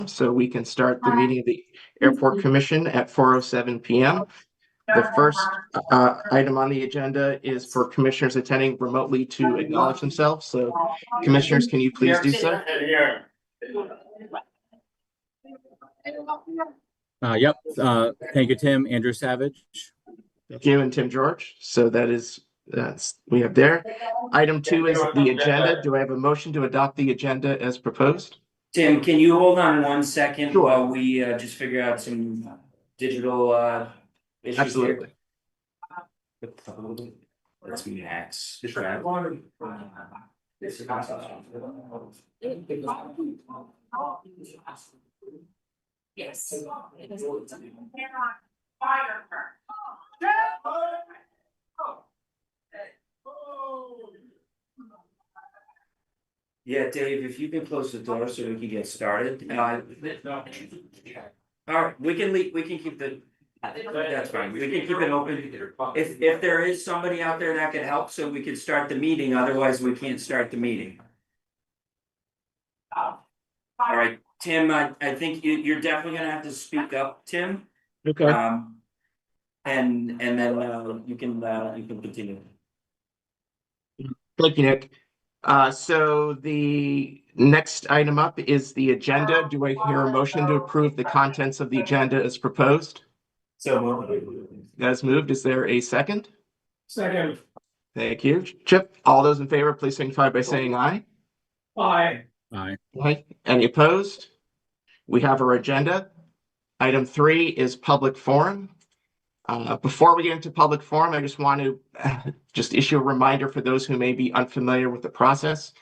so we can start the meeting of the Airport Commission at 4:07 p.m. The first item on the agenda is for commissioners attending remotely to acknowledge themselves. So, commissioners, can you please do so? Yep. Thank you, Tim. Andrew Savage. Thank you, and Tim George. So that's we have there. Item 2 is the agenda. Do I have a motion to adopt the agenda as proposed? Tim, can you hold on 1 second Sure. while we just figure out some digital issues Absolutely. here? Let's max. Yes. Yeah, Dave, if you can close the door so we can get started. All right, we can leave, we can keep the, that's fine, we can keep it open. If there is somebody out there that can help, so we can start the meeting, otherwise we can't start the meeting. All right, Tim, I think you're definitely gonna have to speak up, Tim. Okay. And then you can continue. Thank you, Nick. So the next item up is the agenda. Do I hear a motion to approve the contents of the agenda as proposed? So moved. As moved. Is there a second? Second. Thank you. Chip, all those in favor, please signify by saying aye. Aye. Aye. Aye. Any opposed? We have our agenda. Item 3 is public forum. Before we get into public forum, I just want to just issue a reminder for those who may be unfamiliar with the process.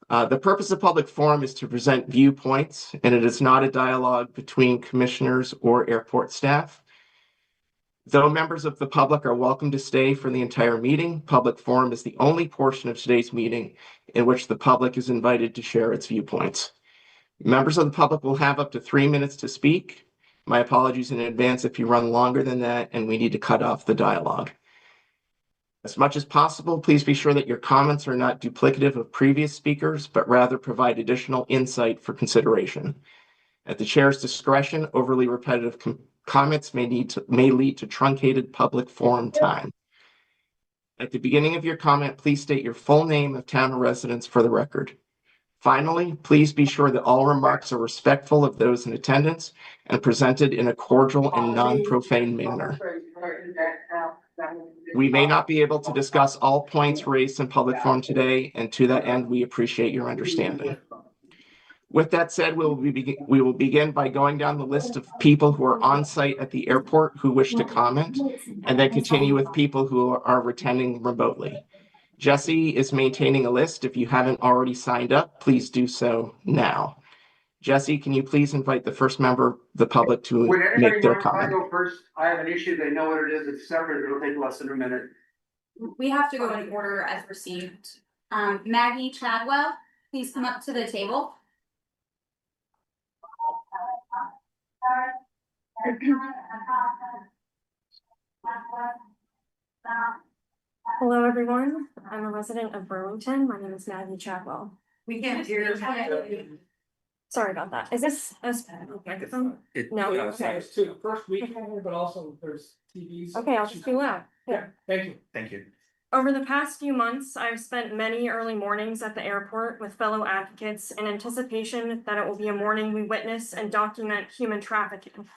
The purpose of public forum is to present viewpoints, and it is not a dialogue between commissioners or airport staff. Though members of the public are welcome to stay for the entire meeting, public forum is the only portion of today's meeting in which the public is invited to share its viewpoints. Members of the public will have up to 3 minutes to speak. My apologies in advance if you run longer than that and we need to cut off the dialogue. As much as possible, please be sure that your comments are not duplicative of previous speakers, but rather provide additional insight for consideration. At the chair's discretion, overly repetitive comments may lead to truncated public forum time. At the beginning of your comment, please state your full name of town of residence for the record. Finally, please be sure that all remarks are respectful of those in attendance and presented in a cordial and non-profane manner. We may not be able to discuss all points raised in public forum today, and to that end, we appreciate your understanding. With that said, we will begin by going down the list of people who are on site at the airport who wish to comment, and then continue with people who are attending remotely. Jesse is maintaining a list. If you haven't already signed up, please do so now. Jesse, can you please invite the first member of the public to make their comment? I go first. I have an issue. They know what it is. It's separate. It'll take less than a minute. We have to go in order as received. Maggie Chadwell, please come up to the table. Hello, everyone. I'm a resident of Burlington. My name is Maggie Chadwell. We can't hear you. Sorry about that. Is this a microphone? No. Okay, it's to the first week, but also there's TVs. Okay, I'll just be loud. Yeah, thank you. Thank you. Over the past few months, I've spent many early mornings at the airport with fellow advocates in anticipation that it will be a morning we witness and document human trafficking.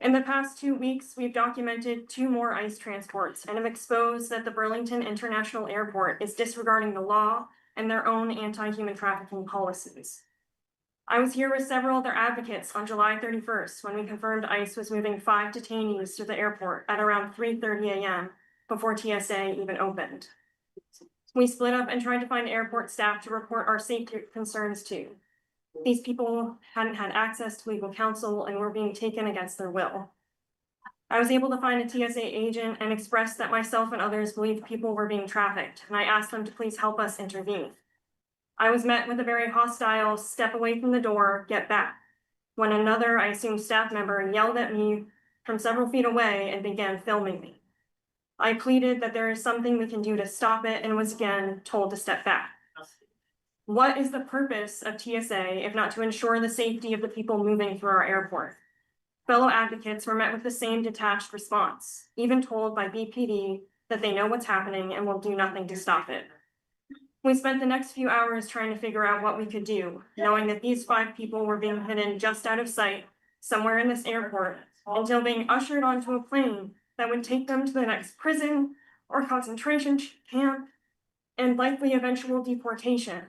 In the past 2 weeks, we've documented 2 more ICE transports and have exposed that the Burlington International Airport is disregarding the law and their own anti-human trafficking policies. I was here with several other advocates on July 31st when we confirmed ICE was moving 5 detainees to the airport at around 3:30 a.m. before TSA even opened. We split up and tried to find airport staff to report our safety concerns to. These people hadn't had access to legal counsel and were being taken against their will. I was able to find a TSA agent and express that myself and others believed people were being trafficked, and I asked them to please help us intervene. I was met with a very hostile "step away from the door, get back," when another, I assume staff member, yelled at me from several feet away and began filming me. I pleaded that there is something we can do to stop it and was again told to step back. What is the purpose of TSA if not to ensure the safety of the people moving through our airport? Fellow advocates were met with the same detached response, even told by BPD that they know what's happening and will do nothing to stop it. We spent the next few hours trying to figure out what we could do, knowing that these 5 people were being hidden just out of sight somewhere in this airport until being ushered onto a plane that would take them to the next prison or concentration camp and likely eventual deportation.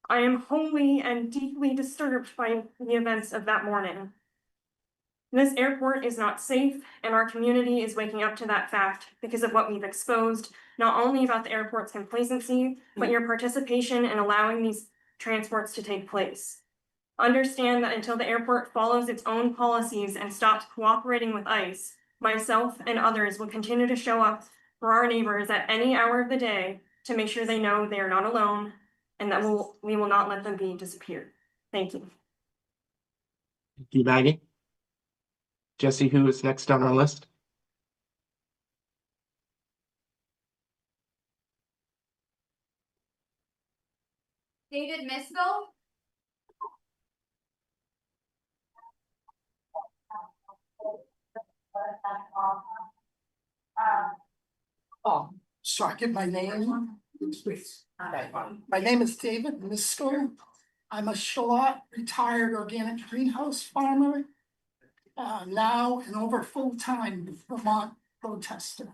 I am wholly and deeply disturbed by the events of that morning. This airport is not safe, and our community is waking up to that fact because of what we've exposed, not only about the airport's complacency, but your participation in allowing these transports to take place. Understand that until the airport follows its own policies and stops cooperating with ICE, myself and others will continue to show up for our neighbors at any hour of the day to make sure they know they are not alone and that we will not let them be disappeared. Thank you. Thank you, Maggie. Jesse, who is next on our list? David Miskell. So I get my name, please. My name is David Miskell. I'm a Charlotte retired organic greenhouse farmer. Now and over full-time Vermont protester.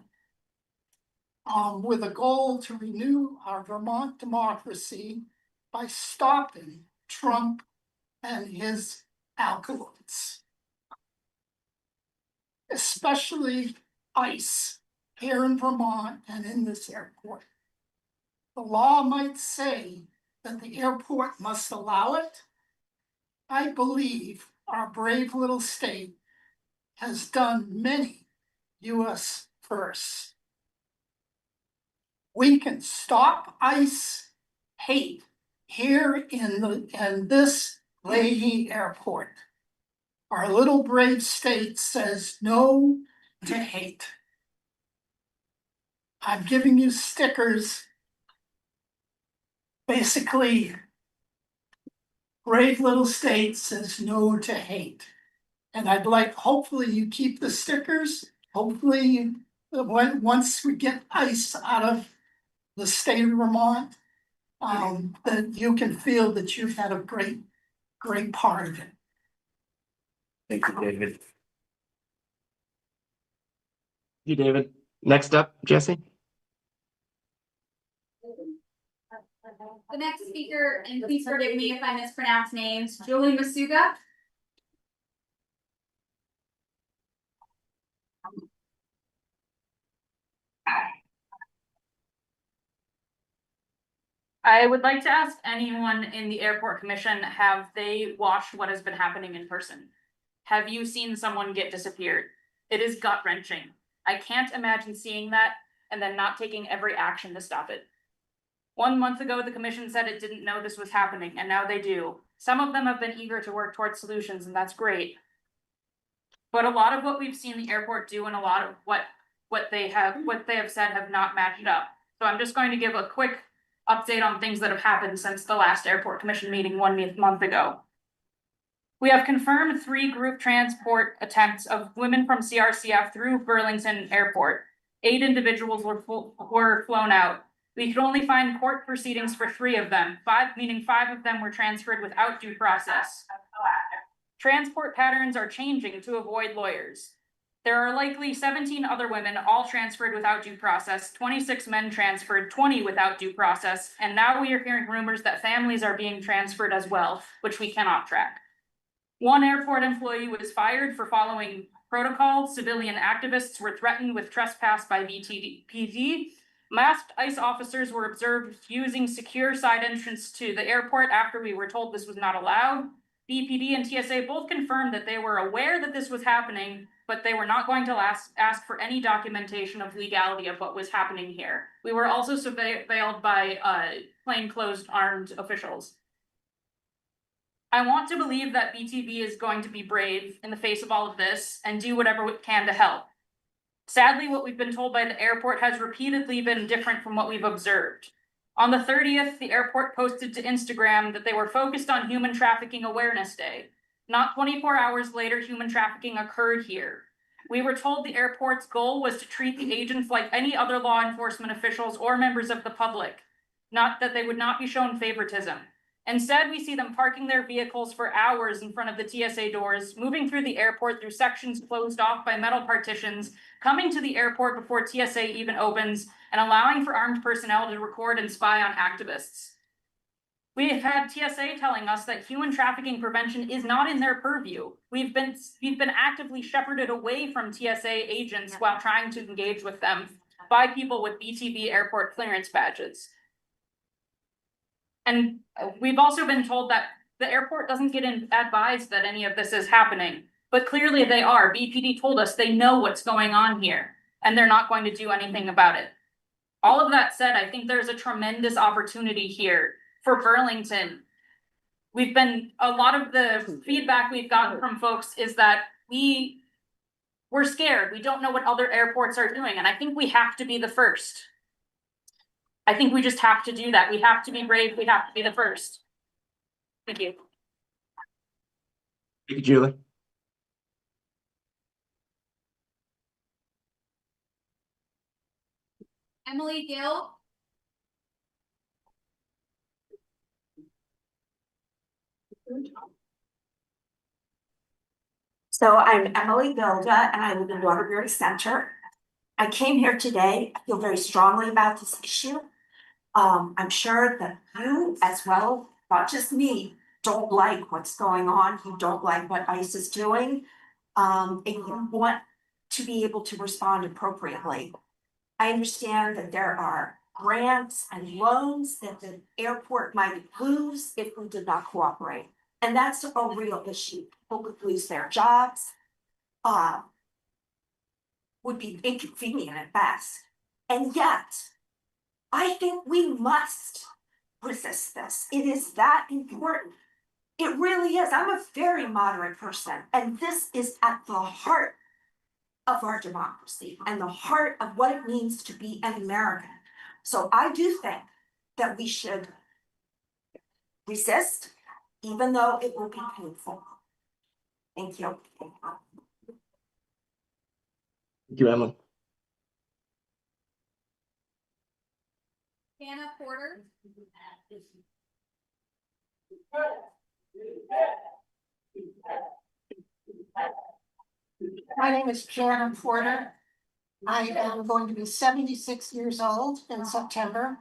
With a goal to renew our Vermont democracy by stopping Trump and his alkaloids. Especially ICE here in Vermont and in this airport. The law might say that the airport must allow it. I believe our brave little state has done many US firsts. We can stop ICE hate here in this Leahy Airport. Our little brave state says no to hate. I'm giving you stickers. Basically, brave little state says no to hate. And I'd like, hopefully you keep the stickers. Hopefully, once we get ICE out of the state of Vermont, that you can feel that you've had a great part of it. Thank you, David. Thank you, David. Next up, Jesse. The next speaker, and please forgive me if I mispronounce names, Julie Masuga. I would like to ask anyone in the airport commission, have they watched what has been happening in person? Have you seen someone get disappeared? It is gut wrenching. I can't imagine seeing that and then not taking every action to stop it. 1 month ago, the commission said it didn't know this was happening, and now they do. Some of them have been eager to work towards solutions, and that's great. But a lot of what we've seen the airport do and a lot of what they have said have not matched up. So I'm just going to give a quick update on things that have happened since the last airport commission meeting 1 month ago. We have confirmed 3 group transport attempts of women from CRCF through Burlington Airport. 8 individuals were flown out. We could only find court proceedings for 3 of them, 5 of them were transferred without due process. Transport patterns are changing to avoid lawyers. There are likely 17 other women, all transferred without due process, 26 men transferred, 20 without due process, and now we are hearing rumors that families are being transferred as well, which we cannot track. 1 airport employee was fired for following protocol. Civilian activists were threatened with trespass by VTPD. Masked ICE officers were observed using secure side entrance to the airport after we were told this was not allowed. BPD and TSA both confirmed that they were aware that this was happening, but they were not going to ask for any documentation of legality of what was happening here. We were also surveilled by plainclothes armed officials. I want to believe that BTB is going to be brave in the face of all of this and do whatever it can to help. Sadly, what we've been told by the airport has repeatedly been different from what we've observed. On the 30th, the airport posted to Instagram that they were focused on Human Trafficking Awareness Day. Not 24 hours later, human trafficking occurred here. We were told the airport's goal was to treat the agents like any other law enforcement officials or members of the public, not that they would not be shown favoritism. Instead, we see them parking their vehicles for hours in front of the TSA doors, moving through the airport through sections closed off by metal partitions, coming to the airport before TSA even opens, and allowing for armed personnel to record and spy on activists. We have had TSA telling us that human trafficking prevention is not in their purview. We've been actively shepherded away from TSA agents while trying to engage with them by people with BTB airport clearance badges. And we've also been told that the airport doesn't get advised that any of this is happening, but clearly they are. BPD told us they know what's going on here, and they're not going to do anything about it. All of that said, I think there's a tremendous opportunity here for Burlington. A lot of the feedback we've gotten from folks is that we're scared. We don't know what other airports are doing. And I think we have to be the first. I think we just have to do that. We have to be brave. We have to be the first. Thank you. Thank you, Julie. Emily Gill. So I'm Emily Bilda and I live in Waterbury Center. I came here today. I feel very strongly about this issue. I'm sure that you as well, not just me, don't like what's going on. You don't like what ICE is doing. And you want to be able to respond appropriately. I understand that there are grants and loans that the airport might lose if we did not cooperate. And that's a real issue. People could lose their jobs. Would be inconvenient at best. And yet, I think we must resist this. It is that important. It really is. I'm a very moderate person, and this is at the heart of our democracy and the heart of what it means to be an American. So I do think that we should resist, even though it will be painful. Thank you. Thank you, Emily. Hannah Porter. My name is Jana Porter. I am going to be 76 years old in September.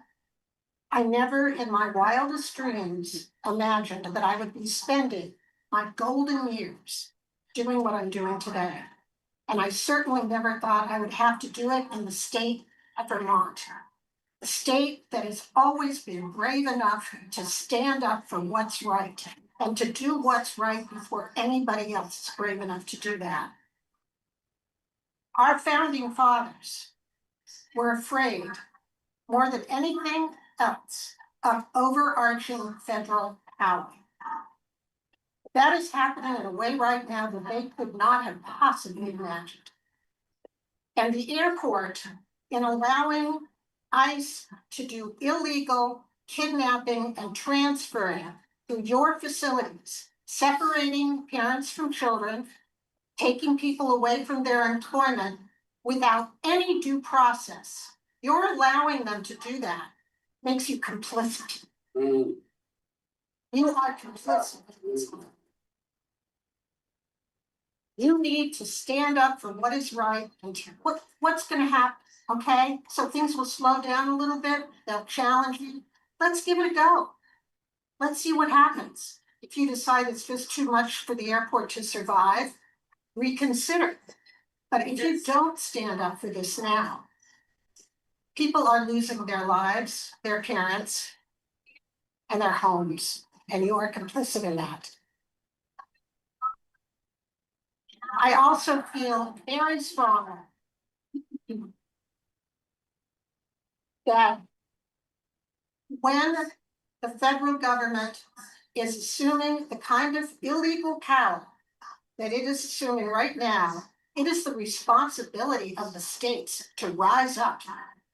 I never in my wildest dreams imagined that I would be spending my golden years doing what I'm doing today. And I certainly never thought I would have to do it in the state of Vermont. A state that has always been brave enough to stand up for what's right and to do what's right before anybody else is brave enough to do that. Our founding fathers were afraid more than anything else of overarching federal power. That is happening in a way right now that they could not have possibly imagined. And the airport, in allowing ICE to do illegal kidnapping and transferring through your facilities, separating parents from children, taking people away from their employment without any due process. You're allowing them to do that. Makes you complicit. You are complicit. You need to stand up for what is right and what's going to happen. Okay, so things will slow down a little bit. They'll challenge you. Let's give it a go. Let's see what happens. If you decide it's just too much for the airport to survive, reconsider. But if you don't stand up for this now, people are losing their lives, their parents, and their homes, and you are complicit in that. I also feel very strongly that when the federal government is assuming the kind of illegal power that it is assuming right now, it is the responsibility of the states to rise up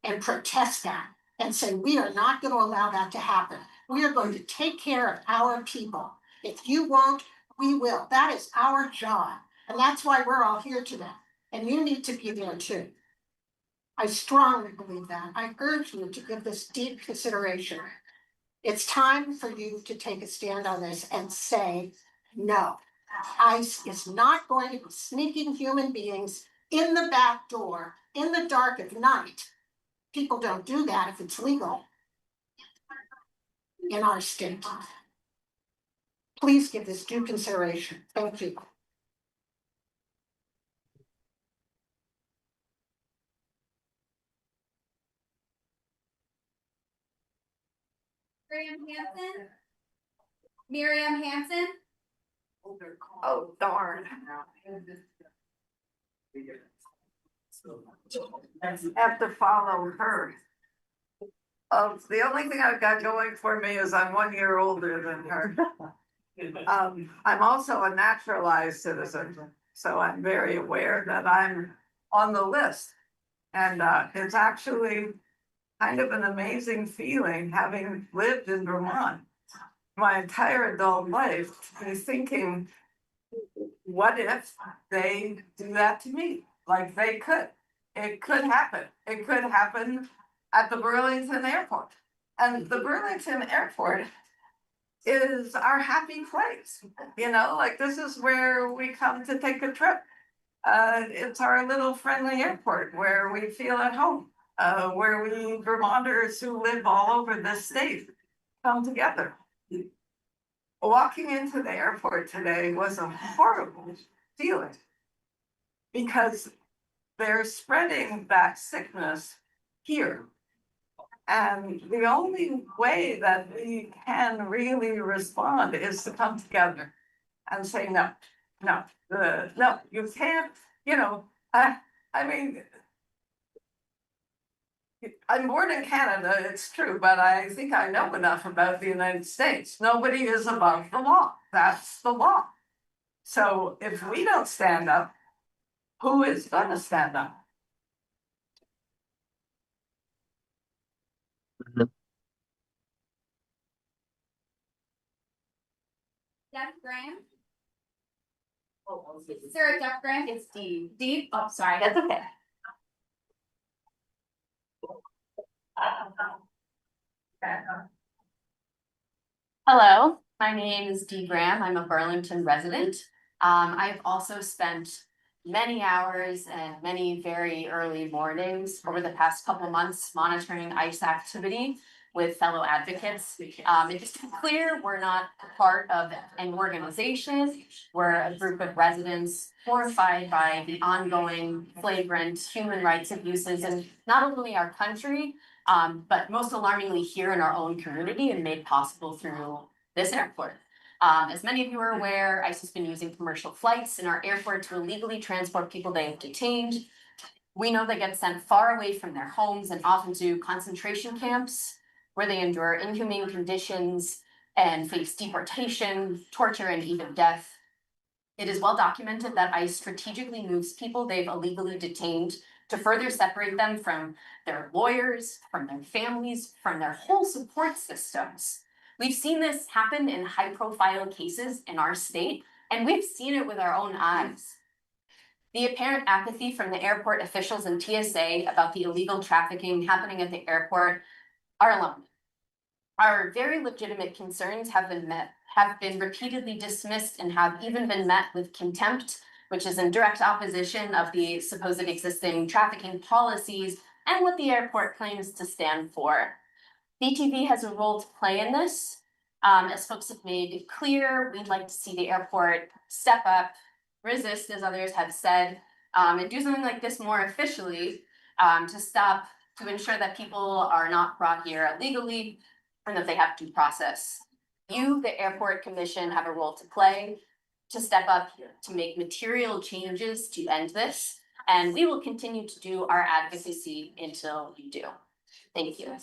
and protest that. and say, we are not gonna allow that to happen. We are going to take care of our people. If you won't, we will. That is our job. And that's why we're all here today. And you need to be there too. I strongly believe that. I urge you to give this deep consideration. It's time for you to take a stand on this and say, no. ICE is not going to be sneaking human beings in the back door in the dark of night. People don't do that if it's legal in our state. Please give this due consideration. Thank you. Miriam Hanson. Oh, darn. Have to follow her. The only thing I've got going for me is I'm 1 year older than her. I'm also a naturalized citizen, so I'm very aware that I'm on the list. And it's actually kind of an amazing feeling, having lived in Vermont my entire adult life, to be thinking, what if they do that to me? Like they could. It could happen. It could happen at the Burlington airport. And the Burlington airport is our happy place. You know, like this is where we come to take a trip. It's our little friendly airport where we feel at home, where we Vermonters who live all over this state come together. Walking into the airport today was a horrible feeling because they're spreading that sickness here. And the only way that we can really respond is to come together and say, no, no, no, you can't, you know, I mean, I'm born in Canada, it's true, but I think I know enough about the United States. Nobody is above the law. That's the law. So if we don't stand up, who is gonna stand up? Jeff Graham. Sarah Jeff Graham. It's Dee. Dee. Oh, sorry. That's okay. Hello, my name is Dee Graham. I'm a Burlington resident. I've also spent many hours and many very early mornings over the past couple months monitoring ICE activity with fellow advocates. And just to be clear, we're not part of an organization. We're a group of residents horrified by the ongoing flagrant human rights abuses in not only our country, but most alarmingly here in our own community and made possible through this airport. As many of you are aware, ICE has been using commercial flights in our airport to illegally transport people they have detained. We know they get sent far away from their homes and often to concentration camps where they endure inhumane conditions and face deportation, torture, and even death. It is well documented that ICE strategically moves people they've illegally detained to further separate them from their lawyers, from their families, from their whole support systems. We've seen this happen in high-profile cases in our state, and we've seen it with our own eyes. The apparent apathy from the airport officials and TSA about the illegal trafficking happening at the airport are alarming. Our very legitimate concerns have been repeatedly dismissed and have even been met with contempt, which is in direct opposition of the supposed existing trafficking policies and what the airport claims to stand for. BTV has a role to play in this. As folks have made clear, we'd like to see the airport step up, resist, as others have said, and do something like this more officially to ensure that people are not brought here illegally and that they have due process. You, the Airport Commission, have a role to play to step up to make material changes to end this, and we will continue to do our advocacy until you do. Thank you.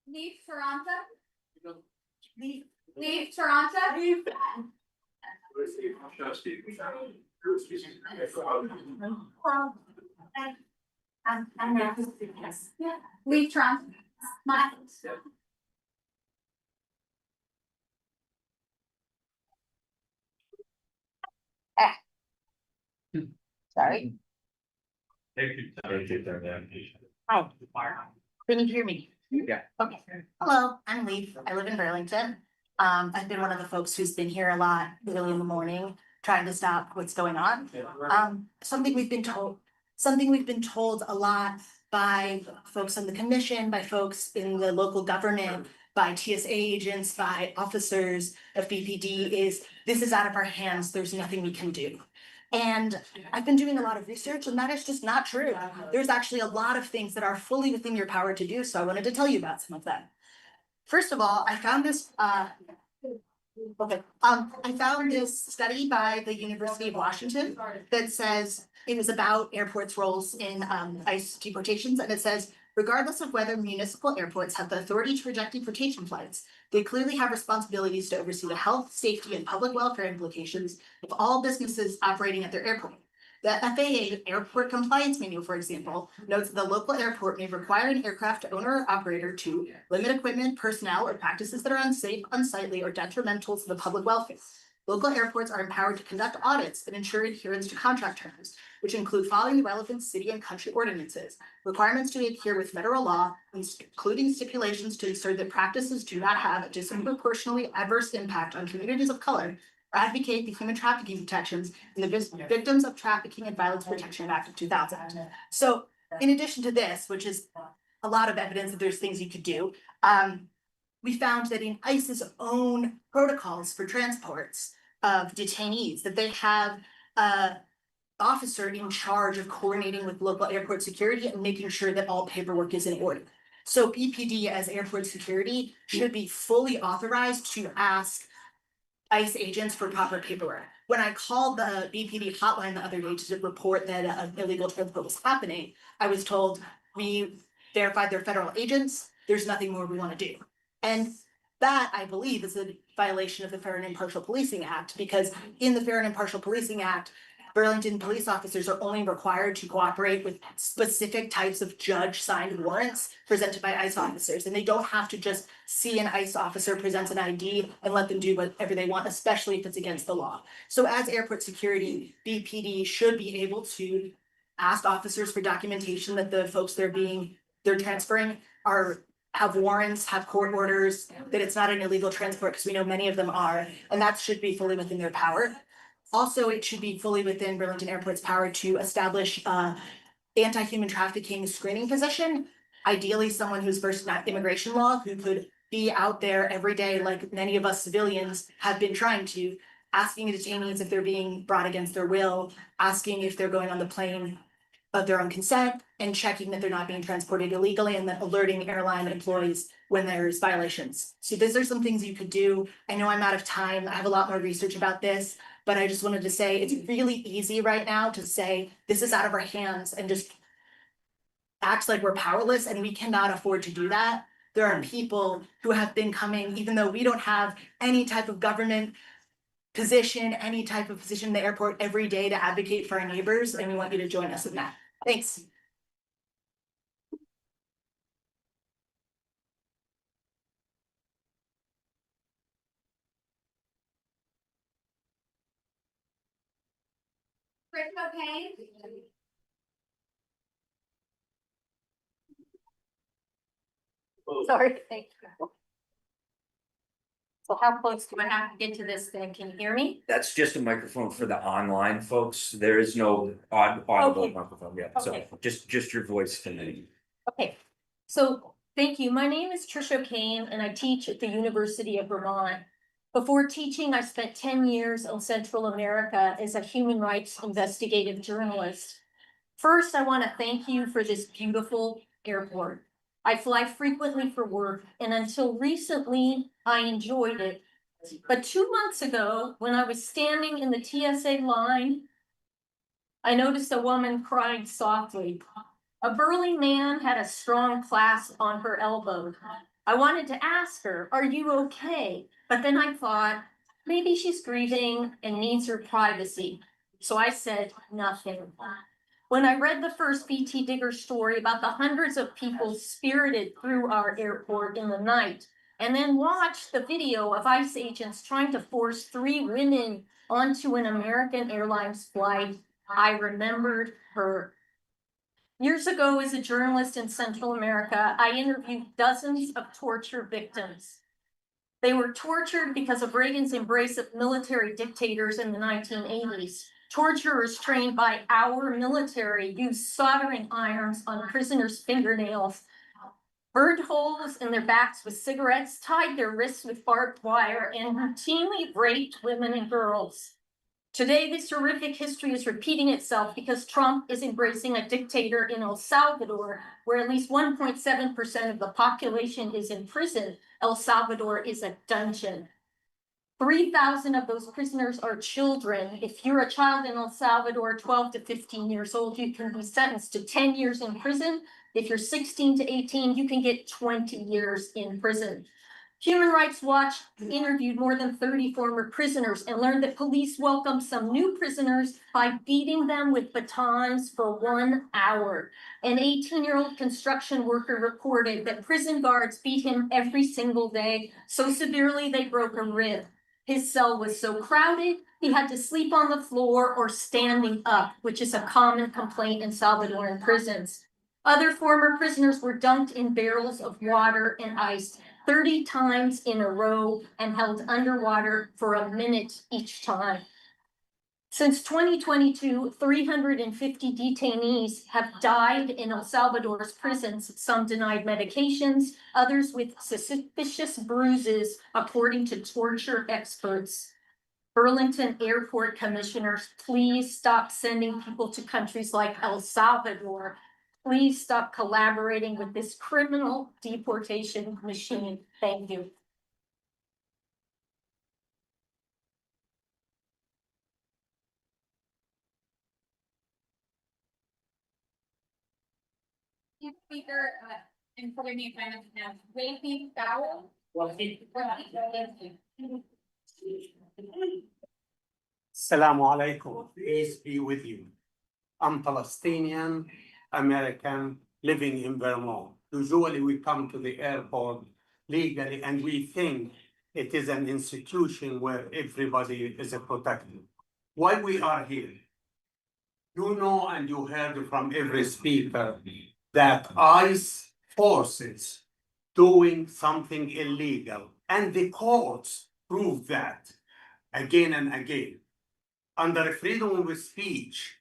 Leave Toronto. Leave Toronto. I'm there. Yes. Yeah. Leave Trump. My. Sorry. Oh, can you hear me? Yeah. Okay. Hello, I'm Leaf. I live in Burlington. I've been one of the folks who's been here a lot early in the morning, trying to stop what's going on. Something we've been told a lot by folks on the commission, by folks in the local government, by TSA agents, by officers of BPD is this is out of our hands. There's nothing we can do. And I've been doing a lot of research and that is just not true. There's actually a lot of things that are fully within your power to do. So I wanted to tell you about some of them. First of all, I found this, I found this study by the University of Washington that says it was about airports' roles in ICE deportations. And it says, regardless of whether municipal airports have the authority to reject deportation flights, they clearly have responsibilities to oversee the health, safety, and public welfare implications of all businesses operating at their airport. The FAA Airport Compliance Manual, for example, notes that the local airport may require an aircraft owner or operator to limit equipment, personnel, or practices that are unsafe, unsightly, or detrimental to the public welfare. Local airports are empowered to conduct audits and ensure adherence to contract terms, which include following the relevant city and country ordinances, requirements to adhere with federal law, including stipulations to ensure that practices do not have a disproportionately adverse impact on communities of color, or advocate the human trafficking protections in the Victims of Trafficking and Violence Protection Act of 2000. So in addition to this, which is a lot of evidence that there's things you could do, we found that in ICE's own protocols for transports of detainees, that they have a officer in charge of coordinating with local airport security and making sure that all paperwork is in order. So BPD as airport security should be fully authorized to ask ICE agents for proper paperwork. When I called the BPD hotline the other day to report that an illegal transport was happening, I was told we verified they're federal agents, there's nothing more we want to do. And that, I believe, is a violation of the Fair and Impartial Policing Act, because in the Fair and Impartial Policing Act, Burlington police officers are only required to cooperate with specific types of judge-signed warrants presented by ICE officers. And they don't have to just see an ICE officer present an ID and let them do whatever they want, especially if it's against the law. So as airport security, BPD should be able to ask officers for documentation that the folks they're transferring have warrants, have court orders, that it's not an illegal transport, because we know many of them are, and that should be fully within their power. Also, it should be fully within Burlington Airport's power to establish anti-human trafficking screening position. Ideally, someone who's versed in immigration law, who could be out there every day, like many of us civilians have been trying to, asking detainees if they're being brought against their will, asking if they're going on the plane of their own consent, and checking that they're not being transported illegally, and then alerting airline employees when there's violations. So these are some things you could do. I know I'm out of time. I have a lot more research about this, but I just wanted to say it's really easy right now to say this is out of our hands and just act like we're powerless, and we cannot afford to do that. There are people who have been coming, even though we don't have any type of government position, any type of position in the airport every day to advocate for our neighbors, and we want you to join us in that. Thanks. Chris, okay? Sorry, thank you. So how close do I have to get to this thing? Can you hear me? That's just a microphone for the online folks. There is no audible Okay. microphone yet, so Okay. just your voice tonight. Okay, so thank you. My name is Trisha Kane and I teach at the University of Vermont. Before teaching, I spent 10 years in Central America as a human rights investigative journalist. First, I want to thank you for this beautiful airport. I fly frequently for work, and until recently, I enjoyed it. But 2 months ago, when I was standing in the TSA line, I noticed a woman crying softly. A burly man had a strong clasp on her elbow. I wanted to ask her, "Are you okay?" But then I thought, maybe she's grieving and needs her privacy. So I said nothing. When I read the first BT Digger story about the hundreds of people spirited through our airport in the night, and then watched the video of ICE agents trying to force 3 women onto an American Airlines flight, I remembered her. Years ago, as a journalist in Central America, I interviewed dozens of torture victims. They were tortured because of Reagan's embrace of military dictators in the 1980s. Torturers trained by our military used soldering irons on prisoners' fingernails, burned holes in their backs with cigarettes, tied their wrists with barbed wire, and routinely raped women and girls. Today, this horrific history is repeating itself because Trump is embracing a dictator in El Salvador, where at least 1.7% of the population is in prison. El Salvador is a dungeon. 3,000 of those prisoners are children. If you're a child in El Salvador, 12 to 15 years old, you can be sentenced to 10 years in prison. If you're 16 to 18, you can get 20 years in prison. Human Rights Watch interviewed more than 30 former prisoners and learned that police welcomed some new prisoners by beating them with batons for 1 hour. An 18-year-old construction worker reported that prison guards beat him every single day, so severely they broke a rib. His cell was so crowded, he had to sleep on the floor or standing up, which is a common complaint in Salvadoran prisons. Other former prisoners were dunked in barrels of water and ice 30 times in a row and held underwater for a minute each time. Since 2022, 350 detainees have died in El Salvador's prisons, some denied medications, others with suspicious bruises, according to torture experts. Burlington Airport commissioners, please stop sending people to countries like El Salvador. Please stop collaborating with this criminal deportation machine. Thank you. Speaker, and for me, kind of have Wavy Fowl. Assalamu alaikum. Peace be with you. I'm Palestinian American living in Vermont. Usually we come to the airport legally and we think it is an institution where everybody is protected. Why we are here? You know, and you heard from every speaker that ICE forces doing something illegal, and the courts prove that again and again. Under freedom of speech,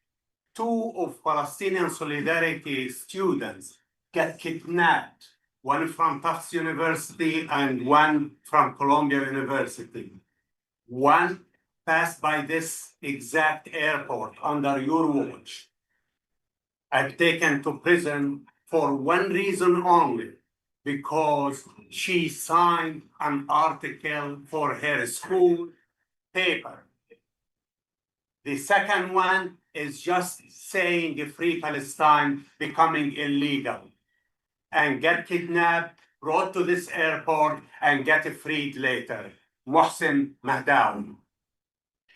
2 of Palestinian Solidarity students get kidnapped, one from Tufts University and one from Columbia University. One passed by this exact airport under your watch and taken to prison for one reason only, because she signed an article for her school paper. The second one is just saying Free Palestine becoming illegal and get kidnapped, brought to this airport and get freed later. Mohsen Mahdawi.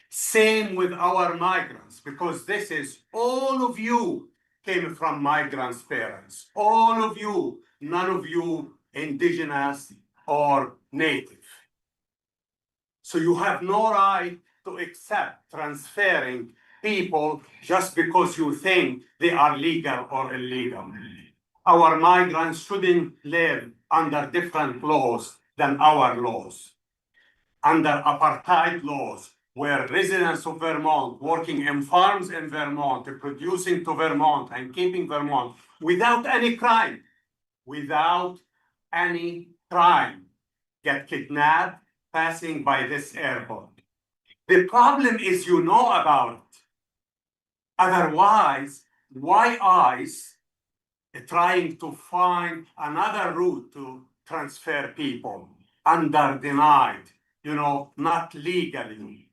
Same with our migrants, because this is all of you came from migrants' parents. All of you, none of you indigenous or native. So you have no right to accept transferring people just because you think they are legal or illegal. Our migrants shouldn't live under different laws than our laws. Under apartheid laws, where residents of Vermont working in farms in Vermont, producing to Vermont and keeping Vermont without any crime, get kidnapped passing by this airport. The problem is you know about it. Otherwise, why ICE trying to find another route to transfer people under denied, not legally?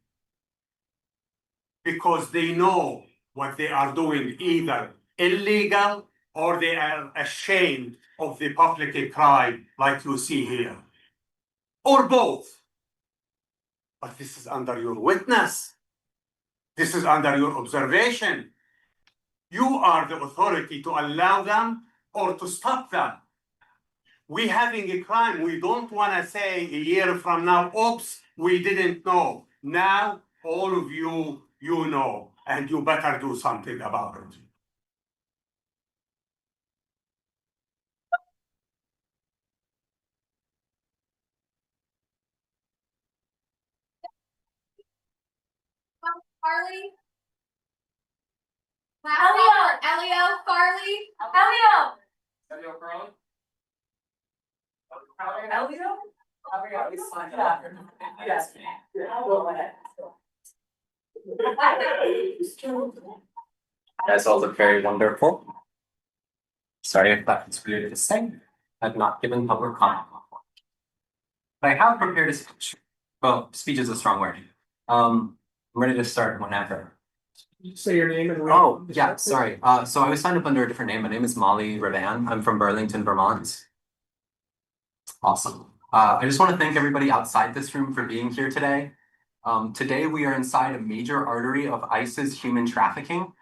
Because they know what they are doing, either illegal or they are ashamed of the public crime like you see here, or both. But this is under your witness. This is under your observation. You are the authority to allow them or to stop them. We having a crime, we don't wanna say a year from now, oops, we didn't know. Now, all of you, you know, and you better do something about it. Farley? Elio, Farley? That's also very wonderful. Sorry if that's weird to say. I've not given public comment before. But I have prepared a speech. Well, speech is a strong word. I'm ready to start whenever. Say your name and. Oh, yeah, sorry. So I was signed up under a different name. My name is Molly Ravan. I'm from Burlington, Vermont. Awesome. I just want to thank everybody outside this room for being here today. Today we are inside a major artery of ICE's human trafficking.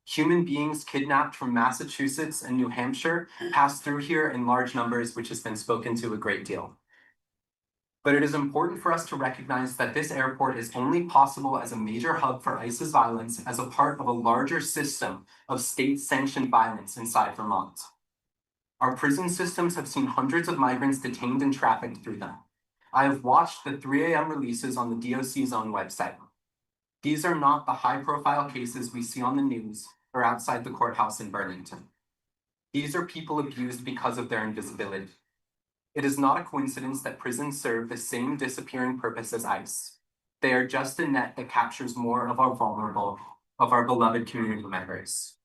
Human beings kidnapped from Massachusetts and New Hampshire pass through here in large numbers, which has been spoken to a great deal. But it is important for us to recognize that this airport is only possible as a major hub for ICE's violence as a part of a larger system of state-sanctioned violence inside Vermont. Our prison systems have seen hundreds of migrants detained and trafficked through them. I have watched the 3 a.m. releases on the DOC's own website. These are not the high-profile cases we see on the news or outside the courthouse in Burlington. These are people abused because of their invisibility. It is not a coincidence that prisons serve the same disappearing purpose as ICE. They are just a net that captures more of our vulnerable, of our beloved community members.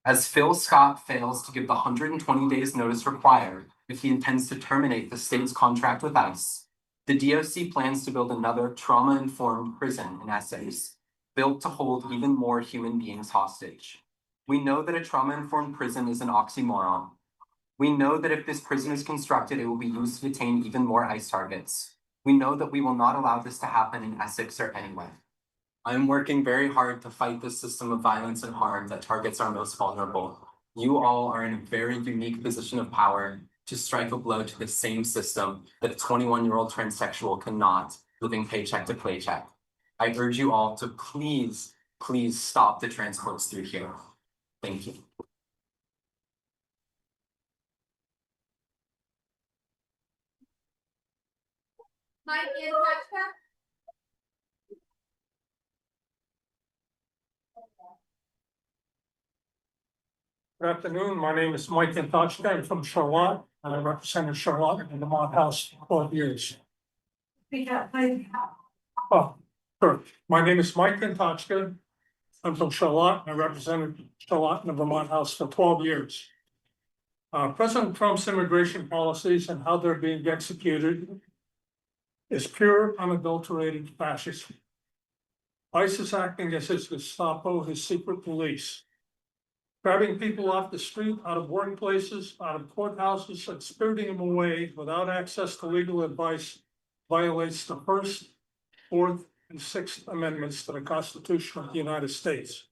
As Phil Scott fails to give the 120 days notice required if he intends to terminate the state's contract with ICE, the DOC plans to build another trauma-informed prison in Essex, built to hold even more human beings hostage. We know that a trauma-informed prison is an oxymoron. We know that if this prison is constructed, it will be used to detain even more ICE targets. We know that we will not allow this to happen in Essex or anywhere. I am working very hard to fight this system of violence and harm that targets our most vulnerable. You all are in a very unique position of power to strike a blow to the same system that a 21-year-old transsexual cannot, living paycheck to paycheck. I urge you all to please, please stop the transports through here. Thank you. Mike, Good afternoon, my name is Mike Antachka, I'm from Charlotte, and I represented Charlotte in the Vermont House for 12 years. Oh, sure, my name is Mike Antachka, I'm from Charlotte, I represented Charlotte in the Vermont House for 12 years. President Trump's immigration policies and how they're being executed is pure, unadulterated fascism. ICE is acting as his Gestapo, his secret police. Grabbing people off the street, out of workplaces, out of courthouses, and spiriting them away without access to legal advice violates the First, Fourth, and Sixth Amendments to the Constitution of the United States.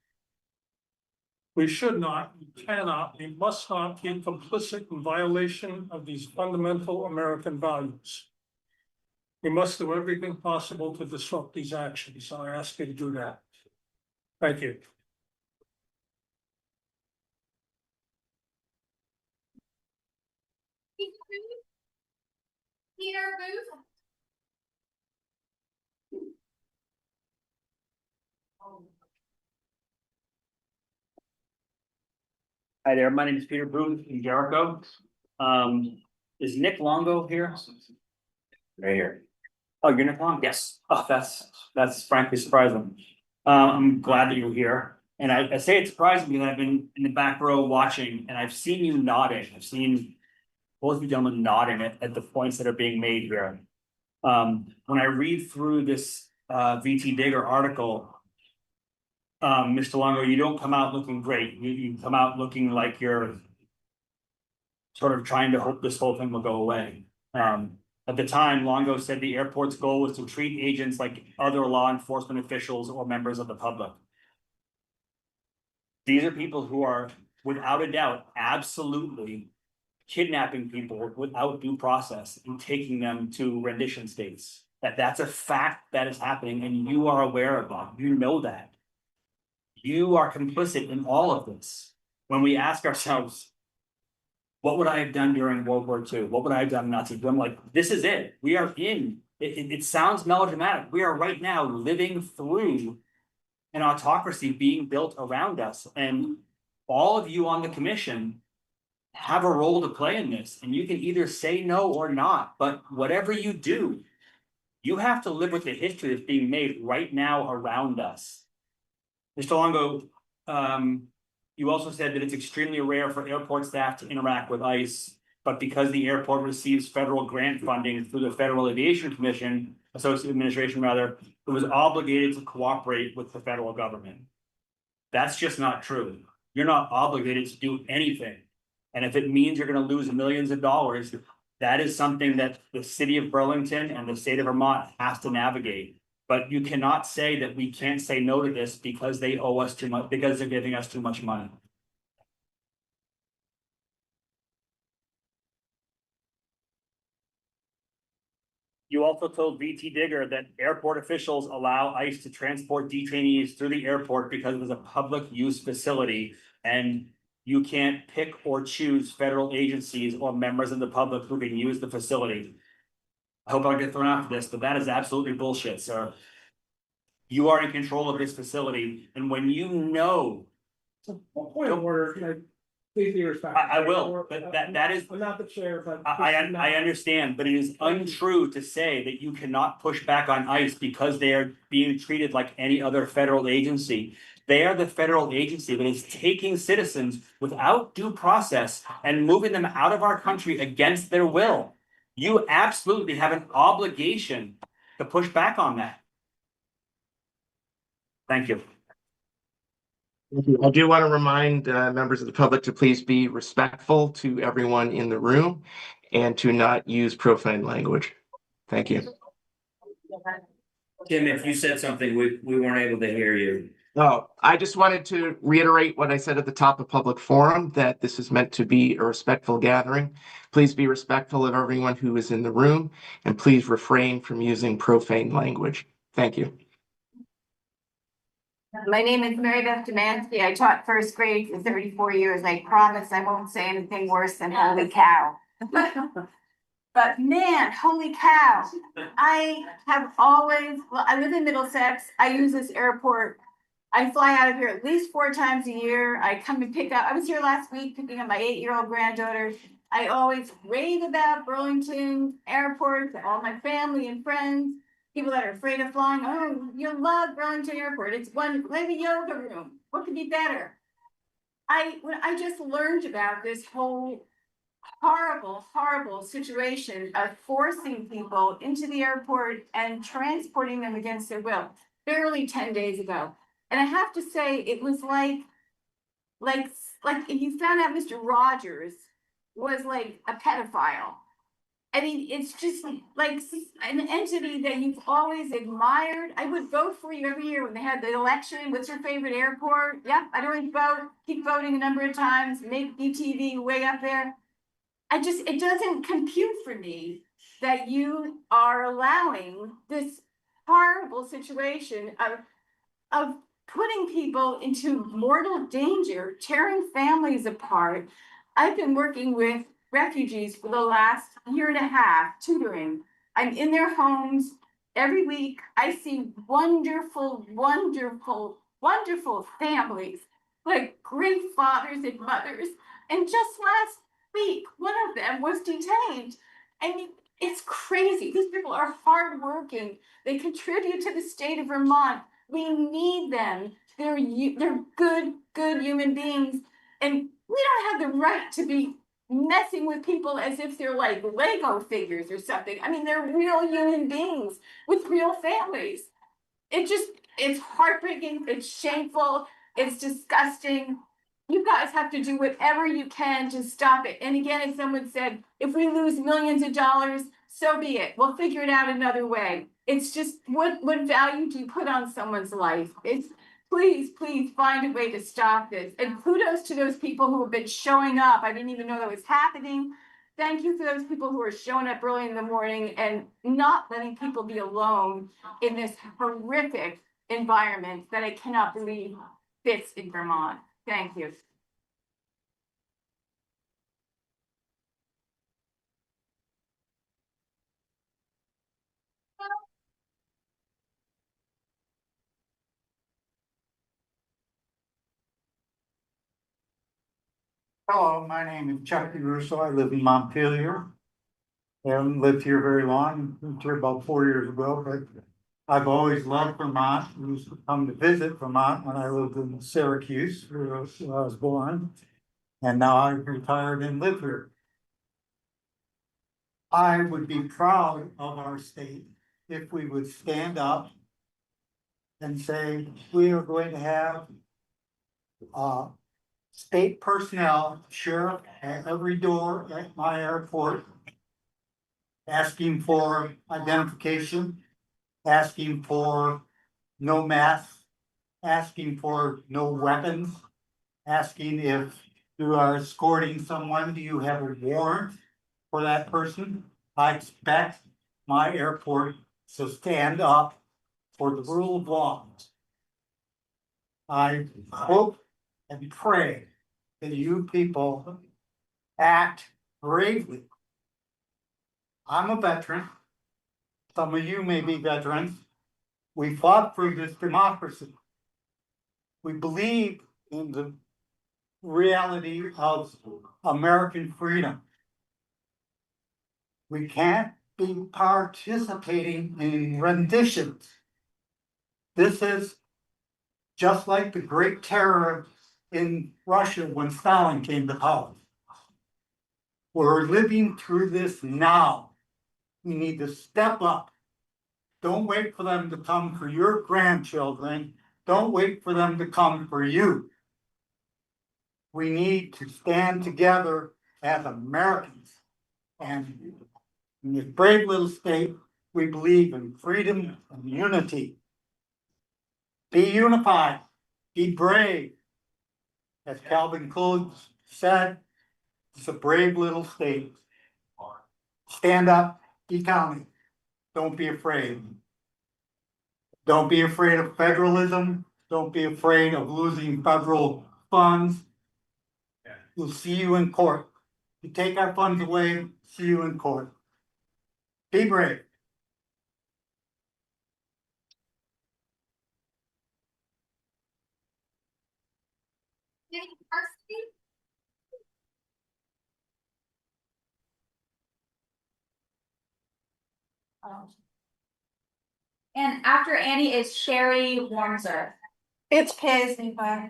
We should not, we cannot, we must not be complicit in violation of these fundamental American values. We must do everything possible to disrupt these actions, so I ask you to do that. Thank you. Peter Booth? Hi there, my name is Peter Booth from Jericho. Is Nick Longo here? Right here. Oh, you're Nick Longo? Yes. Oh, that's frankly surprising. I'm glad that you're here. And I say it's surprising because I've been in the back row watching and I've seen you nodding. I've seen both of you gentlemen nodding at the points that are being made here. When I read through this VT Digger article, Mr. Longo, you don't come out looking great. You come out looking like you're sort of trying to hope this whole thing will go away. At the time, Longo said the airport's goal was to treat agents like other law enforcement officials or members of the public. These are people who are, without a doubt, absolutely kidnapping people without due process and taking them to rendition states. That's a fact that is happening, and you are aware of that. You know that. You are complicit in all of this. When we ask ourselves, what would I have done during World War II? What would I have done in Nazi? I'm like, this is it. We are in. It sounds melodramatic. We are right now living through an autocracy being built around us. And all of you on the commission have a role to play in this. And you can either say no or not. But whatever you do, you have to live with the history that's being made right now around us. Mr. Longo, you also said that it's extremely rare for airport staff to interact with ICE, but because the airport receives federal grant funding through the Federal Aviation Commission, Associate Administration rather, it was obligated to cooperate with the federal government. That's just not true. You're not obligated to do anything. And if it means you're going to lose millions of dollars, that is something that the city of Burlington and the state of Vermont has to navigate. But you cannot say that we can't say no to this because they owe us too much, because they're giving us too much money. You also told VT Digger that airport officials allow ICE to transport detainees through the airport because it was a public use facility, and you can't pick or choose federal agencies or members of the public who can use the facility. I hope I don't get thrown out for this, but that is absolutely bullshit, sir. You are in control of this facility, and when you know. Point of order, can I please be respectful? I will, but that is. I'm not the chair, but. I understand, but it is untrue to say that you cannot push back on ICE because they are being treated like any other federal agency. They are the federal agency that is taking citizens without due process and moving them out of our country against their will. You absolutely have an obligation to push back on that. Thank you. Thank you. I do want to remind members of the public to please be respectful to everyone in the room and to not use profane language. Thank you. Tim, if you said something, we weren't able to hear you. Oh, I just wanted to reiterate what I said at the top of public forum, that this is meant to be a respectful gathering. Please be respectful of everyone who is in the room, and please refrain from using profane language. Thank you. My name is Mary Beth Demansky. I taught first grade for 34 years. I promise I won't say anything worse than holy cow. But man, holy cow. I have always, well, I live in Middlesex. I use this airport. I fly out of here at least 4 times a year. I come and pick up, I was here last week picking up my 8-year-old granddaughter. I always rave about Burlington Airport to all my family and friends. People that are afraid of flying, oh, you love Burlington Airport. It's one, like a yoga room. What could be better? When I just learned about this whole horrible situation of forcing people into the airport and transporting them against their will, barely 10 days ago. And I have to say, it was like if you found out Mr. Rogers was like a pedophile. I mean, it's just like an entity that you've always admired. I would vote for you every year when they had the election. What's your favorite airport? Yeah, I'd always vote, keep voting a number of times, make BTV way up there. It doesn't compute for me that you are allowing this horrible situation of putting people into mortal danger, tearing families apart. I've been working with refugees for the last 1.5 years, tutoring. I'm in their homes every week. I see wonderful families, like great fathers and mothers. And just last week, one of them was detained. I mean, it's crazy. These people are hardworking. They contribute to the state of Vermont. We need them. They're good human beings. And we don't have the right to be messing with people as if they're like Lego figures or something. I mean, they're real human beings with real families. It's heartbreaking. It's shameful. It's disgusting. You guys have to do whatever you can to stop it. And again, as someone said, if we lose millions of dollars, so be it. We'll figure it out another way. It's just, what value do you put on someone's life? It's, please, please find a way to stop this. And kudos to those people who have been showing up. I didn't even know that was happening. Thank you for those people who are showing up early in the morning and not letting people be alone in this horrific environment that I cannot believe fits in Vermont. Thank you. Hello, my name is Chuck DeRusso. I live in Montpelier. I haven't lived here very long, moved here about 4 years ago, but I've always loved Vermont. I used to come to visit Vermont when I lived in Syracuse, where I was born. And now I've retired and live here. I would be proud of our state if we would stand up and say, we are going to have state personnel, sheriff at every door at my airport, asking for identification, asking for no masks, asking for no weapons, asking if you are escorting someone, do you have a warrant for that person? I expect my airport to stand up for the rule of law. I hope and pray that you people act bravely. I'm a veteran. Some of you may be veterans. We fought for this democracy. We believe in the reality of American freedom. We can't be participating in renditions. This is just like the Great Terror in Russia when Stalin came to power. We're living through this now. We need to step up. Don't wait for them to come for your grandchildren. Don't wait for them to come for you. We need to stand together as Americans. And in this brave little state, we believe in freedom and unity. Be unified. Be brave. As Calvin Coolidge said, it's a brave little state. Stand up, be counted. Don't be afraid. Don't be afraid of federalism. Don't be afraid of losing federal funds. We'll see you in court. You take our funds away, see you in court. Be brave. And after Annie is Sherry Warmser. It's Paisley by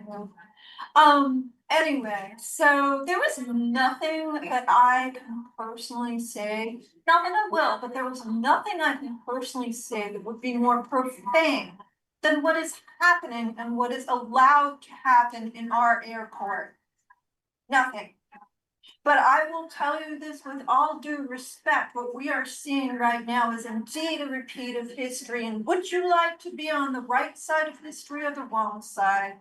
anyway, so there was nothing that I can personally say, not that I will, but there was nothing I can personally say that would be more profane than what is happening and what is allowed to happen in our airport. Nothing. But I will tell you this with all due respect, what we are seeing right now is indeed a repeat of history. And would you like to be on the right side of history or the wrong side?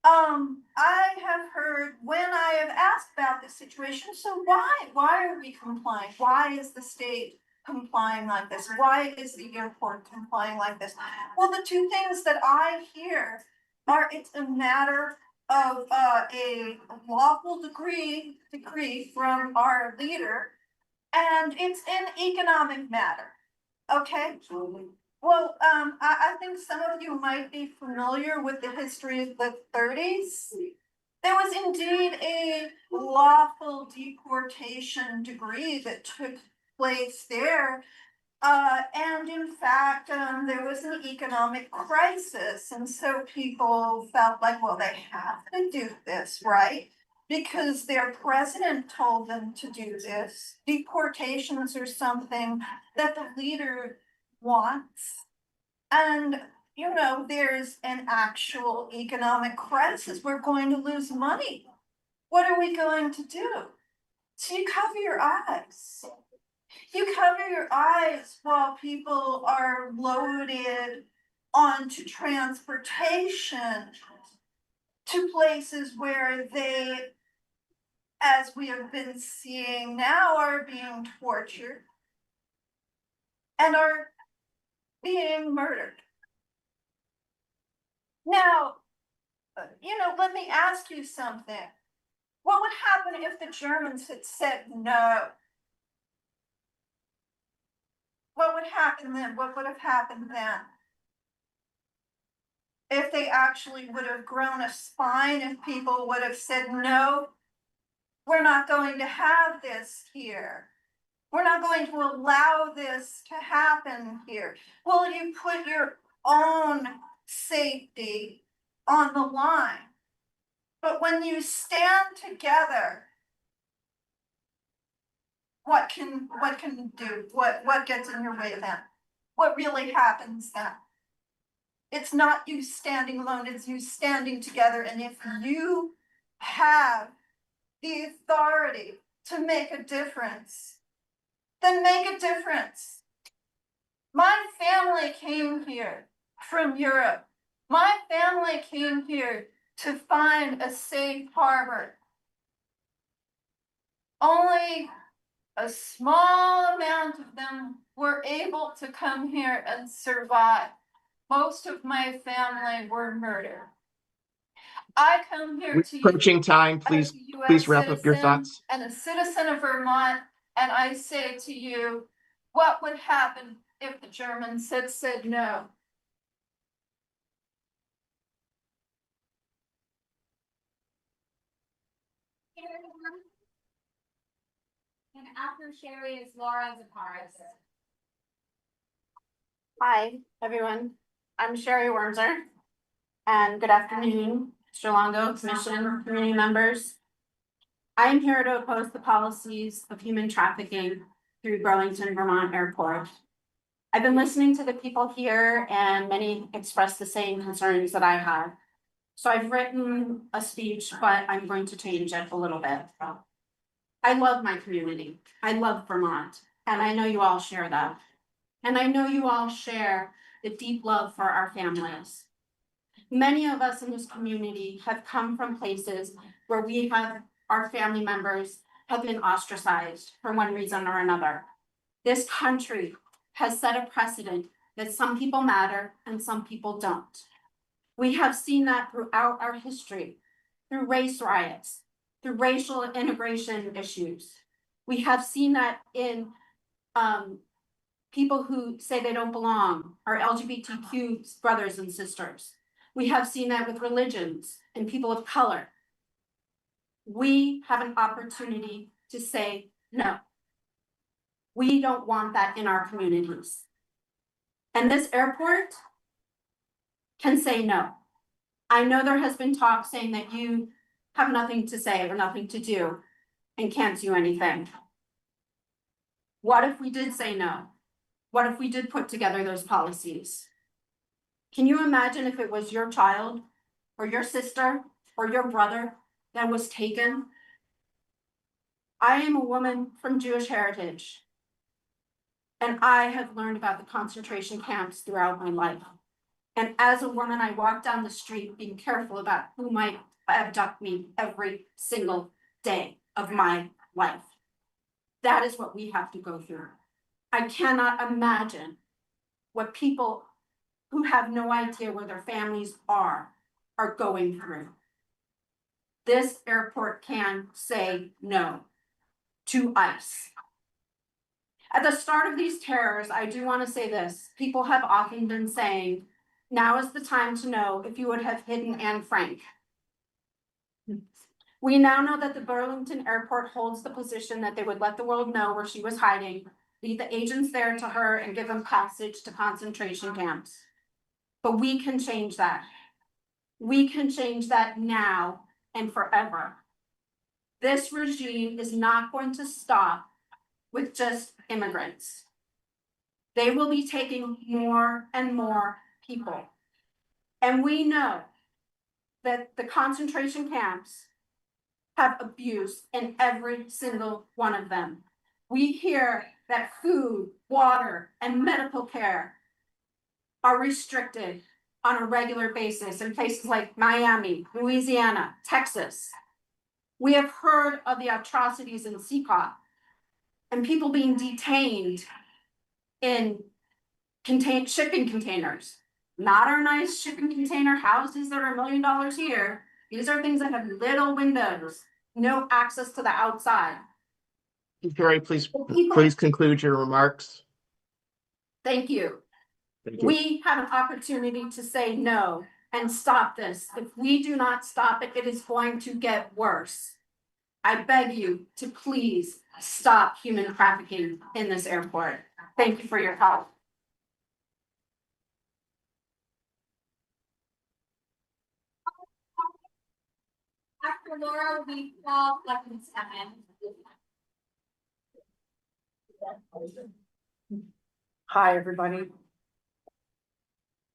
I have heard when I have asked about this situation, so why are we complying? Why is the state complying like this? Why is the airport complying like this? Well, the two things that I hear are it's a matter of a lawful decree from our leader, and it's an economic matter. Okay. Well, I think some of you might be familiar with the history of the 30s. There was indeed a lawful deportation decree that took place there. And in fact, there was an economic crisis. And so people felt like, well, they have to do this, right? Because their president told them to do this. Deportations are something that the leader wants. And, you know, there's an actual economic crisis. We're going to lose money. What are we going to do? So you cover your eyes. You cover your eyes while people are loaded onto transportation to places where they, as we have been seeing now, are being tortured and are being murdered. Now, let me ask you something. What would happen if the Germans had said no? What would happen then? What would have happened then? If they actually would have grown a spine, if people would have said, no, we're not going to have this here. We're not going to allow this to happen here. Will you put your own safety on the line? But when you stand together, what can you do? What gets in your way then? What really happens then? It's not you standing alone, it's you standing together. And if you have the authority to make a difference, then make a difference. My family came here from Europe. My family came here to find a safe harbor. Only a small amount of them were able to come here and survive. Most of my family were murdered. I come here to you Approaching time, please, as a US please wrap up your citizen thoughts. and a citizen of Vermont, and I say to you, what would happen if the Germans had said no? And after Sherry is Laura Zaparis. Hi, everyone. I'm Sherry Wormser. And good afternoon, Mr. Longo, Commission, community members. I am here to oppose the policies of human trafficking through Burlington, Vermont Airport. I've been listening to the people here and many express the same concerns that I have. So I've written a speech, but I'm going to change it a little bit. I love my community. I love Vermont, and I know you all share that. And I know you all share the deep love for our families. Many of us in this community have come from places where our family members have been ostracized for one reason or another. This country has set a precedent that some people matter and some people don't. We have seen that throughout our history, through race riots, through racial integration issues. We have seen that in people who say they don't belong, our LGBTQ brothers and sisters. We have seen that with religions and people of color. We have an opportunity to say no. We don't want that in our communities. And this airport can say no. I know there has been talk saying that you have nothing to say or nothing to do and can't do anything. What if we did say no? What if we did put together those policies? Can you imagine if it was your child or your sister or your brother that was taken? I am a woman from Jewish heritage, and I have learned about the concentration camps throughout my life. And as a woman, I walk down the street being careful about who might abduct me every single day of my life. That is what we have to go through. I cannot imagine what people who have no idea where their families are going through. This airport can say no to ICE. At the start of these terrors, I do want to say this. People have often been saying, now is the time to know if you would have hidden Anne Frank. We now know that the Burlington airport holds the position that they would let the world know where she was hiding, lead the agents there to her, and give them passage to concentration camps. But we can change that. We can change that now and forever. This regime is not going to stop with just immigrants. They will be taking more and more people. And we know that the concentration camps have abuse in every single one of them. We hear that food, water, and medical care are restricted on a regular basis in places like Miami, Louisiana, Texas. We have heard of the atrocities in Seacop and people being detained in shipping containers. Not our nice shipping container houses that are $1 million a year. These are things that have little windows, no access to the outside. Gary, please conclude your remarks. Thank you. Thank you. We have an opportunity to say no and stop this. If we do not stop it, it is going to get worse. I beg you to please stop human trafficking in this airport. Thank you for your help. After Laura, we call Fleckenstein. Hi, everybody.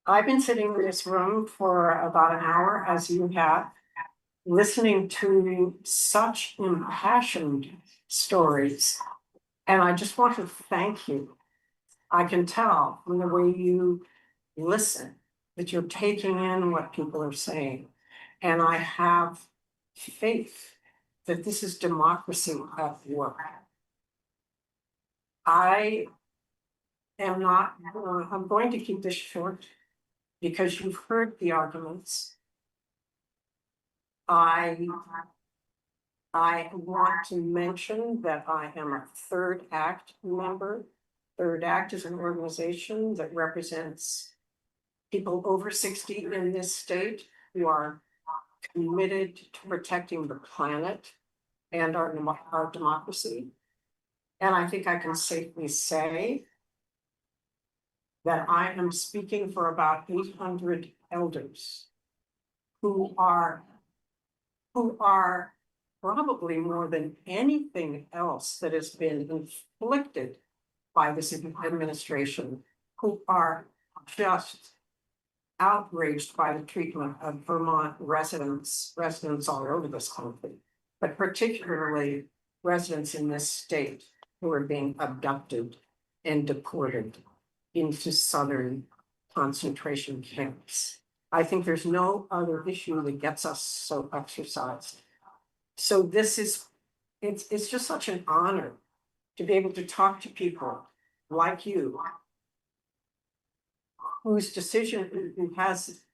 I've been sitting in this room for about an hour, as you have, listening to such impassioned stories. And I just want to thank you. I can tell from the way you listen that you're taking in what people are saying. And I have faith that this is democracy at work. I am not, I'm going to keep this short because you've heard the arguments. I want to mention that I am a Third Act member. Third Act is an organization that represents people over 60 in this state who are committed to protecting the planet and our democracy. And I think I can safely say that I am speaking for about 800 elders who are probably more than anything else that has been inflicted by this administration, who are just outraged by the treatment of Vermont residents all over this country, but particularly residents in this state who are being abducted and deported into southern concentration camps. I think there's no other issue that gets us so exercised. So this is, it's just such an honor to be able to talk to people like you, who has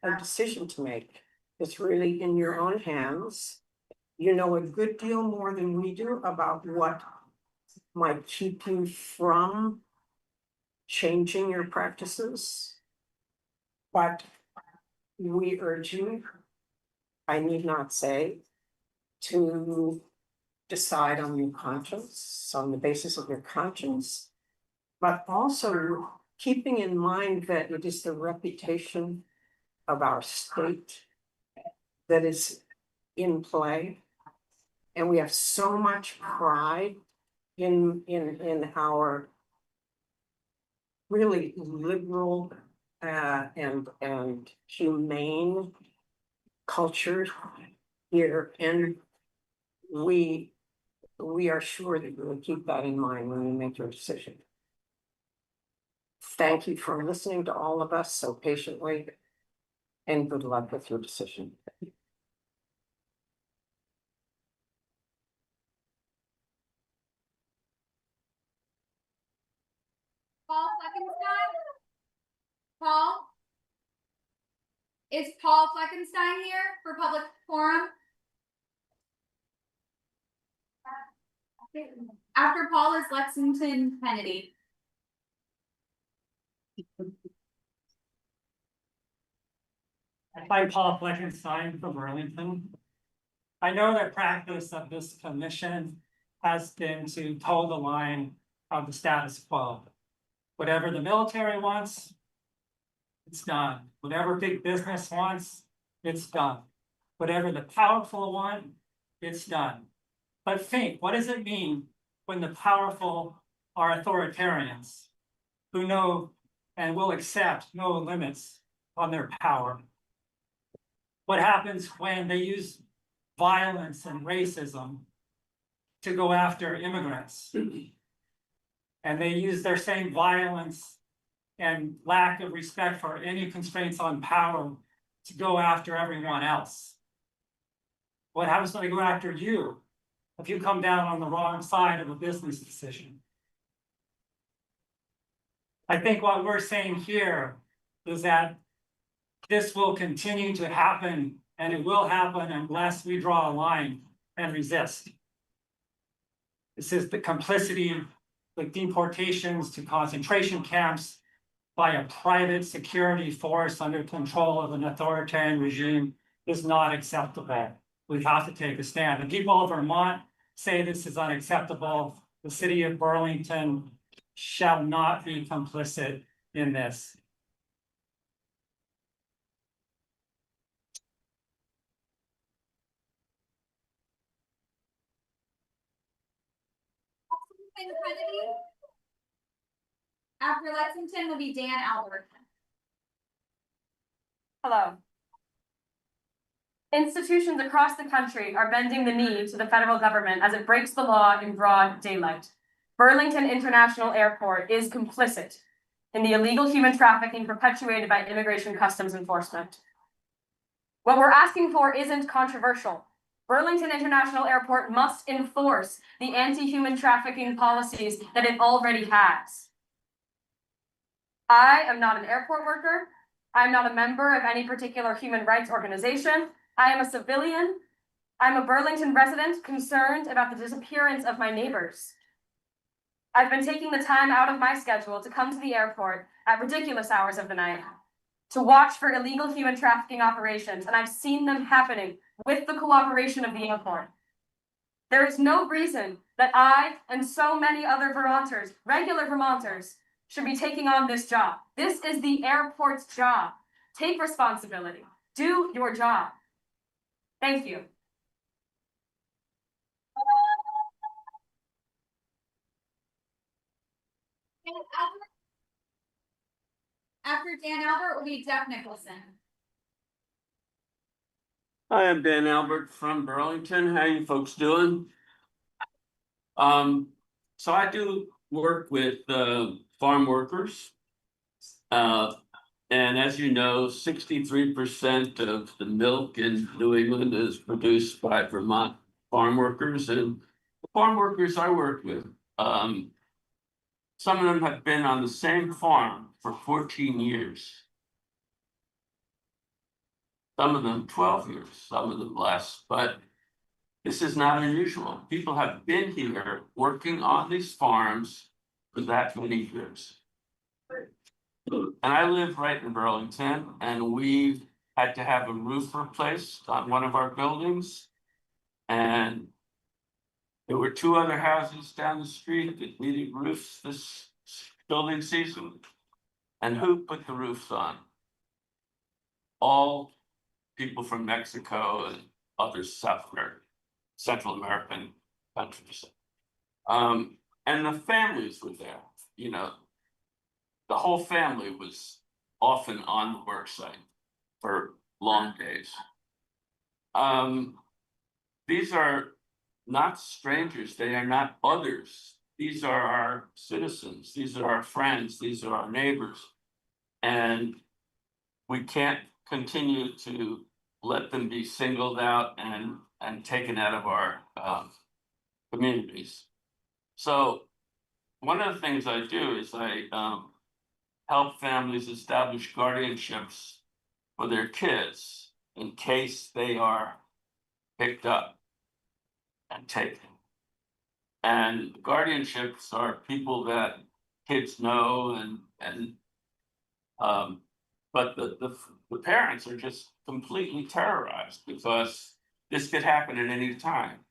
a decision to make. It's really in your own hands. You know a good deal more than we do about what might keep you from changing your practices. But we urge you, I need not say, to decide on your conscience, on the basis of your conscience, but also keeping in mind that it is the reputation of our state that is in play. And we have so much pride in our really liberal and humane culture here. And we are sure that you will keep that in mind when you make your decision. Thank you for listening to all of us so patiently, and good luck with your decision. Paul Fleckenstein? Paul? Is Paul Fleckenstein here for public forum? After Paul is Lexington Kennedy. I'm Paul Fleckenstein from Burlington. I know that practice of this commission has been to toe the line of the status quo. Whatever the military wants, it's done. Whatever big business wants, it's done. Whatever the powerful want, it's done. But think, what does it mean when the powerful are authoritarians who know and will accept no limits on their power? What happens when they use violence and racism to go after immigrants? And they use their same violence and lack of respect for any constraints on power to go after everyone else. What happens when they go after you if you come down on the wrong side of a business decision? I think what we're saying here is that this will continue to happen, and it will happen unless we draw a line and resist. This is the complicity with deportations to concentration camps by a private security force under control of an authoritarian regime is not acceptable. We have to take a stand. The people of Vermont say this is unacceptable. The city of Burlington shall not be complicit in this. After Lexington will be Dan Albert. Hello. Institutions across the country are bending the knee to the federal government as it breaks the law in broad daylight. Burlington International Airport is complicit in the illegal human trafficking perpetuated by Immigration Customs Enforcement. What we're asking for isn't controversial. Burlington International Airport must enforce the anti-human trafficking policies that it already has. I am not an airport worker. I'm not a member of any particular human rights organization. I am a civilian. I'm a Burlington resident concerned about the disappearance of my neighbors. I've been taking the time out of my schedule to come to the airport at ridiculous hours of the night to watch for illegal human trafficking operations, and I've seen them happening with the cooperation of the airport. There is no reason that I and so many other Vermonters, regular Vermonters, should be taking on this job. This is the airport's job. Take responsibility. Do your job. Thank you. After Dan Albert will be Jeff Nicholson. Hi, I'm Dan Albert from Burlington. How you folks doing? So I do work with farm workers. And as you know, 63% of the milk in New England is produced by Vermont farm workers. And the farm workers I work with, some of them have been on the same farm for 14 years. Some of them 12 years, some of them less, but this is not unusual. People have been here working on these farms for that many years. And I live right in Burlington, and we had to have a roof replaced on one of our buildings. And there were two other houses down the street that needed roofs this building season. And who put the roofs on? All people from Mexico and other Central American countries. And the families were there, you know. The whole family was often on the work site for long days. These are not strangers. They are not others. These are our citizens. These are our friends. These are our neighbors. And we can't continue to let them be singled out and taken out of our communities. So one of the things I do is I help families establish guardianships for their kids in case they are picked up and taken. And guardianships are people that kids know but the parents are just completely terrorized because this could happen at any time.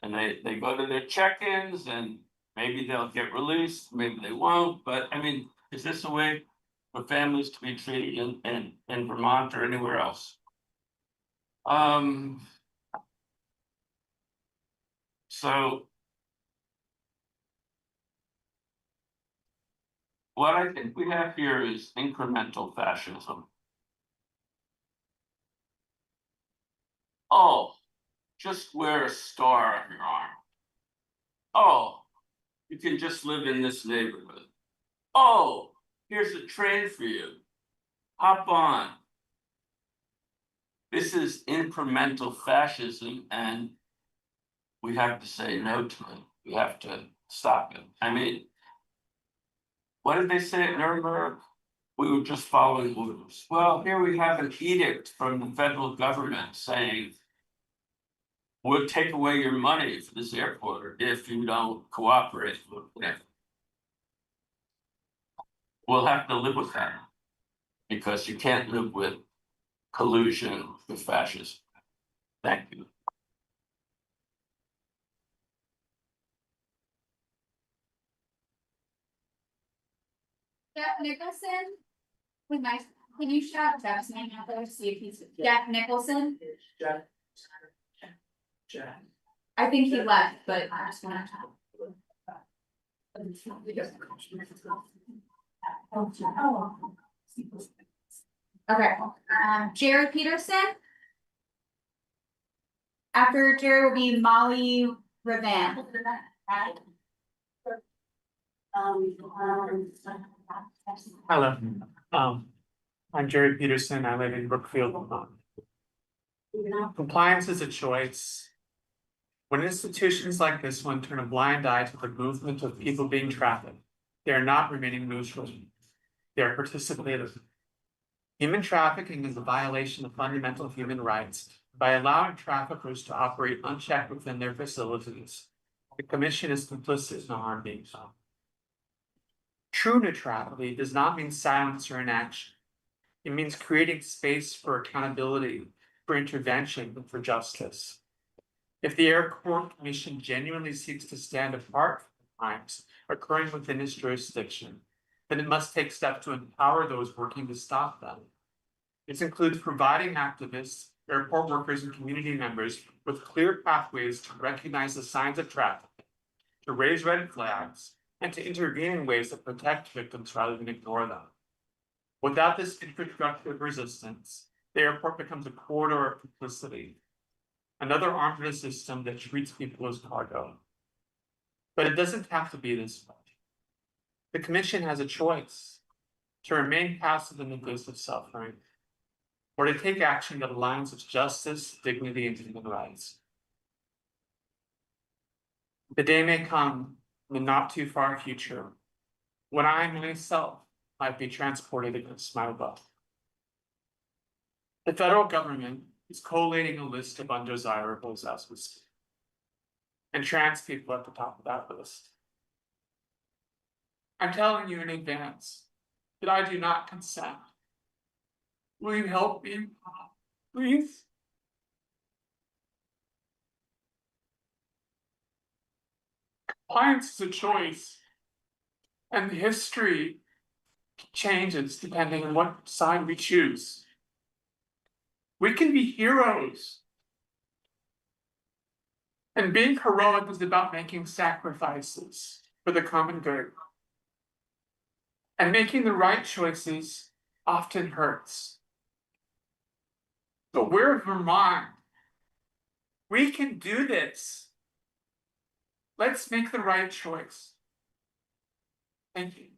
And they go to their check-ins and maybe they'll get released, maybe they won't, but I mean, is this a way for families to be treated in Vermont or anywhere else? So what I think we have here is incremental fascism. Oh, just wear a star on your arm. Oh, You can just live in this neighborhood. Oh, here's a train for you. Hop on. This is incremental fascism, and we have to say no to it. We have to stop it. I mean, what did they say at Nuremberg? We were just following orders. Well, here we have an edict from the federal government saying, we'll take away your money for this airport if you don't cooperate with it. We'll have to live with that because you can't live with collusion with fascism. Thank you. Jeff Nicholson? Can you shout Jeff's name out there, see if he's, Jeff Nicholson? I think he left, but I just wanna talk. Okay, Jerry Peterson. After Jerry will be Molly Revan. Hello, I'm Jerry Peterson. I live in Brookfield, Vermont. Compliance is a choice. When institutions like this one turn a blind eye to the movement of people being trafficked, they are not remaining neutral. They are participative. Human trafficking is a violation of fundamental human rights by allowing traffickers to operate unchecked within their facilities. The Commission is complicit in the harm being done. True neutrality does not mean silence or inaction. It means creating space for accountability, for intervention, and for justice. If the Airport Commission genuinely seeks to stand apart from crimes occurring within its jurisdiction, then it must take steps to empower those working to stop them. This includes providing activists, airport workers, and community members with clear pathways to recognize the signs of trafficking, to raise red flags, and to intervene in ways that protect victims rather than ignore them. Without this infrastructure of resistance, the airport becomes a corridor of complicity, another arm of the system that treats people as cargo. But it doesn't have to be this way. The Commission has a choice: to remain passive in the face of suffering, or to take action that aligns with justice, dignity, and human rights. The day may come in the not too far future when I myself might be transported against my will. The federal government is collating a list of undesirables as we speak, and trans people at the top of that list. I'm telling you in advance that I do not consent. Will you help me, please? Compliance is a choice, and history changes depending on what side we choose. We can be heroes. And being heroic is about making sacrifices for the common good. And making the right choices often hurts. But we're Vermont. We can do this. Let's make the right choice. Thank you.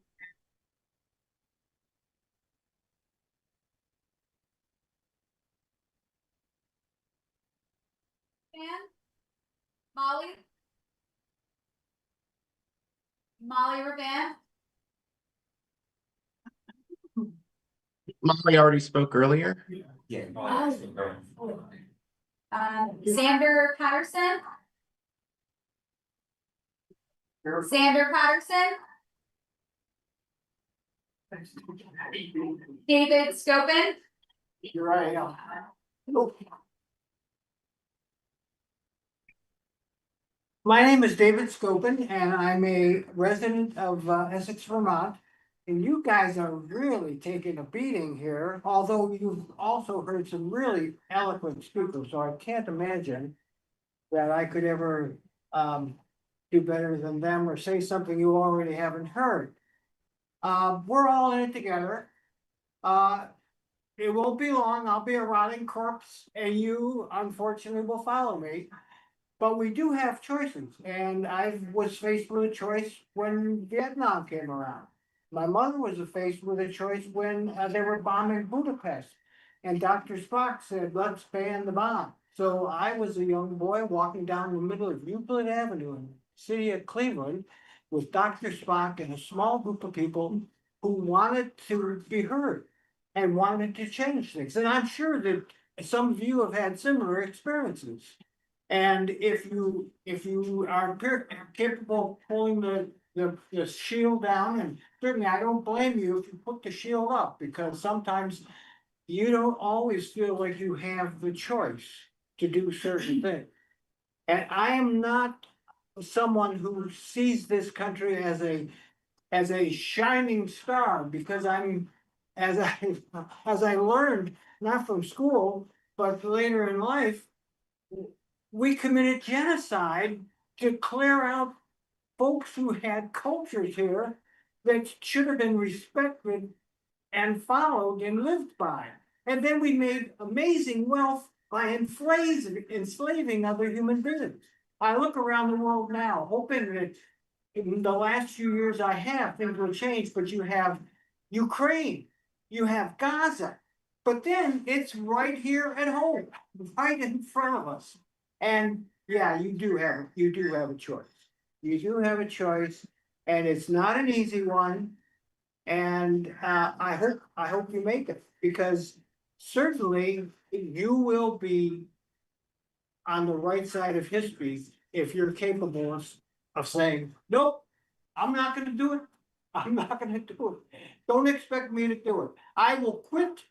Molly Revan. Molly already spoke earlier. Yeah. Xander Patterson. Xander Patterson. David Scopin. Here I am. My name is David Scopin, and I'm a resident of Essex, Vermont. And you guys are really taking a beating here, although you've also heard some really eloquent speakers, so I can't imagine that I could ever do better than them or say something you already haven't heard. We're all in it together. It won't be long. I'll be a rotting corpse, and you unfortunately will follow me. But we do have choices, and I was faced with a choice when Vietnam came around. My mother was faced with a choice when they were bombing Budapest. And Dr. Spock said, let's ban the bomb. So I was a young boy walking down the middle of Euclid Avenue in the city of Cleveland with Dr. Spock and a small group of people who wanted to be heard and wanted to change things. And I'm sure that some of you have had similar experiences. And if you are capable of pulling the shield down, and certainly I don't blame you if you put the shield up, because sometimes you don't always feel like you have the choice to do certain things. And I am not someone who sees this country as a shining star, because I'm, as I learned, not from school, but later in life, we committed genocide to clear out folks who had cultures here that should have been respected and followed and lived by. And then we made amazing wealth by enslaving other human beings. I look around the world now, hoping that in the last few years things will change, but you have Ukraine, you have Gaza, but then it's right here at home, right in front of us. And yeah, you do have a choice. You do have a choice, and it's not an easy one. And I hope you make it, because certainly you will be on the right side of history if you're capable of saying, nope, I'm not gonna do it. I'm not gonna do it. Don't expect me to do it. I will quit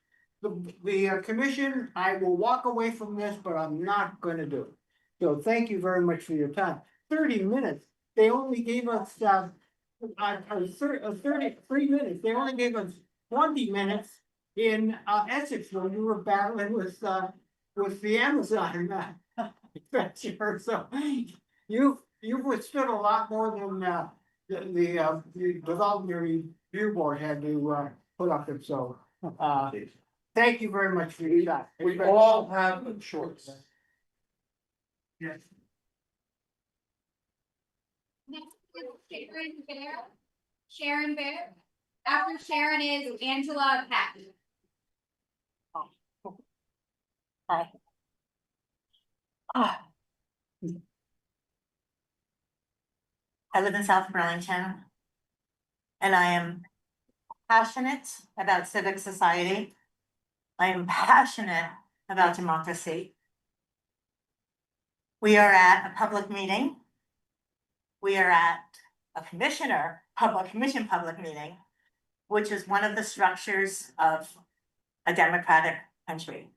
the commission. I will walk away from this, but I'm not gonna do it. So thank you very much for your time. 30 minutes. They only gave us 33 minutes. They only gave us 20 minutes in Essex when we were battling with the Amazon adventure. So you've withstood a lot more than the Development Review Board had to put up with. So thank you very much for your time. We all have a choice. Yes. Next is Sharon Bear. After Sharon is Angela Pack. Hi. I live in South Burlington, and I am passionate about civic society. I am passionate about democracy. We are at a public meeting. We are at a public meeting, which is one of the structures of a democratic country.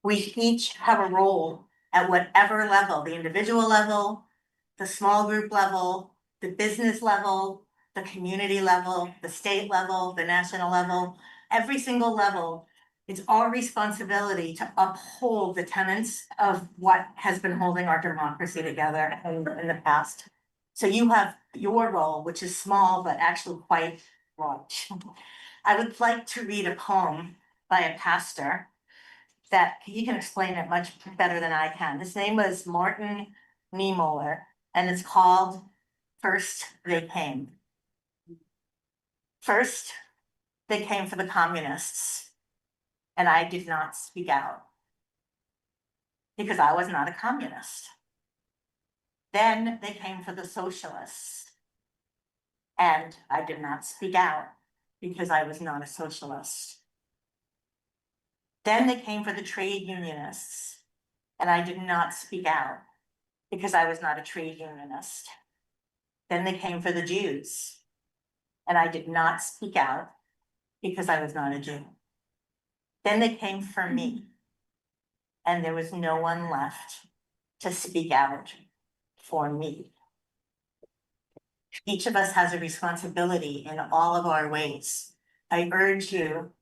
We each have a role at whatever level, the individual level, the small group level, the business level, the community level, the state level, the national level, every single level. It's our responsibility to uphold the tenets of what has been holding our democracy together in the past. So you have your role, which is small, but actually quite large. I would like to read a poem by a pastor that he can explain it much better than I can. His name was Martin Niemöller, and it's called First They Came. First, they came for the communists, and I did not speak out because I was not a communist. Then they came for the socialists, and I did not speak out because I was not a socialist. Then they came for the trade unionists, and I did not speak out because I was not a trade unionist. Then they came for the Jews, and I did not speak out because I was not a Jew. Then they came for me, and there was no one left to speak out for me. Each of us has a responsibility in all of our ways. I urge you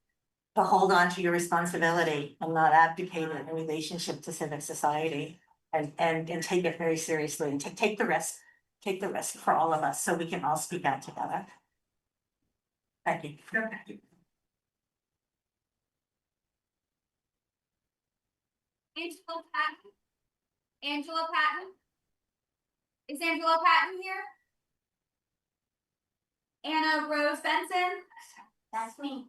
to hold on to your responsibility and not abdicate it in relationship to civic society, and take it very seriously, and take the risk for all of us so we can all speak out together. Thank you. Angela Patton? Angela Patton? Is Angela Patton here? Anna Rose Benson? That's me.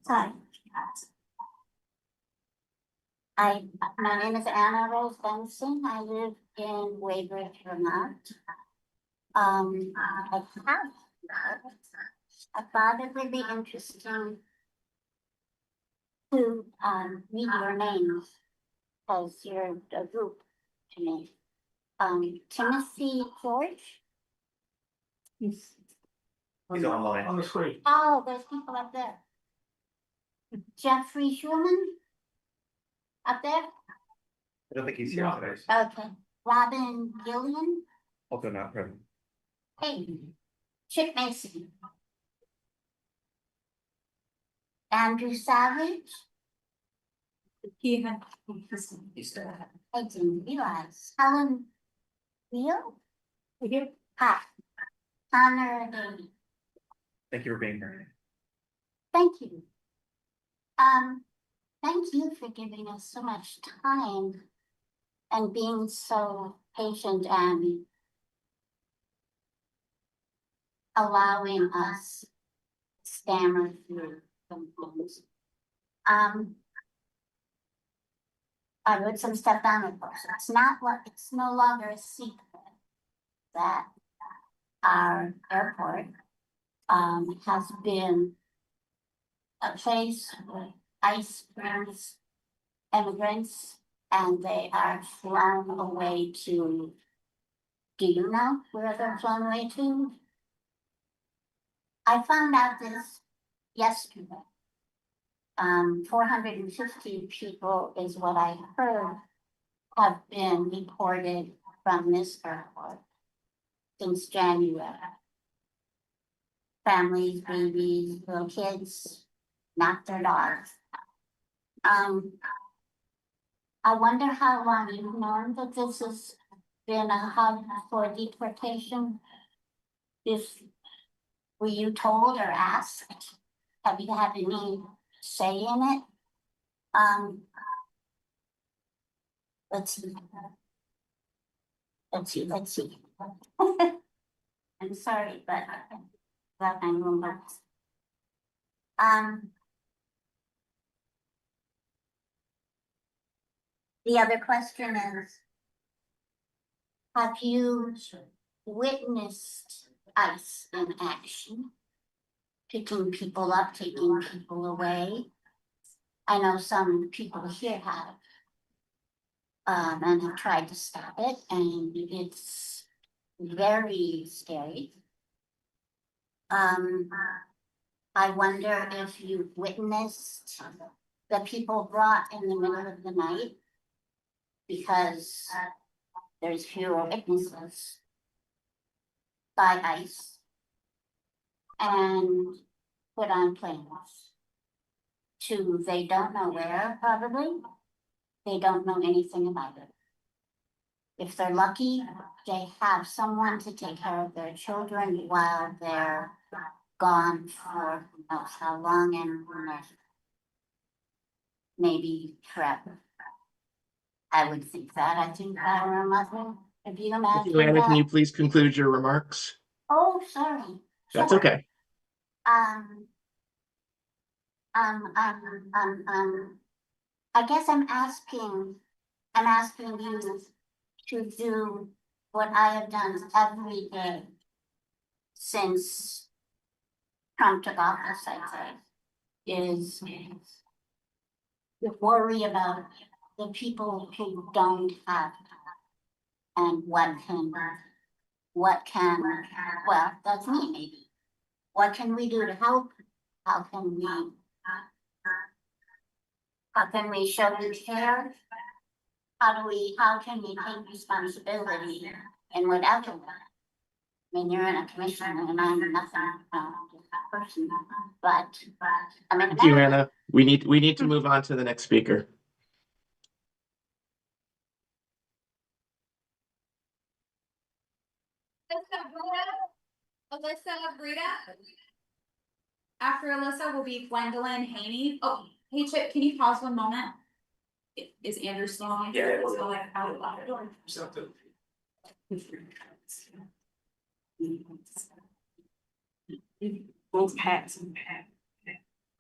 Hi. My name is Anna Rose Benson. I live in Weybridge, Vermont. I thought it would be interesting to read your names as you're a group to me. Timothy George. He's online. On the screen. Oh, there's people up there. Jeffrey Schulman. Up there? I don't think he's here today. Okay. Robin Gillian. Also not present. Hey. Chip Mason. Andrew Savage. He had. I didn't realize. Helen Neal. Here. Hi. Connor Davey. Thank you for being here. Thank you. Thank you for giving us so much time and being so patient and allowing us stammer through some things. I wrote some stuff down, of course. It's no longer a secret that our airport has been a place where ICE brings immigrants and they are flown away to, do you know where they're flown away to? I found out this yesterday. 450 people is what I heard have been reported from this airport since January. Families, babies, little kids, not their dogs. I wonder how long you've known that this has been a hub for deportation. Were you told or asked? Have you had any say in it? Let's see. I'm sorry, but I'm remote. The other question is, have you witnessed ICE in action? Picking people up, taking people away? I know some people here have. And have tried to stop it, and it's very scary. I wonder if you've witnessed the people brought in the middle of the night because there's fewer witnesses by ICE and put on planes to they don't know where, probably. They don't know anything about it. If they're lucky, they have someone to take care of their children while they're gone for who knows how long and who knows, maybe forever. I would think that. I think that or a mother. If you imagine Anna, that. can you please conclude your remarks? Oh, sorry. That's Sure. okay. I guess I'm asking you to do what I have done every day since Trump took office, I'd say, is worry about the people who don't have and what can, well, that's me maybe. What can we do to help? How can we show you care? How can we take responsibility in whatever way? I mean, you're in a commission and I'm nothing, person, but I mean. Thank you, Anna. We need to move on to the next speaker. Let's go. Alyssa Brita. After Alyssa will be Gwendolyn Haney. Oh, hey Chip, can you pause 1 moment? Is Andrew still on? Yeah. So, like, out of the door.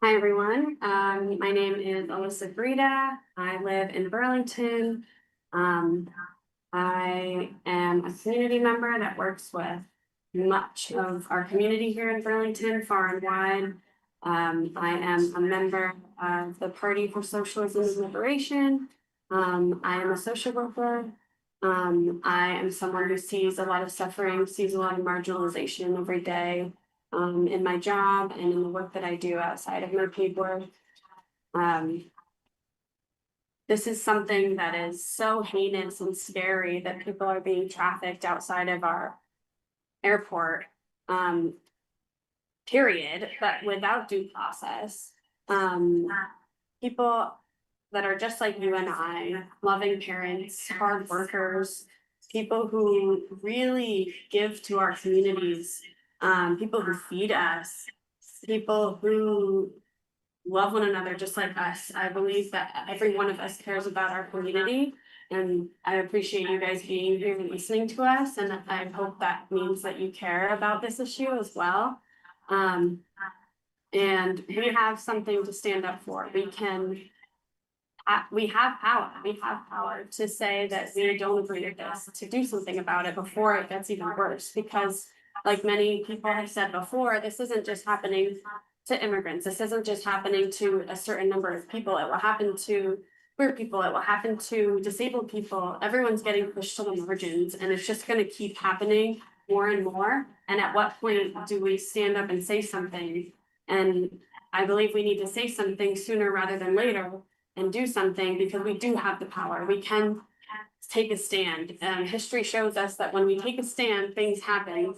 Hi, everyone. My name is Alyssa Brita. I live in Burlington. I am a community member that works with much of our community here in Burlington, far and wide. I am a member of the Party for Socialism and Liberation. I am a social worker. I am someone who sees a lot of suffering, sees a lot of marginalization every day, in my job and in the work that I do outside of my paid work. This is something that is so heinous and scary that people are being trafficked outside of our airport, period, but without due process. People that are just like you and I, loving parents, hard workers, people who really give to our communities, people who feed us, people who love one another just like us. I believe that every one of us cares about our community, and I appreciate you guys being here and listening to us, and I hope that means that you care about this issue as well. And we have something to stand up for. We have power. We have power to say that we don't agree with this, to do something about it before it gets even worse. Because like many people have said before, this isn't just happening to immigrants. This isn't just happening to a certain number of people. It will happen to queer people. It will happen to disabled people. Everyone's getting pushed to the margins, and it's just going to keep happening more and more. And at what point do we stand up and say something? And I believe we need to say something sooner rather than later and do something, because we do have the power. We can take a stand. History shows us that when we take a stand, things happen.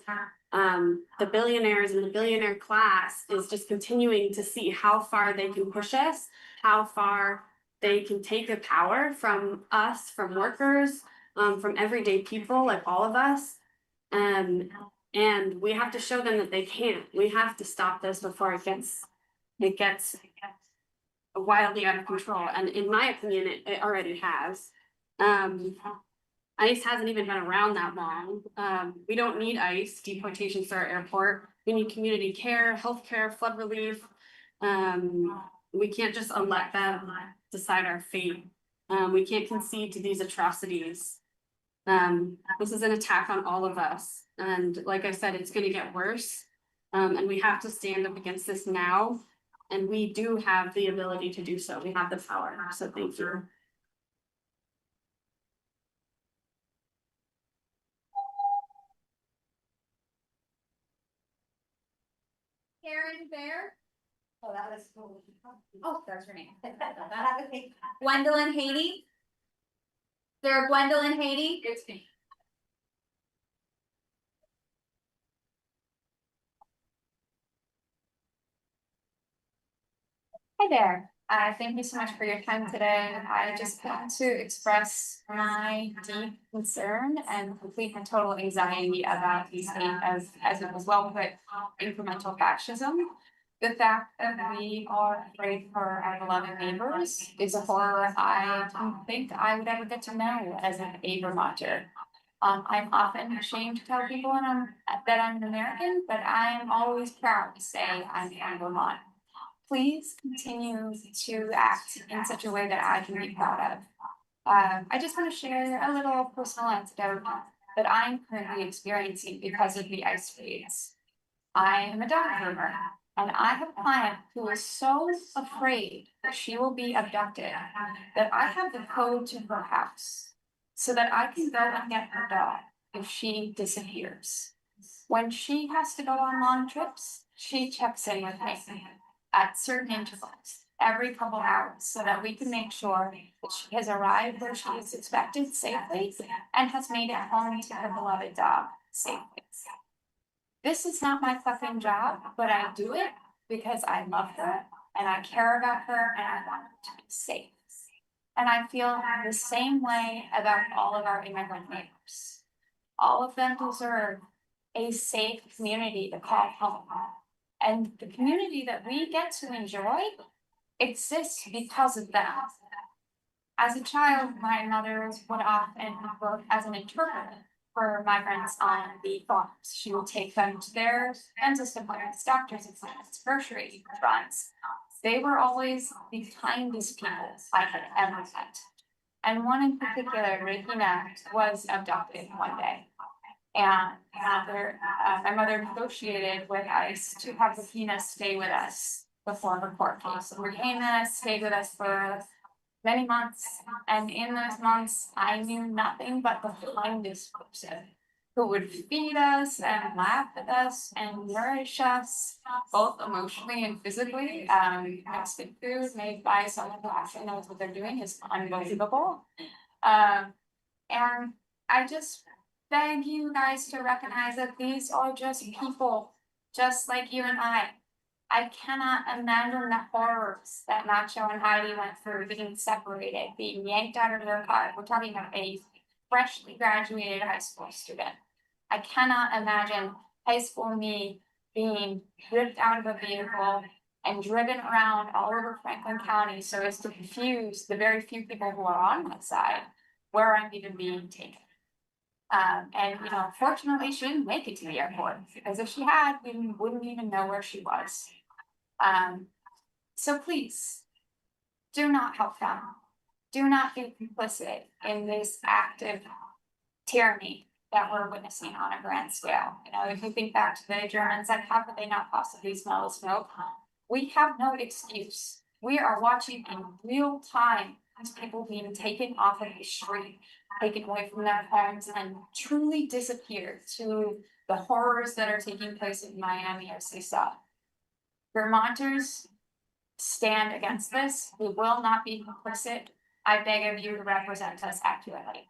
The billionaires and the billionaire class is just continuing to see how far they can push us, how far they can take the power from us, from workers, from everyday people like all of us. And we have to show them that they can't. We have to stop this before it gets wildly out of control. And in my opinion, it already has. ICE hasn't even been around that long. We don't need ICE deportations to our airport. We need community care, healthcare, flood relief. We can't just let them decide our fate. We can't concede to these atrocities. This is an attack on all of us. And like I said, it's going to get worse. And we have to stand up against this now. And we do have the ability to do so. We have the power. So thank you. Karen Bear. Oh, that was cool. Oh, that's her name. Gwendolyn Haney. There, Gwendolyn Haney. It's me. Hi there. Thank you so much for your time today. I just want to express my deep concern and complete and total anxiety about these as it was well put, incremental fascism. The fact that we are afraid for our beloved neighbors is a horror I don't think I would ever get to know as a Vermonter. I'm often ashamed to tell people that I'm an American, but I am always proud to say I'm from Vermont. Please continue to act in such a way that I can be proud of. I just want to share a little personal anecdote that I'm currently experiencing because of the ice raids. I am a dog groomer, and I have a client who is so afraid that she will be abducted that I have the code to her house so that I can go and get her dog if she disappears. When she has to go on long trips, she checks in with me at certain intervals, every couple hours, so that we can make sure that she has arrived where she is expected safely and has made it home to her beloved dog safely. This is not my fucking job, but I do it because I love her and I care about her and I want her to be safe. And I feel the same way about all of our immigrant neighbors. All of them deserve a safe community to call home. And the community that we get to enjoy exists because of them. As a child, my mother would often work as an interpreter for migrants on the farms. She would take them to their dentist appointments, doctor's appointments, grocery runs. They were always the kindest people I had ever met. And one in particular, Regina, was abducted one day. And my mother negotiated with ICE to have Regina stay with us before her court case. And Regina stayed with us for many months. And in those months, I knew nothing but the kindest person who would feed us and laugh with us and nourish us, both emotionally and physically. Mexican food made by someone who actually knows what they're doing is unbelievable. And I just beg you guys to recognize that these are just people, just like you and I. I cannot imagine the horrors that Nacho and Heidi went through being separated, being yanked out of their car. We're talking about a freshly graduated high school student. I cannot imagine high school me being ripped out of a vehicle and driven around all over Franklin County so as to confuse the very few people who are on my side where I'm even being taken. And you know, fortunately, she didn't make it to the airport because if she had, we wouldn't even know where she was. So please, do not help them. Do not be complicit in this active tyranny that we're witnessing on a grand scale. You know, if you think back to the Germans, like how could they not possibly smell the smoke? We have no excuse. We are watching in real time these people being taken off of the street, taken away from their homes, and truly disappeared to the horrors that are taking place in Miami as they saw. Vermonters stand against this. We will not be complicit. I beg of you to represent us accurately.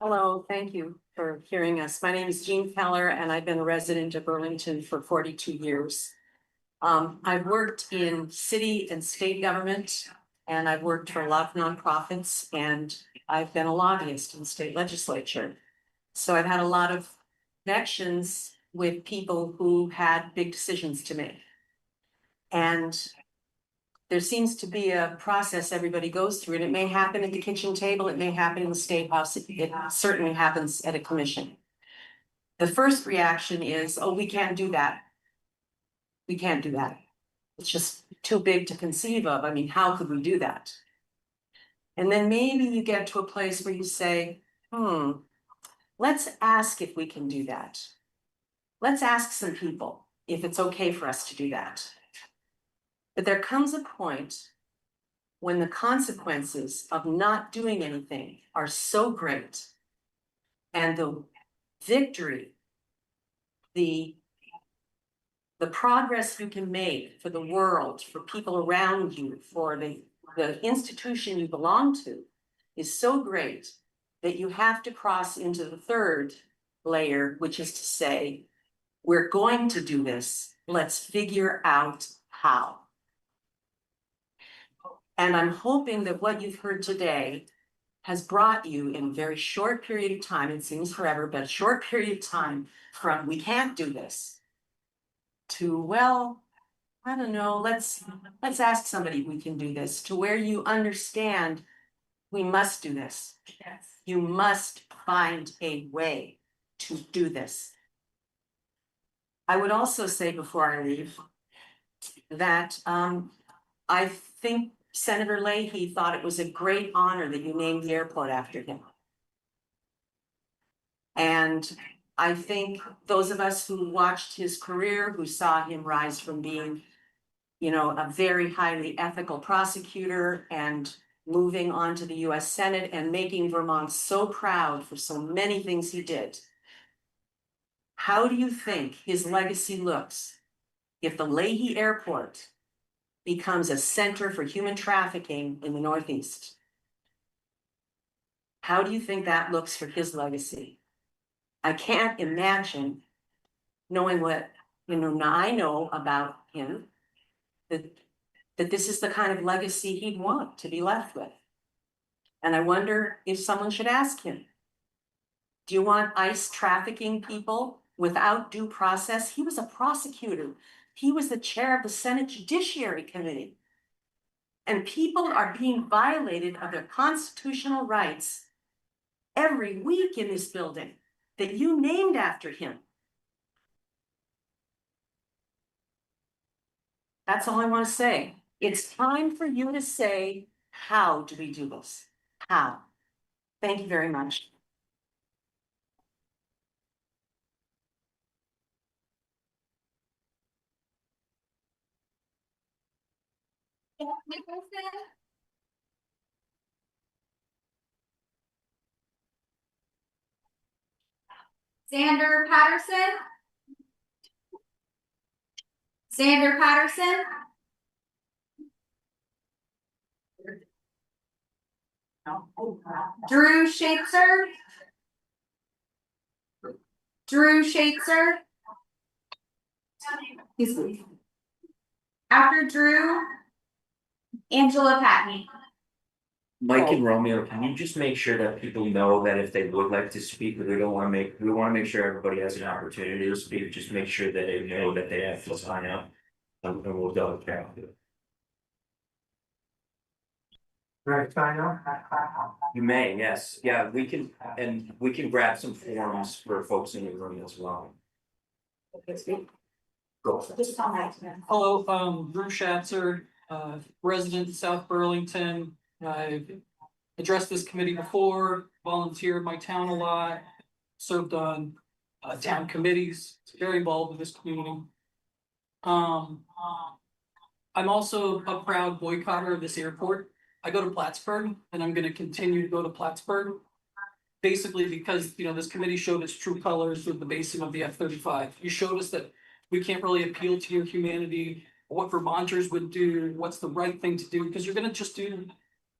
Hello, thank you for hearing us. My name is Jean Keller and I've been a resident of Burlington for 42 years. I've worked in city and state government and I've worked for a lot of nonprofits and I've been a lobbyist in the state legislature. So I've had a lot of connections with people who had big decisions to make. And there seems to be a process everybody goes through, and it may happen at the kitchen table, it may happen in the state house, it certainly happens at a commission. The first reaction is, oh, we can't do that. We can't do that. It's just too big to conceive of. I mean, how could we do that? And then maybe you get to a place where you say, let's ask if we can do that. Let's ask some people if it's okay for us to do that. But there comes a point when the consequences of not doing anything are so great and the victory, the progress you can make for the world, for people around you, for the institution you belong to is so great that you have to cross into the third layer, which is to say, we're going to do this. Let's figure out how. And I'm hoping that what you've heard today has brought you in a very short period of time, it seems forever, but a short period of time from we can't do this to, well, I don't know, let's ask somebody if we can do this, to where you understand we must do this. Yes. You must find a way to do this. I would also say before I leave that I think Senator Leahy thought it was a great honor that you named the airport after him. And I think those of us who watched his career, who saw him rise from being, you know, a very highly ethical prosecutor and moving on to the US Senate and making Vermont so proud for so many things he did. How do you think his legacy looks if the Leahy Airport becomes a center for human trafficking in the Northeast? How do you think that looks for his legacy? I can't imagine knowing what You know, now I know about him that this is the kind of legacy he'd want to be left with. And I wonder if someone should ask him, do you want ICE trafficking people without due process? He was a prosecutor. He was the chair of the Senate Judiciary Committee. And people are being violated of their constitutional rights every week in this building that you named after him. That's all I want to say. It's time for you to say, how do we do this? How? Thank you very much. Nicholson? Xander Patterson? Xander Patterson? Drew Shaitzer? Drew Shaitzer? He's leaving. After Drew, Angela Patney. Mike and Romeo, can you just make sure that people know that if they would like to speak, but we want to make sure everybody has an opportunity to speak, just make sure that they know that they have to sign up. And we'll double check. Right, sign up? You may, yes, yeah, we can grab some forms for folks in the room as well. Go. Hello, Drew Schatzer, resident of South Burlington. I've addressed this committee before, volunteered my town a lot, served on town committees, very involved with this community. I'm also a proud boycotter of this airport. I go to Plattsburgh and I'm gonna continue to go to Plattsburgh. Basically because, you know, this committee showed its true colors with the basing of the F-35. You showed us that we can't really appeal to your humanity, what Vermonters would do, what's the right thing to do, because you're gonna just do,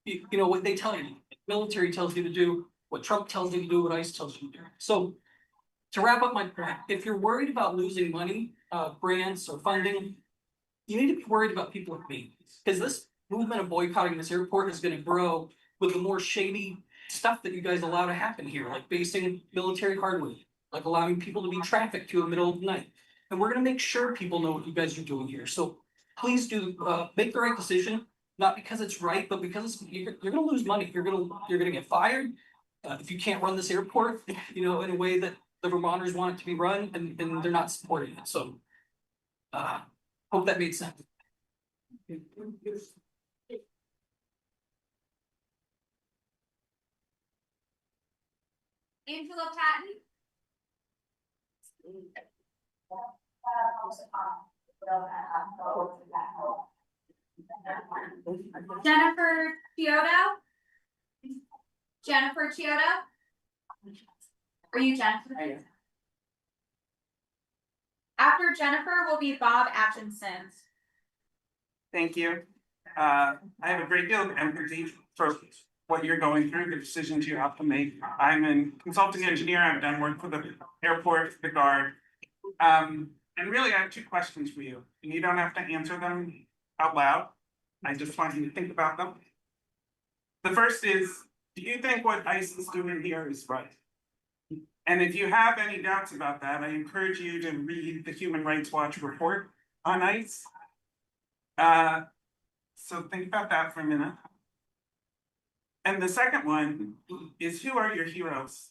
you know, what they tell you. Military tells you to do, what Trump tells you to do, what ICE tells you to do. So to wrap up my point, if you're worried about losing money, grants or funding, you need to be worried about people like me, because this movement of boycotting this airport is gonna grow with the more shady stuff that you guys allow to happen here, like basing military hardware, like allowing people to be trafficked to the middle of the night. And we're gonna make sure people know what you guys are doing here. So please do make the right decision, not because it's right, but because you're gonna lose money. You're gonna get fired if you can't run this airport, you know, in a way that the Vermonters want it to be run, and they're not supporting it. So hope that made sense. Angela Patton? Jennifer Chiodo? Jennifer Chiodo? Are you Jennifer? After Jennifer will be Bob Atkinson. Thank you. I have a great deal of empathy for what you're going through, the decisions you have to make. I'm a consulting engineer. I've done work for the airport, the Guard. And really, I have two questions for you, and you don't have to answer them out loud. I just want you to think about them. The first is, do you think what ICE is doing here is right? And if you have any doubts about that, I encourage you to read the Human Rights Watch report on ICE. So think about that for a minute. And the second one is, who are your heroes?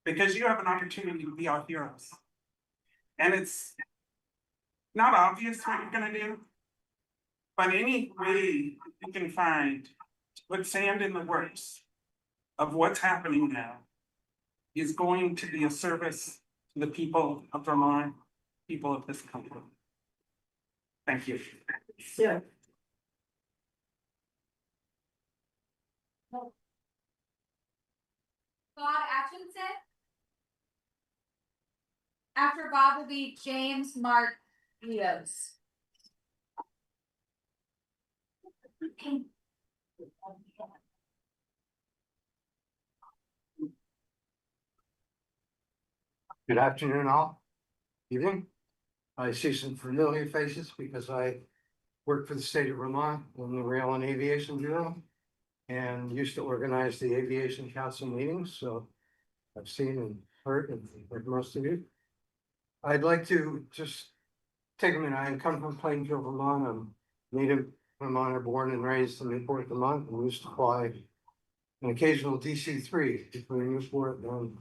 Because you have an opportunity to be our heroes. And it's not obvious what you're gonna do, but any way you can find to put sand in the works of what's happening now is going to be a service to the people of Vermont, people of this country. Thank you. Yeah. Bob Atkinson? After Bob will be James Mark Rios. Good afternoon, all. Evening. I see some familiar faces because I worked for the state of Vermont in the Rail and Aviation Bureau and used to organize the Aviation Council meetings, so I've seen and heard of most of you. I'd like to just take a minute. I come from Plainfield, Vermont. I'm native Vermonter, born and raised in Newport, Vermont, and used to fly an occasional DC-3 between Newport and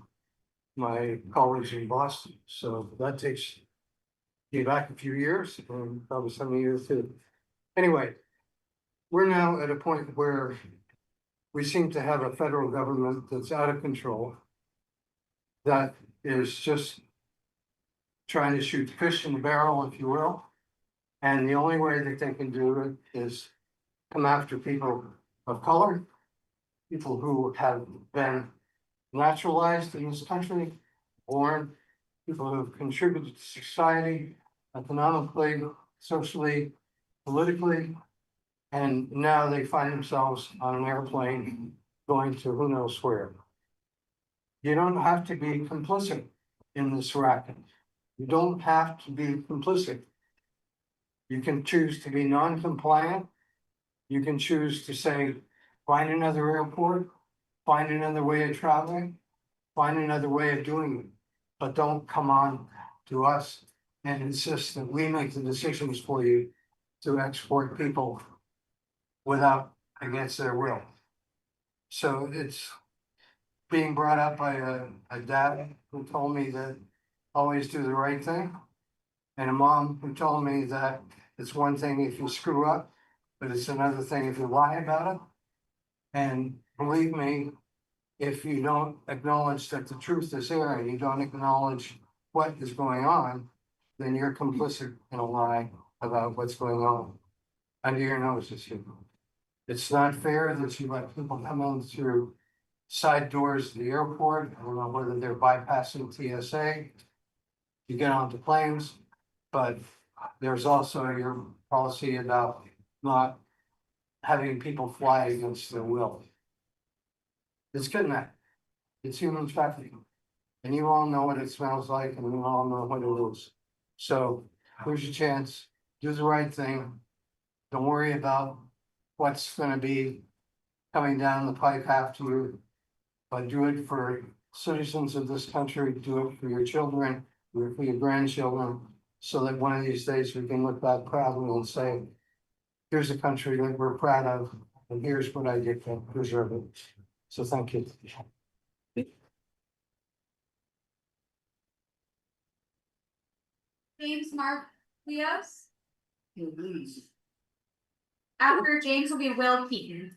my college in Boston. So that takes me back a few years, and probably some of you too. Anyway, we're now at a point where we seem to have a federal government that's out of control, that is just trying to shoot fish in the barrel, if you will. And the only way that they can do it is come after people of color, people who have been naturalized in this country, born, people who have contributed to society, economically, socially, politically, and now they find themselves on an airplane going to who knows where. You don't have to be complicit in this racket. You don't have to be complicit. You can choose to be non-compliant. You can choose to say, find another airport, find another way of traveling, find another way of doing it. But don't come on to us and insist that we make the decisions for you to export people without, against their will. So it's being brought up by a dad who told me that always do the right thing, and a mom who told me that it's one thing if you screw up, but it's another thing if you lie about it. And believe me, if you don't acknowledge that the truth is there and you don't acknowledge what is going on, then you're complicit in a lie about what's going on under your noses here. It's not fair that you let people come in through side doors of the airport. I don't know whether they're bypassing TSA to get onto planes, but there's also your policy about not having people fly against their will. It's kidnapping. It's human trafficking. And you all know what it smells like, and you all know what it is. So here's your chance. Do the right thing. Don't worry about what's gonna be coming down the pipe after you, but do it for citizens of this country, do it for your children, do it for your grandchildren, so that one of these days we can look back proudly and say, here's a country that we're proud of, and here's what I did to preserve it. So thank you. James Mark Leos. After James will be Will Keaton.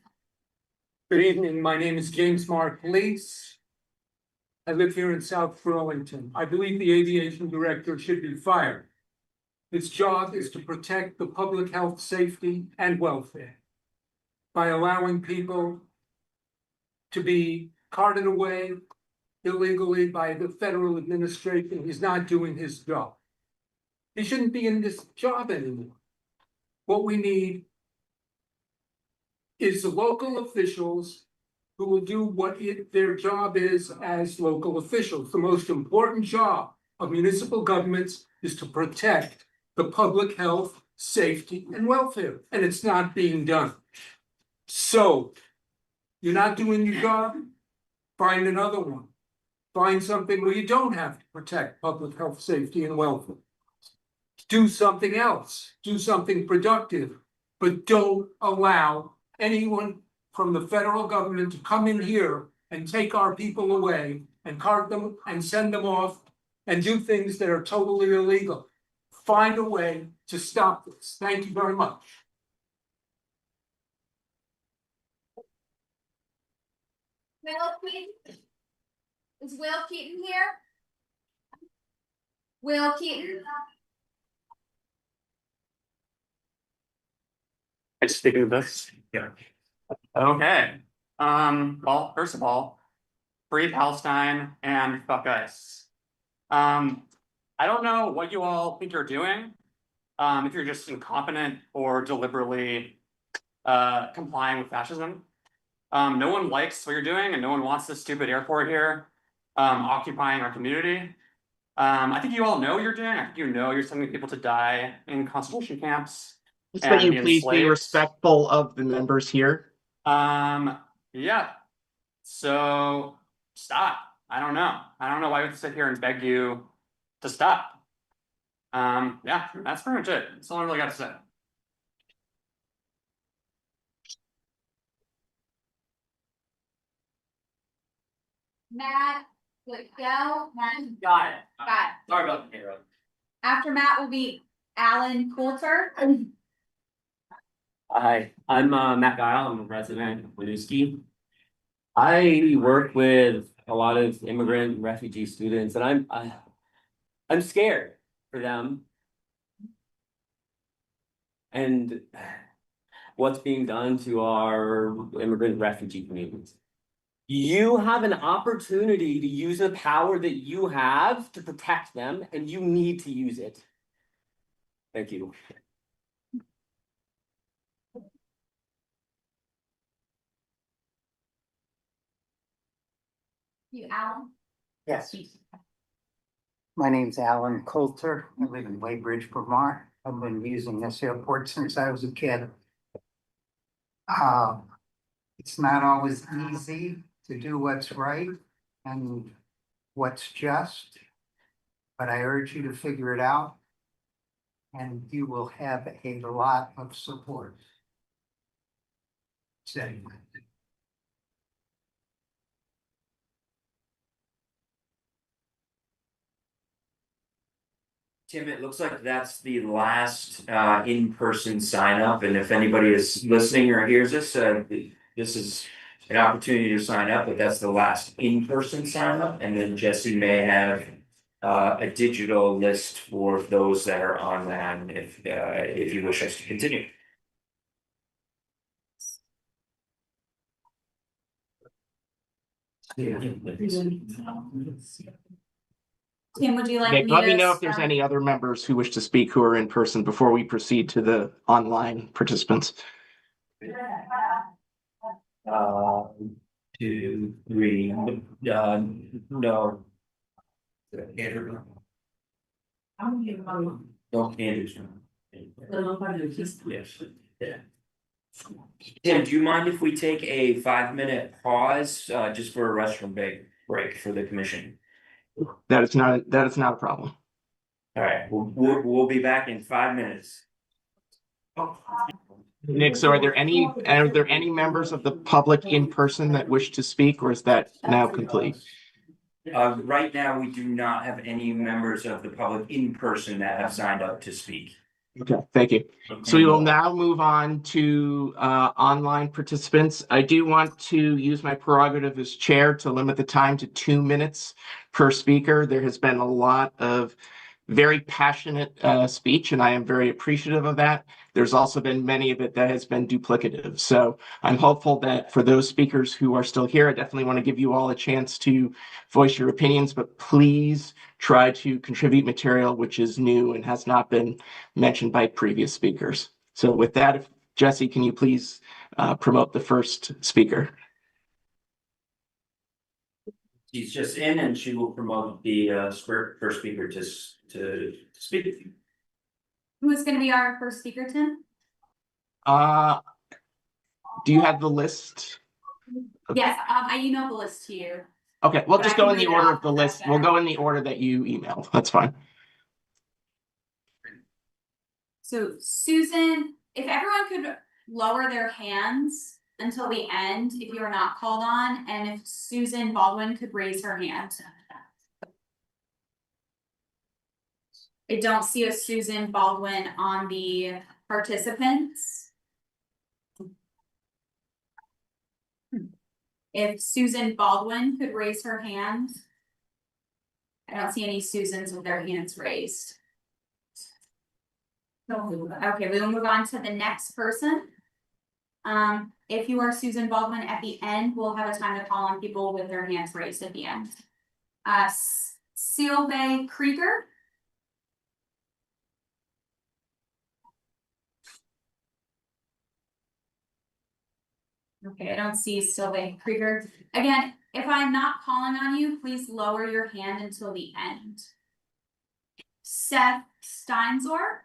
Good evening, my name is James Mark Lease. I live here in South Burlington. I believe the aviation director should be fired. His job is to protect the public health, safety, and welfare by allowing people to be carted away illegally by the federal administration. He's not doing his job. He shouldn't be in this job anymore. What we need is the local officials who will do what their job is as local officials. The most important job of municipal governments is to protect the public health, safety, and welfare, and it's not being done. So, you're not doing your job, find another one. Find something where you don't have to protect public health, safety, and welfare. Do something else, do something productive, but don't allow anyone from the federal government to come in here and take our people away and cart them and send them off and do things that are totally illegal. Find a way to stop this. Thank you very much. Will Keaton? Is Will Keaton here? Will Keaton? I just think of this. Yeah. Okay. Well, first of all, free Palestine and fuck ICE. I don't know what you all think you're doing. If you're just incompetent or deliberately complying with fascism. No one likes what you're doing, and no one wants this stupid airport here occupying our community. I think you all know what you're doing. I think you know you're sending people to die in concentration camps. Just that and you be please be enslaved. respectful of the members here. Yeah. So stop. I don't know. I don't know why I would sit here and beg you to stop. Yeah, that's pretty much it. That's all I really got to say. Matt, go. Matt. Got it. Got it. Sorry about the hero. After Matt will be Alan Coulter. Hi, I'm Matt Guile. I'm a resident of Winooski. I work with a lot of immigrant and refugee students, and I'm scared for them and what's being done to our immigrant and refugee communities. You have an opportunity to use the power that you have to protect them, and you need to use it. Thank you. You, Alan. Yes. My name's Alan Coulter. I live in Weybridge, Vermont. I've been using this airport since I was a kid. It's not always easy to do what's right and what's just, but I urge you to figure it out, and you will have a lot of support. Say. Tim, it looks like that's the last in-person sign up, and if anybody is listening or hears this, this is an opportunity to sign up, but that's the last in-person sign up, and then Jesse may have a digital list for those that are online if you wish us to continue. Tim, would you like Nick, me let to me know if there's start? any other members who wish to speak who are in person before we proceed to the online participants. 2, 3, no. Andrew. No, Andrew's. Yes, yeah. Tim, do you mind if we take a 5-minute pause, just for a restroom break for the commission? That is not a problem. All right, we'll be back in 5 minutes. Nick, so are there any members of the public in person that wish to speak, or is that now complete? Right now, we do not have any members of the public in person that have signed up to speak. Okay, thank you. So we will now move on to online participants. I do want to use my prerogative as chair to limit the time to 2 minutes per speaker. There has been a lot of very passionate speech, and I am very appreciative of that. There's also been many of it that has been duplicative. So I'm hopeful that for those speakers who are still here, I definitely want to give you all a chance to voice your opinions, but please try to contribute material which is new and has not been mentioned by previous speakers. So with that, Jesse, can you please promote the first speaker? She's just in, and she will promote the first speaker to speak with you. Who is going to be our first speaker, Tim? Do you have the list? Yes, I emailed the list to you. Okay, we'll But just I can go in the read it order off of the if that's list. We'll better. go in the order that you emailed. That's fine. So Susan, if everyone could lower their hands until the end, if you are not called on, and if Susan Baldwin could raise her hand. I don't see a Susan Baldwin on the participants. If Susan Baldwin could raise her hand. I don't see any Susans with their hands raised. Okay, we will move on to the next person. If you are Susan Baldwin, at the end, we'll have a time to call on people with their hands raised at the end. Sylvain Krieger. Okay, I don't see Sylvain Krieger. Again, if I'm not calling on you, please lower your hand until the end. Seth Steinzor.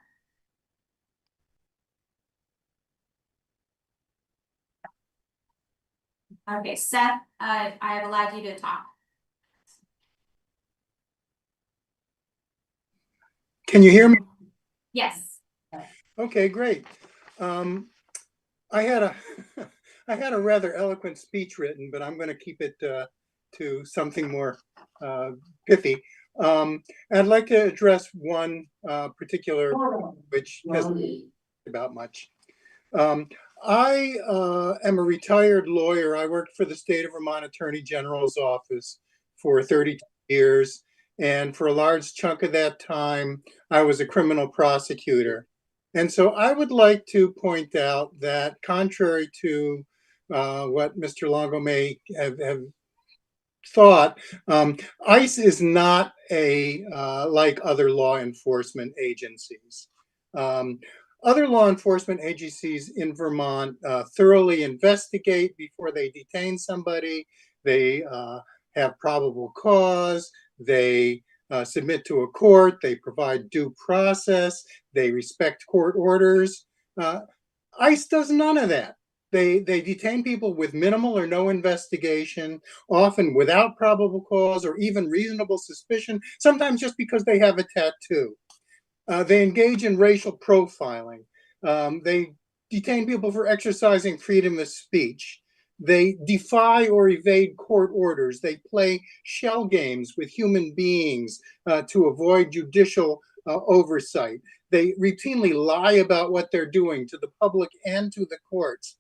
Okay, Seth, I have allowed you to talk. Can you hear me? Yes. Okay, great. I had a I had a rather eloquent speech written, but I'm going to keep it to something more pithy. I'd like to address one particular which hasn't about much. I am a retired lawyer. I worked for the state of Vermont Attorney General's office for 32 years. And for a large chunk of that time, I was a criminal prosecutor. And so I would like to point out that contrary to what Mr. Longo may have thought, ICE is not like other law enforcement agencies. Other law enforcement agencies in Vermont thoroughly investigate before they detain somebody. They have probable cause. They submit to a court. They provide due process. They respect court orders. ICE does none of that. They detain people with minimal or no investigation, often without probable cause or even reasonable suspicion, sometimes just because they have a tattoo. They engage in racial profiling. They detain people for exercising freedom of speech. They defy or evade court orders. They play shell games with human beings to avoid judicial oversight. They routinely lie about what they're doing to the public and to the courts.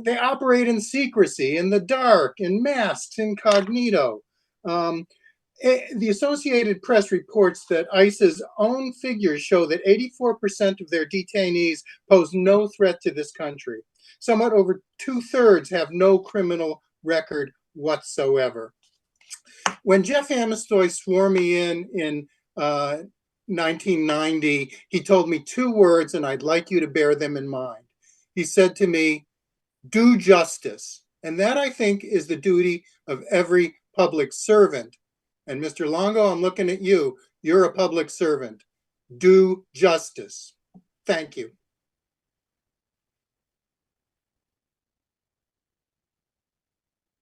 They operate in secrecy, in the dark, in masks, incognito. The Associated Press reports that ICE's own figures show that 84% of their detainees pose no threat to this country. Somewhat over 2/3 have no criminal record whatsoever. When Jeff Amistoy swore me in 1990, he told me 2 words, and I'd like you to bear them in mind. He said to me, "Do justice." And that, I think, is the duty of every public servant. And Mr. Longo, I'm looking at you. You're a public servant. Do justice. Thank you.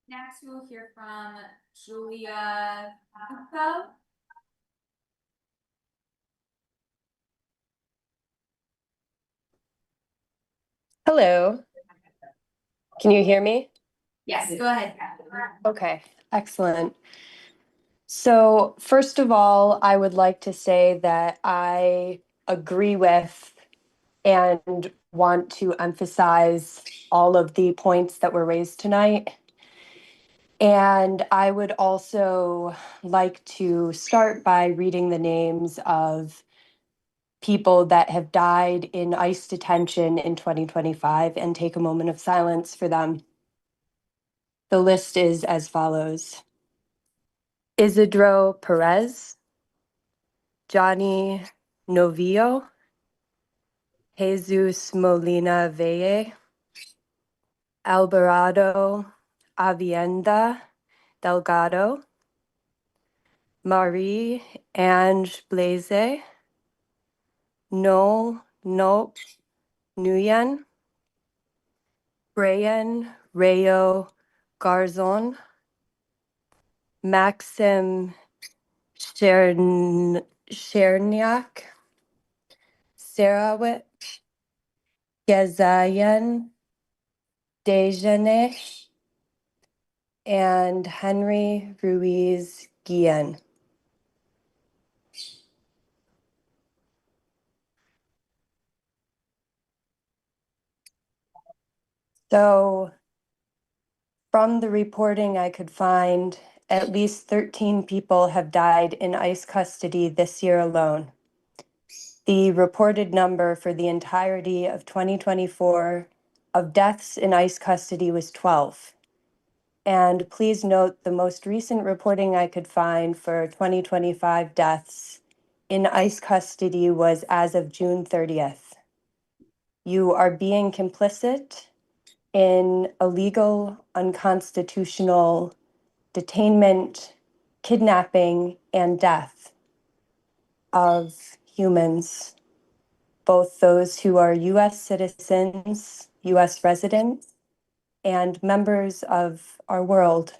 Next, we'll hear from Julia Gupta. Hello. Can you hear me? Yes, go ahead. Okay, excellent. So, first of all, I would like to say that I agree with and want to emphasize all of the points that were raised tonight. And I would also like to start by reading the names of people that have died in ICE detention in 2025 and take a moment of silence for them. The list is as follows: Isidro Perez, Johnny Novillo, Jesus Molina Valle, Alvarado Avienda Delgado, Marie Ange Blaise, Noel Nope Nguyen, Brian Rayo Garzon, Maxim Cherniak, Sarawit, Gezayan Dejane, and Henry Ruiz Guillen. So, from the reporting I could find, at least 13 people have died in ICE custody this year alone. The reported number for the entirety of 2024 of deaths in ICE custody was 12. And please note the most recent reporting I could find for 2025 deaths in ICE custody was as of June 30th. You are being complicit in illegal, unconstitutional detainment, kidnapping, and death. of humans, both those who are US citizens, US residents, and members of our world.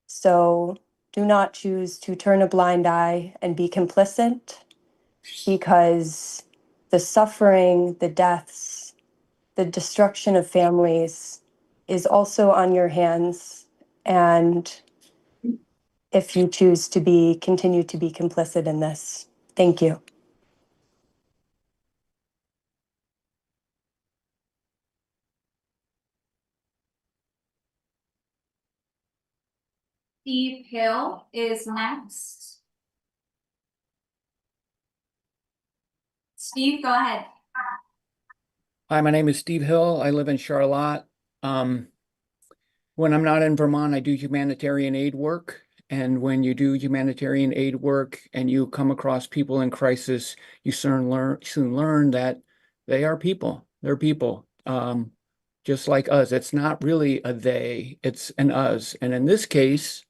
So do not choose to turn a blind eye and be complicit, because the suffering, the deaths, the destruction of families is also on your hands. And if you choose to continue to be complicit in this, thank you. Steve Hill is next. Steve, go ahead. Hi, my name is Steve Hill. I live in Charlotte. When I'm not in Vermont, I do humanitarian aid work. And when you do humanitarian aid work and you come across people in crisis, you soon learn that they are people. They're people, just like us. It's not really a they, it's an us. And in this case,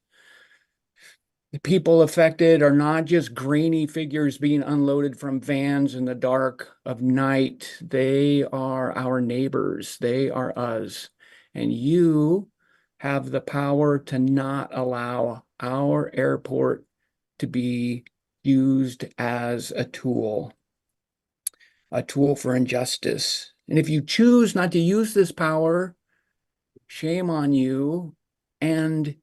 the people affected are not just grainy figures being unloaded from vans in the dark of night. They are our neighbors. They are us. And you have the power to not allow our airport to be used as a tool for injustice. And if you choose not to use this power, shame on you, and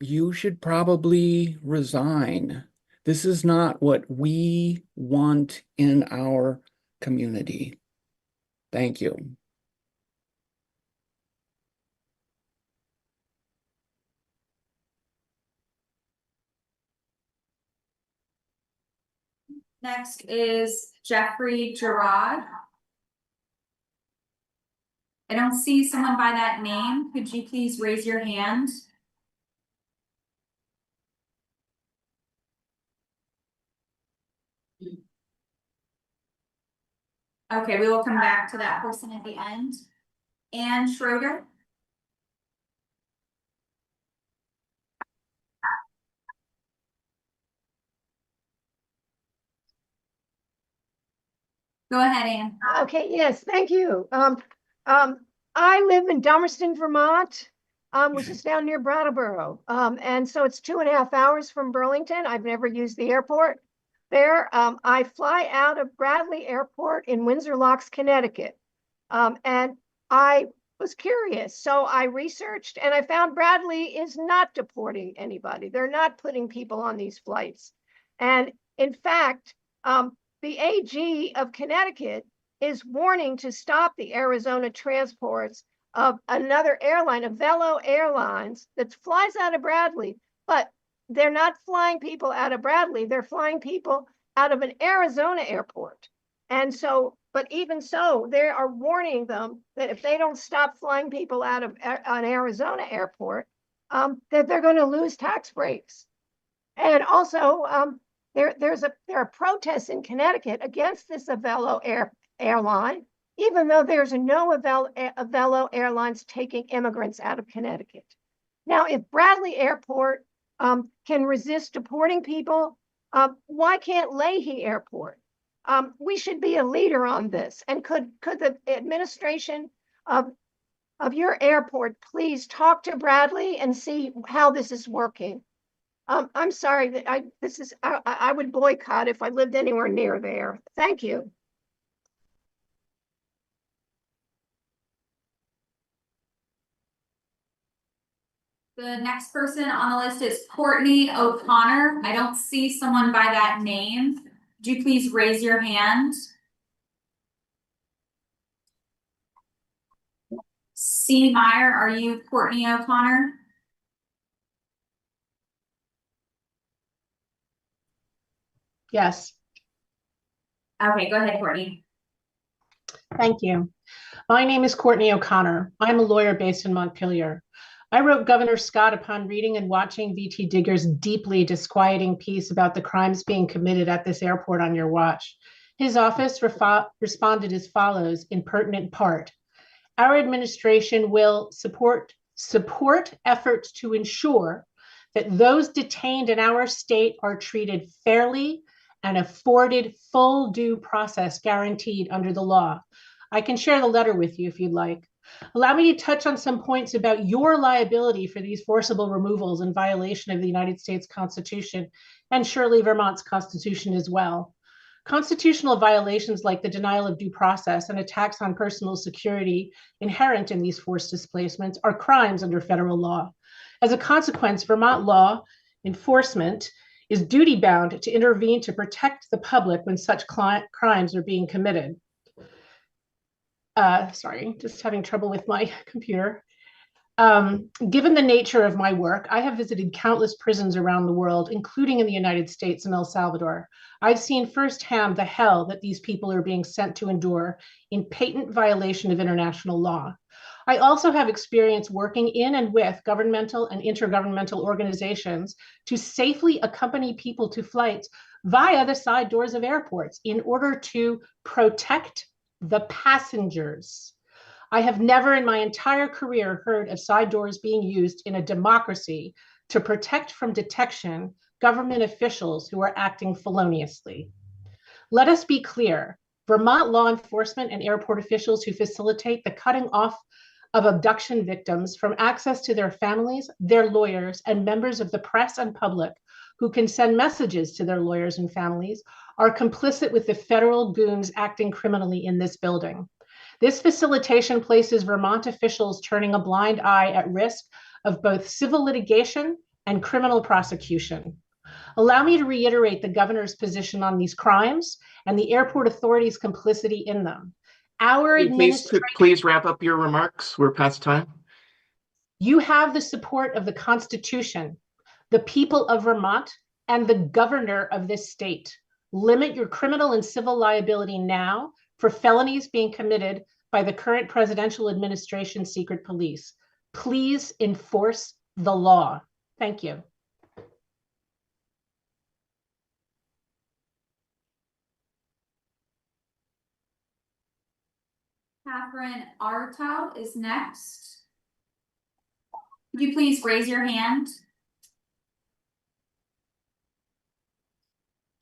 you should probably resign. This is not what we want in our community. Thank you. Next is Jeffrey Gerard. I don't see someone by that name. Could you please raise your hand? Okay, we will come back to that person at the end. Ann Schroeder. Go ahead, Ann. Okay, yes, thank you. I live in Dummerston, Vermont, which is down near Brattleboro. And so it's 2.5 hours from Burlington. I've never used the airport there. I fly out of Bradley Airport in Windsor Locks, Connecticut. And I was curious, so I researched and I found Bradley is not deporting anybody. They're not putting people on these flights. And in fact, the AG of Connecticut is warning to stop the Arizona transports of another airline, Avelo Airlines, that flies out of Bradley, but they're not flying people out of Bradley. They're flying people out of an Arizona airport. And so, but even so, they are warning them that if they don't stop flying people out of an Arizona airport, that they're going to lose tax breaks. And also, there are protests in Connecticut against this Avelo airline, even though there's no Avelo Airlines taking immigrants out of Connecticut. Now, if Bradley Airport can resist deporting people, why can't Leahy Airport? We should be a leader on this. And could the administration of your airport please talk to Bradley and see how this is working? I'm sorry that I would boycott if I lived anywhere near there. Thank you. The next person on the list is Courtney O'Connor. I don't see someone by that name. Could you please raise your hand? C. Meyer, are you Courtney O'Connor? Yes. Okay, go ahead, Courtney. Thank you. My name is Courtney O'Connor. I'm a lawyer based in Montpelier. I wrote Governor Scott upon reading and watching VT Digger's deeply disquieting piece about the crimes being committed at this airport on your watch. His office responded as follows in pertinent part. Our administration will support efforts to ensure that those detained in our state are treated fairly and afforded full due process guaranteed under the law. I can share the letter with you if you'd like. Allow me to touch on some points about your liability for these forcible removals in violation of the United States Constitution and surely Vermont's Constitution as well. Constitutional violations like the denial of due process and attacks on personal security inherent in these forced displacements are crimes under federal law. As a consequence, Vermont law enforcement is duty-bound to intervene to protect the public when such crimes are being committed. Sorry, just having trouble with my computer. Given the nature of my work, I have visited countless prisons around the world, including in the United States and El Salvador. I've seen firsthand the hell that these people are being sent to endure in patent violation of international law. I also have experience working in and with governmental and intergovernmental organizations to safely accompany people to flights via the side doors of airports in order to protect the passengers. I have never in my entire career heard of side doors being used in a democracy to protect from detection government officials who are acting feloniously. Let us be clear, Vermont law enforcement and airport officials who facilitate the cutting off of abduction victims from access to their families, their lawyers, and members of the press and public who can send messages to their lawyers and families are complicit with the federal goons acting criminally in this building. This facilitation places Vermont officials turning a blind eye at risk of both civil litigation and criminal prosecution. Allow me to reiterate the governor's position on these crimes and the airport authorities' complicity in them. Please wrap up your remarks. We're past time. You have the support of the Constitution, the people of Vermont, and the governor of this state. Limit your criminal and civil liability now for felonies being committed by the current presidential administration's secret police. Please enforce the law. Thank you. Catherine Artaud is next. Could you please raise your hand?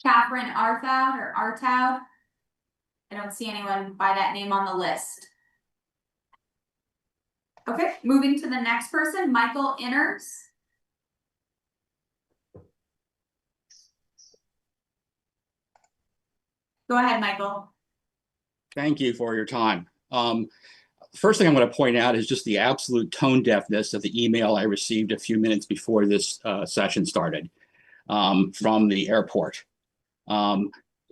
Catherine Artaud or Artaud? I don't see anyone by that name on the list. Okay, moving to the next person, Michael Inners. Go ahead, Michael. Thank you for your time. First thing I'm going to point out is just the absolute tone deafness of the email I received a few minutes before this session started from the airport.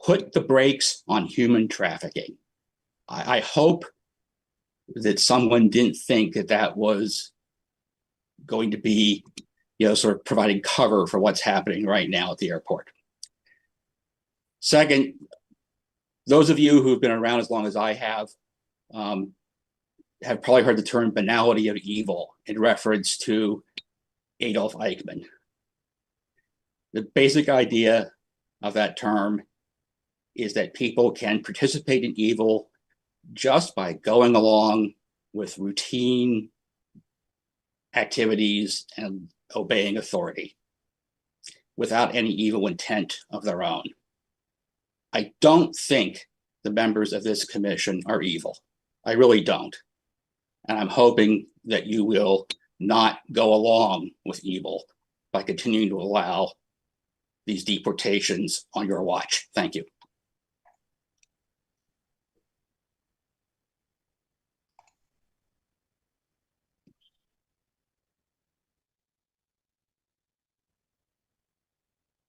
Put the brakes on human trafficking. I hope that someone didn't think that that was going to be, sort of providing cover for what's happening right now at the airport. Second, those of you who have been around as long as I have probably heard the term banality of evil in reference to Adolf Eichmann. The basic idea of that term is that people can participate in evil just by going along with routine activities and obeying authority without any evil intent of their own. I don't think the members of this commission are evil. I really don't. And I'm hoping that you will not go along with evil by continuing to allow these deportations on your watch. Thank you.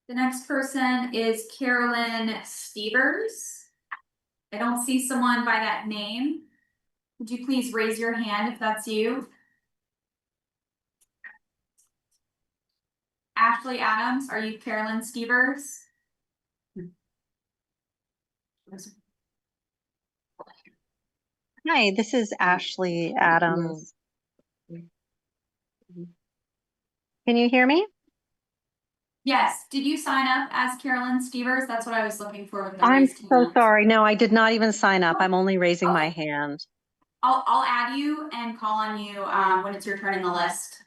The next person is Carolyn Stevers. I don't see someone by that name. Would you please raise your hand if that's you? Ashley Adams, are you Carolyn Stevers? Hi, this is Ashley Adams. Can you hear me? Yes. Did you sign up as Carolyn Stevers? That's what I was looking for with the I'm raised so hand. sorry. No, I did not even sign up. I'm only raising my hand. I'll add you and call on you when it's your turn in the list.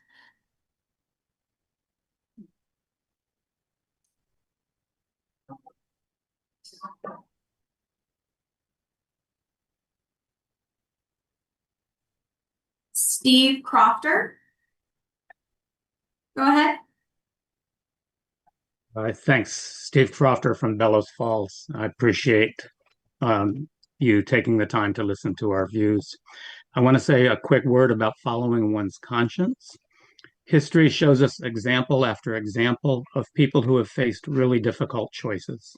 Steve Crofter. Go ahead. Thanks, Steve Crofter from Bellows Falls. I appreciate you taking the time to listen to our views. I want to say a quick word about following one's conscience. History shows us example after example of people who have faced really difficult choices.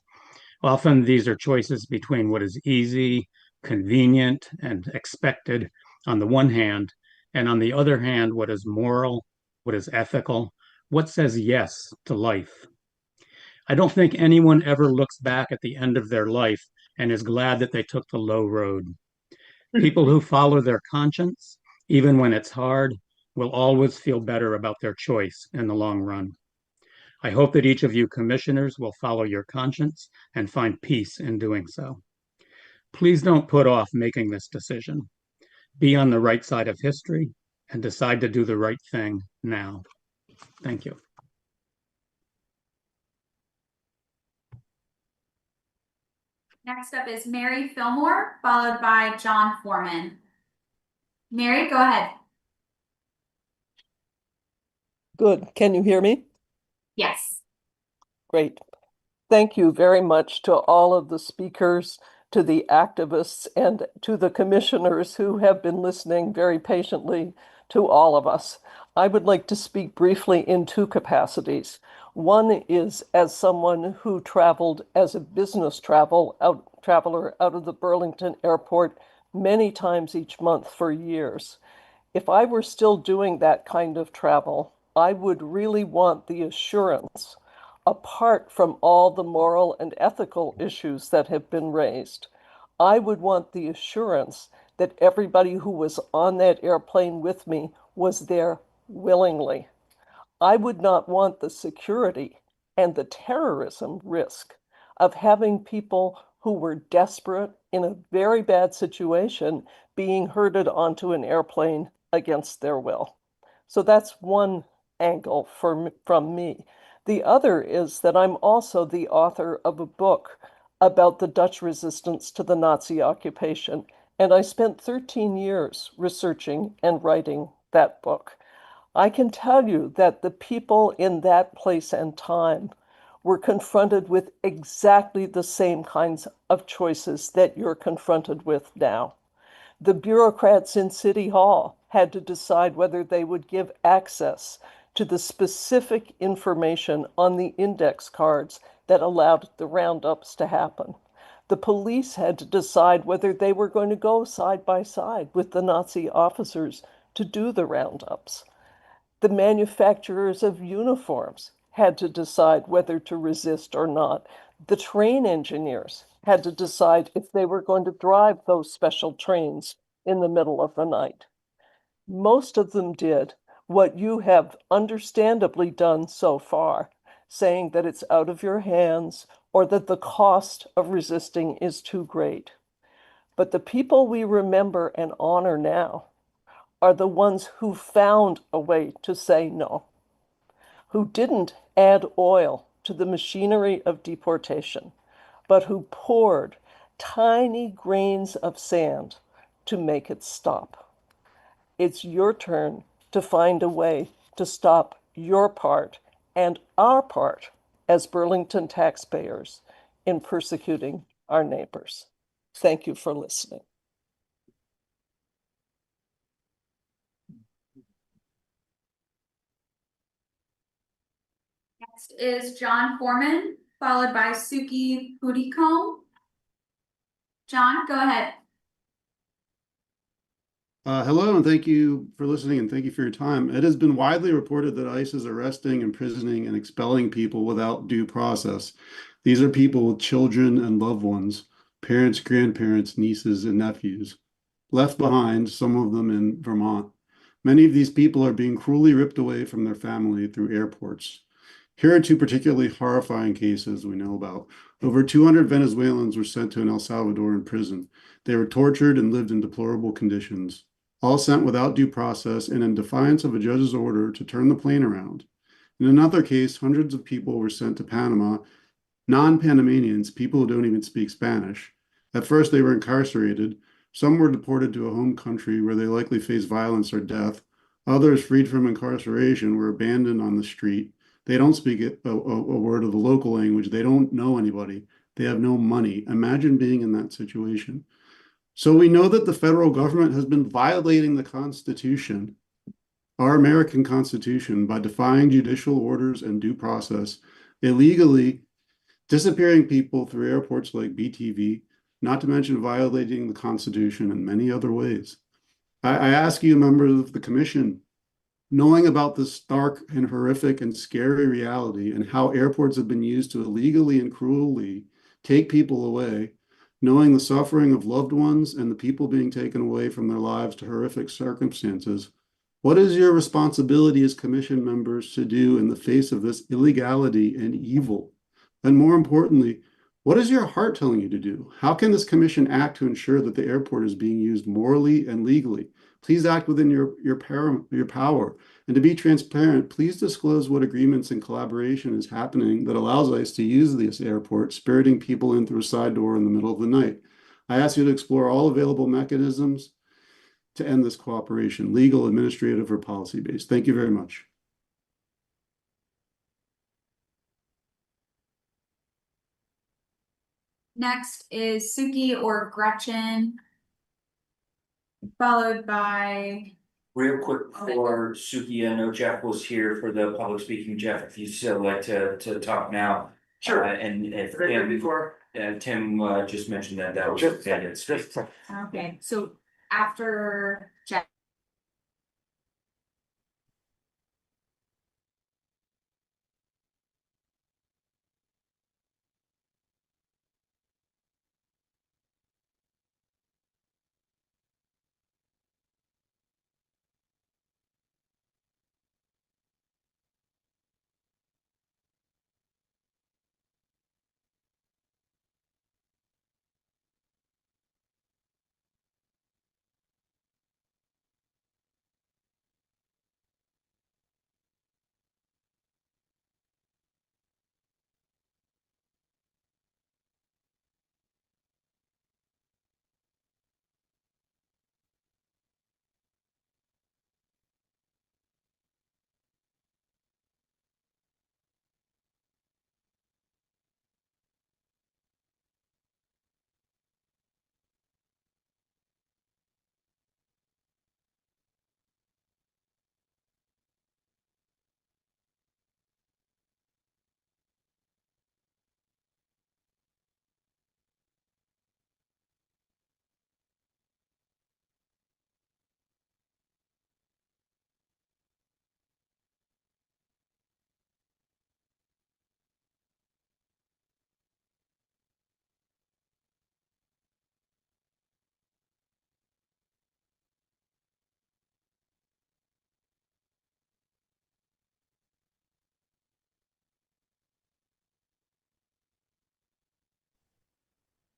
Often these are choices between what is easy, convenient, and expected on the one hand, and on the other hand, what is moral, what is ethical, what says yes to life. I don't think anyone ever looks back at the end of their life and is glad that they took the low road. People who follow their conscience, even when it's hard, will always feel better about their choice in the long run. I hope that each of you commissioners will follow your conscience and find peace in doing so. Please don't put off making this decision. Be on the right side of history and decide to do the right thing now. Thank you. Next up is Mary Fillmore, followed by John Foreman. Mary, go ahead. Good. Can you hear me? Yes. Great. Thank you very much to all of the speakers, to the activists, and to the commissioners who have been listening very patiently to all of us. I would like to speak briefly in two capacities. One is as someone who traveled as a business traveler out of the Burlington airport many times each month for years. If I were still doing that kind of travel, I would really want the assurance, apart from all the moral and ethical issues that have been raised, I would want the assurance that everybody who was on that airplane with me was there willingly. I would not want the security and the terrorism risk of having people who were desperate in a very bad situation being herded onto an airplane against their will. So that's one angle from me. The other is that I'm also the author of a book about the Dutch resistance to the Nazi occupation, and I spent 13 years researching and writing that book. I can tell you that the people in that place and time were confronted with exactly the same kinds of choices that you're confronted with now. The bureaucrats in City Hall had to decide whether they would give access to the specific information on the index cards that allowed the roundups to happen. The police had to decide whether they were going to go side by side with the Nazi officers to do the roundups. The manufacturers of uniforms had to decide whether to resist or not. The train engineers had to decide if they were going to drive those special trains in the middle of the night. Most of them did what you have understandably done so far, saying that it's out of your hands or that the cost of resisting is too great. But the people we remember and honor now are the ones who found a way to say no, who didn't add oil to the machinery of deportation, but who poured tiny grains of sand to make it stop. It's your turn to find a way to stop your part and our part as Burlington taxpayers in persecuting our neighbors. Thank you for listening. Next is John Foreman, followed by Suki Pudicombe. John, go ahead. Hello, and thank you for listening, and thank you for your time. It has been widely reported that ICE is arresting, imprisoning, and expelling people without due process. These are people with children and loved ones, parents, grandparents, nieces, and nephews, left behind, some of them in Vermont. Many of these people are being cruelly ripped away from their family through airports. Here are two particularly horrifying cases we know about. Over 200 Venezuelans were sent to an El Salvadoran prison. They were tortured and lived in deplorable conditions, all sent without due process and in defiance of a judge's order to turn the plane around. In another case, hundreds of people were sent to Panama Non-Panamanians, people who don't even speak Spanish. At first, they were incarcerated. Some were deported to a home country where they likely faced violence or death. Others, freed from incarceration, were abandoned on the street. They don't speak a word of the local language. They don't know anybody. They have no money. Imagine being in that situation. So we know that the federal government has been violating the Constitution, our American Constitution, by defying judicial orders and due process, illegally disappearing people through airports like BTV, not to mention violating the Constitution in many other ways. I ask you, members of the commission, knowing about this stark and horrific and scary reality and how airports have been used to illegally and cruelly take people away, knowing the suffering of loved ones and the people being taken away from their lives to horrific circumstances, what is your responsibility as commission members to do in the face of this illegality and evil? And more importantly, what is your heart telling you to do? How can this commission act to ensure that the airport is being used morally and legally? Please act within your power. And to be transparent, please disclose what agreements and collaboration is happening that allows ICE to use this airport, spiriting people in through a side door in the middle of the night. I ask you to explore all available mechanisms to end this cooperation, legal, administrative, or policy-based. Thank you very much. Next is Suki or Gretchen, followed by. Real quick for Suki, I know Jeff was here for the public speaking. Jeff, if you still like to talk now. Sure. And if Tim just mentioned that was it's just. Okay, so after Jeff.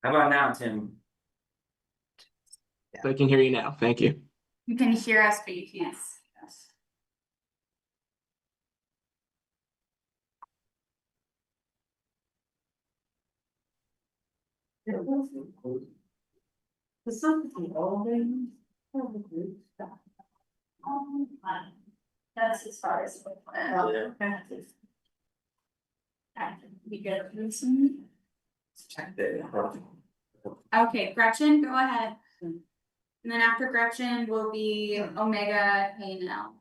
How about now, Tim? I can hear you now. Thank you. You can hear us, but you can't. Yes. That's as far as. We get listen. Okay, Gretchen, go ahead. And then after Gretchen will be Omega K&L.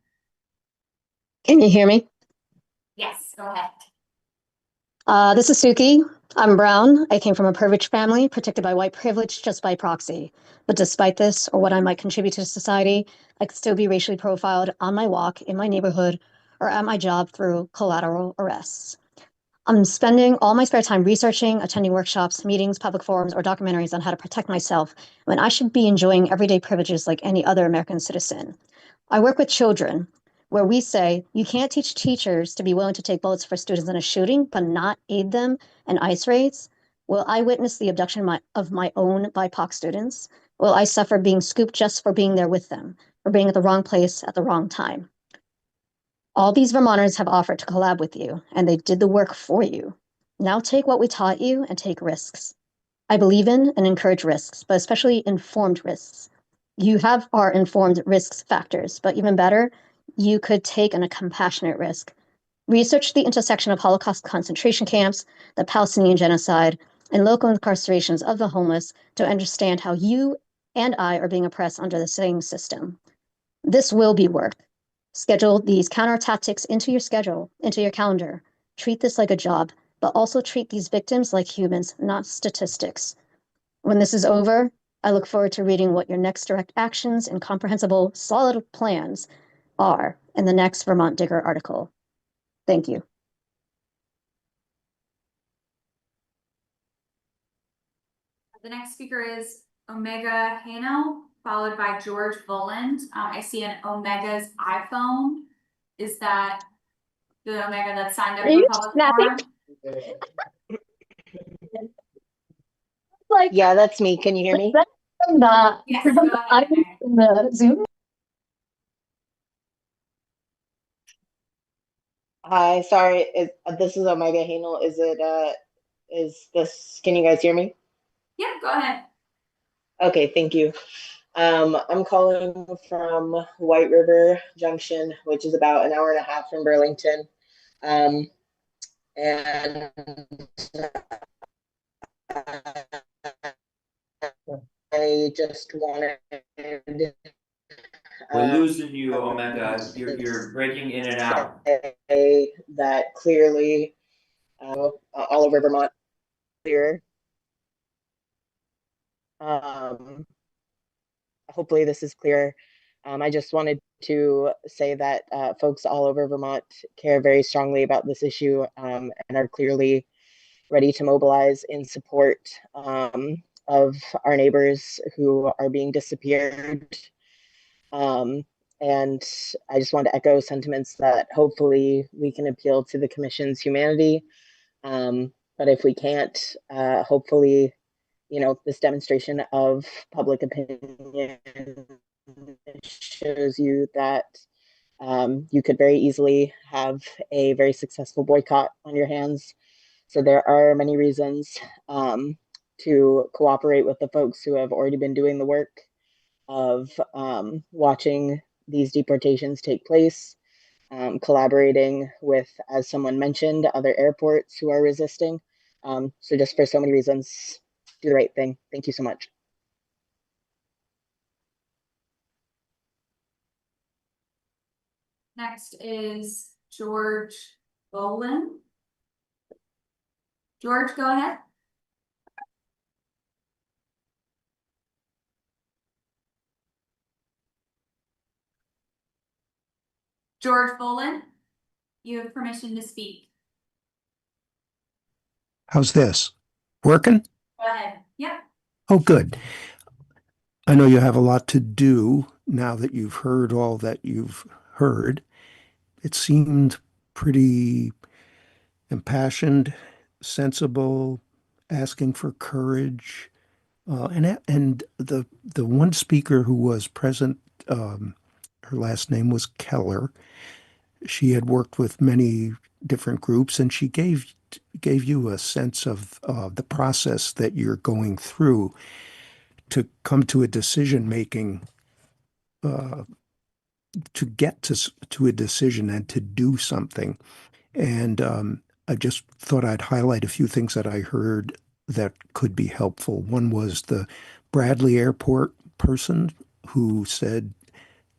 Can you hear me? Yes, go ahead. This is Suki. I'm brown. I came from a privileged family, protected by white privilege just by proxy. But despite this, or what I might contribute to society, I could still be racially profiled on my walk, in my neighborhood, or at my job through collateral arrests. I'm spending all my spare time researching, attending workshops, meetings, public forums, or documentaries on how to protect myself when I should be enjoying everyday privileges like any other American citizen. I work with children, where we say you can't teach teachers to be willing to take bullets for students in a shooting, but not aid them in ICE raids. Will I witness the abduction of my own BIPOC students? Will I suffer being scooped just for being there with them, or being at the wrong place at the wrong time? All these Vermonters have offered to collab with you, and they did the work for you. Now take what we taught you and take risks. I believe in and encourage risks, but especially informed risks. You have our informed risks factors, but even better, you could take a compassionate risk. Research the intersection of Holocaust concentration camps, the Palestinian genocide, and local incarcerations of the homeless to understand how you and I are being oppressed under the same system. This will be work. Schedule these counter tactics into your schedule, into your calendar. Treat this like a job, but also treat these victims like humans, not statistics. When this is over, I look forward to reading what your next direct actions and comprehensible, solid plans are in the next Vermont Digger article. Thank you. The next speaker is Omega Hano, followed by George Voland. I see an Omega's iPhone. Is that the Omega that's signed up for public forum? Like, yeah, that's me. Can you hear me? Yes, go ahead. In the Zoom. Hi, sorry. This is Omega Hanel. Can you guys hear me? Yeah, go ahead. Okay, thank you. I'm calling from White River Junction, which is about an hour and a half from Burlington. And I just wanted We're losing you, Omega. You're breaking in and out. that clearly all over Vermont clear. Hopefully this is clear. I just wanted to say that folks all over Vermont care very strongly about this issue and are clearly ready to mobilize in support of our neighbors who are being disappeared. And I just want to echo sentiments that hopefully we can appeal to the Commission's humanity. But if we can't, hopefully, this demonstration of public opinion shows you that you could very easily have a very successful boycott on your hands. So there are many reasons to cooperate with the folks who have already been doing the work of watching these deportations take place, collaborating with, as someone mentioned, other airports who are resisting. So just for so many reasons, do the right thing. Thank you so much. Next is George Boland. George, go ahead. George Boland, you have permission to speak. How's this? Working? Go ahead. Yep. Oh, good. I know you have a lot to do now that you've heard all that you've heard. It seemed pretty impassioned, sensible, asking for courage. And the one speaker who was present, her last name was Keller. She had worked with many different groups, and she gave you a sense of the process that you're going through to come to a decision making, to get to a decision and to do something. And I just thought I'd highlight a few things that I heard that could be helpful. One was the Bradley Airport person who said,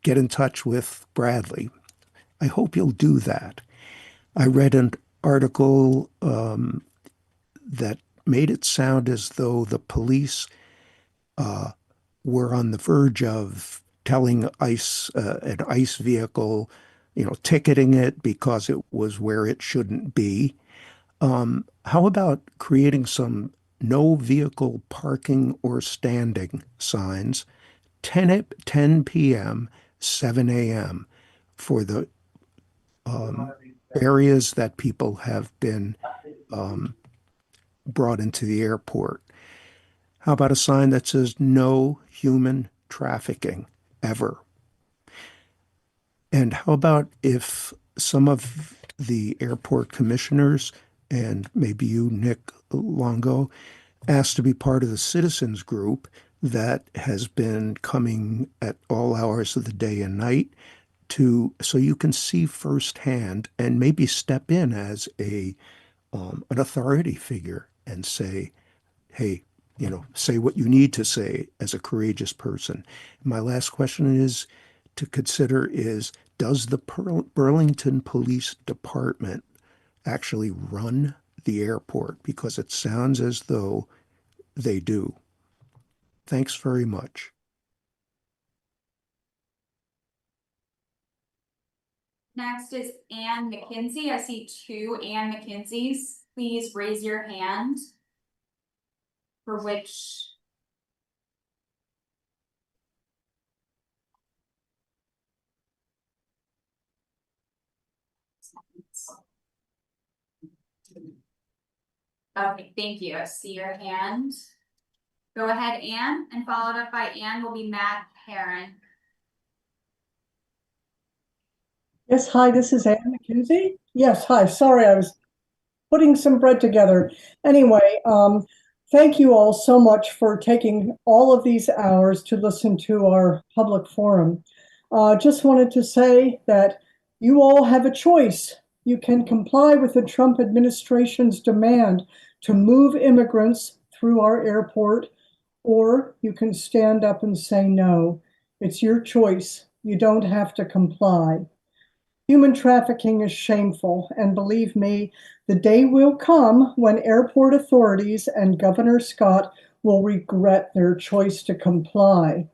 get in touch with Bradley. I hope you'll do that. I read an article that made it sound as though the police were on the verge of telling an ICE vehicle, ticketing it because it was where it shouldn't be. How about creating some no vehicle parking or standing signs, 10 p.m., 7 a.m. for the areas that people have been brought into the airport? How about a sign that says no human trafficking ever? And how about if some of the airport commissioners and maybe you, Nick Longo, asked to be part of the citizens group that has been coming at all hours of the day and night so you can see firsthand and maybe step in as an authority figure and say, hey, say what you need to say as a courageous person. My last question is to consider is, does the Burlington Police Department actually run the airport? Because it sounds as though they do. Thanks very much. Next is Ann McKinsey. I see two Ann McKinseys. Please raise your hand for which. Okay, thank you. I see your hand. Go ahead, Ann, and followed up by Ann will be Matt Heron. Yes, hi, this is Ann McKinsey. Yes, hi, sorry, I was putting some bread together. Anyway, thank you all so much for taking all of these hours to listen to our public forum. Just wanted to say that you all have a choice. You can comply with the Trump administration's demand to move immigrants through our airport, or you can stand up and say no. It's your choice. You don't have to comply. Human trafficking is shameful, and believe me, the day will come when airport authorities and Governor Scott will regret their choice to comply.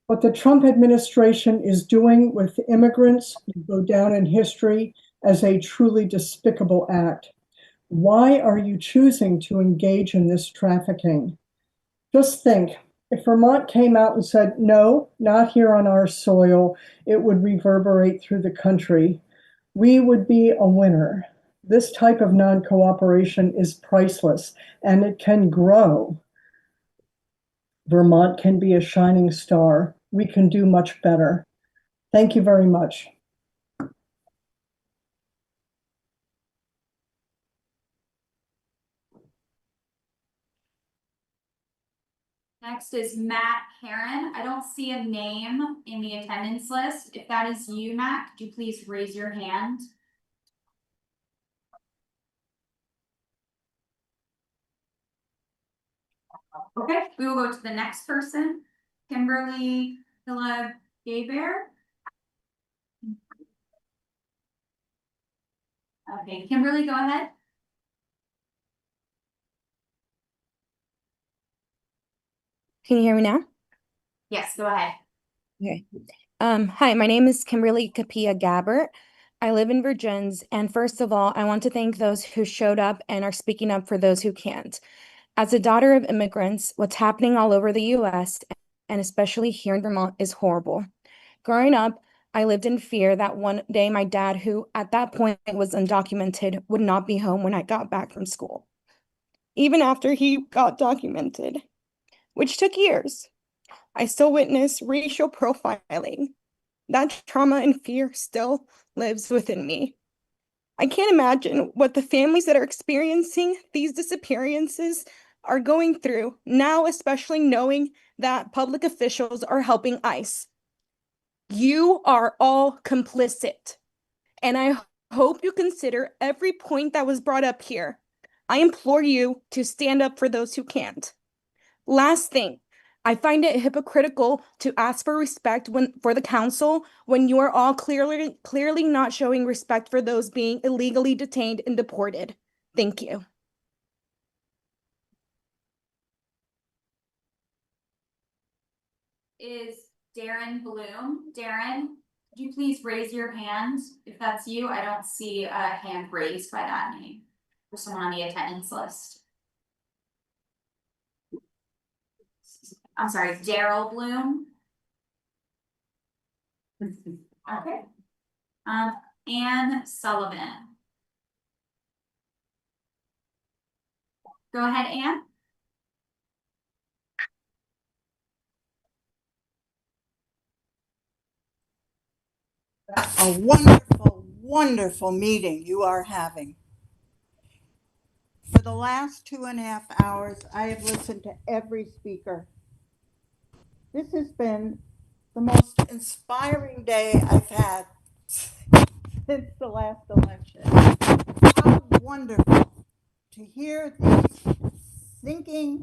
What the Trump administration is doing with immigrants will go down in history as a truly despicable act. Why are you choosing to engage in this trafficking? Just think, if Vermont came out and said, no, not here on our soil, it would reverberate through the country. We would be a winner. This type of non-cooperation is priceless, and it can grow. Vermont can be a shining star. We can do much better. Thank you very much. Next is Matt Heron. I don't see a name in the attendance list. If that is you, Matt, could you please raise your hand? Okay, we will go to the next person, Kimberly Hilla Gaybear. Okay, Kimberly, go ahead. Can you hear me now? Yes, go ahead. Okay. Hi, my name is Kimberly Capilla Gabbert. I live in Virgins, and first of all, I want to thank those who showed up and are speaking up for those who can't. As a daughter of immigrants, what's happening all over the US, and especially here in Vermont, is horrible. Growing up, I lived in fear that one day my dad, who at that point was undocumented, would not be home when I got back from school. Even after he got documented, which took years, I still witness racial profiling. That trauma and fear still lives within me. I can't imagine what the families that are experiencing these disappearances are going through now, especially knowing that public officials are helping ICE. You are all complicit, and I hope you consider every point that was brought up here. I implore you to stand up for those who can't. Last thing, I find it hypocritical to ask for respect for the council when you are all clearly not showing respect for those being illegally detained and deported. Thank you. Is Darren Bloom. Darren, could you please raise your hand? If that's you, I don't see a hand raised by that name for someone on the attendance list. I'm sorry, Daryl Bloom. Okay. Anne Sullivan. Go ahead, Anne. A wonderful, wonderful meeting you are having. For the last 2.5 hours, I have listened to every speaker. This has been the most inspiring day I've had since the last election. How wonderful to hear these thinking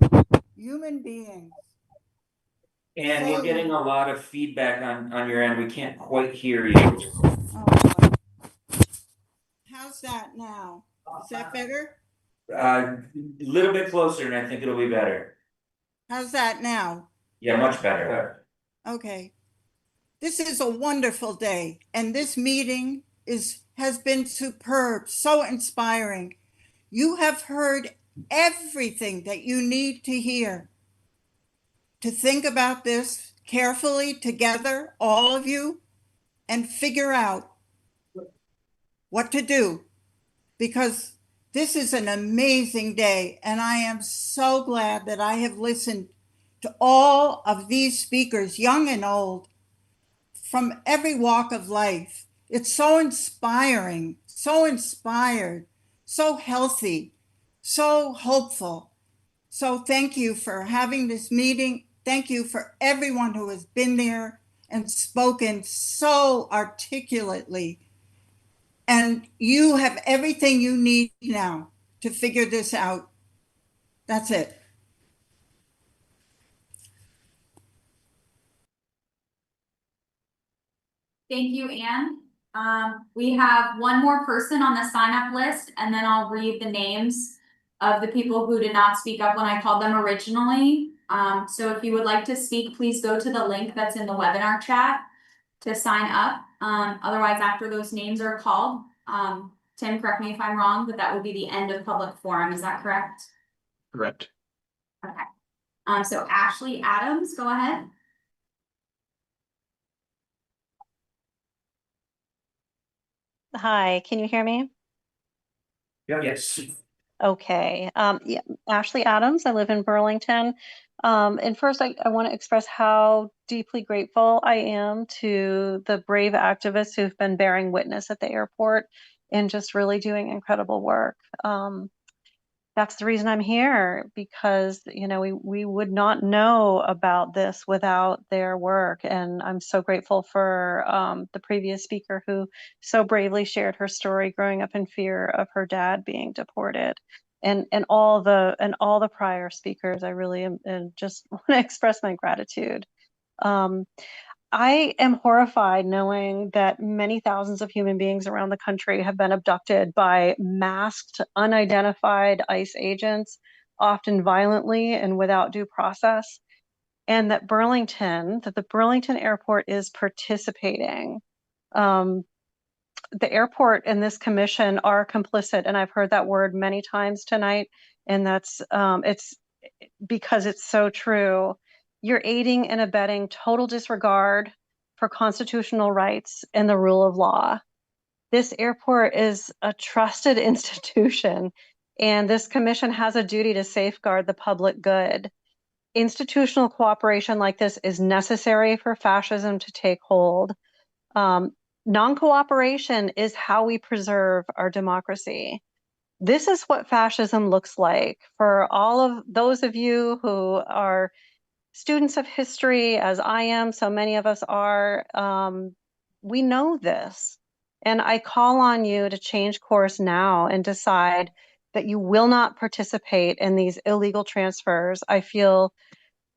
human beings. And we're getting a lot of feedback on your end. We can't quite hear you. Oh, how's that now? Is that better? A little bit closer, and I think it'll be better. How's that now? Yeah, much better. Okay. This is a wonderful day, and this meeting has been superb, so inspiring. You have heard everything that you need to hear. To think about this carefully together, all of you, and figure out what to do, because this is an amazing day, and I am so glad that I have listened to all of these speakers, young and old, from every walk of life. It's so inspiring, so inspired, so healthy, so hopeful. So thank you for having this meeting. Thank you for everyone who has been there and spoken so articulately. And you have everything you need now to figure this out. That's it. Thank you, Anne. We have one more person on the sign up list, and then I'll read the names of the people who did not speak up when I called them originally. So if you would like to speak, please go to the link that's in the webinar chat to sign up. Otherwise, after those names are called, Tim, correct me if I'm wrong, but that would be the end of public forum. Is that correct? Correct. Okay. So Ashley Adams, go ahead. Hi, can you hear me? Yes. Okay. Yeah, Ashley Adams. I live in Burlington. And first, I want to express how deeply grateful I am to the brave activists who've been bearing witness at the airport and just really doing incredible work. That's the reason I'm here, because we would not know about this without their work, and I'm so grateful for the previous speaker who so bravely shared her story growing up in fear of her dad being deported, and all the prior speakers. I really am and just want to express my gratitude. I am horrified knowing that many thousands of human beings around the country have been abducted by masked, unidentified ICE agents, often violently and without due process, and that the Burlington airport is participating. The airport and this commission are complicit, and I've heard that word many times tonight, and that's it's because it's so true. You're aiding and abetting total disregard for constitutional rights and the rule of law. This airport is a trusted institution, and this commission has a duty to safeguard the public good. Institutional cooperation like this is necessary for fascism to take hold. Non-cooperation is how we preserve our democracy. This is what fascism looks like. For all of those of you who are students of history, as I am, so many of us are, we know this. And I call on you to change course now and decide that you will not participate in these illegal transfers. I feel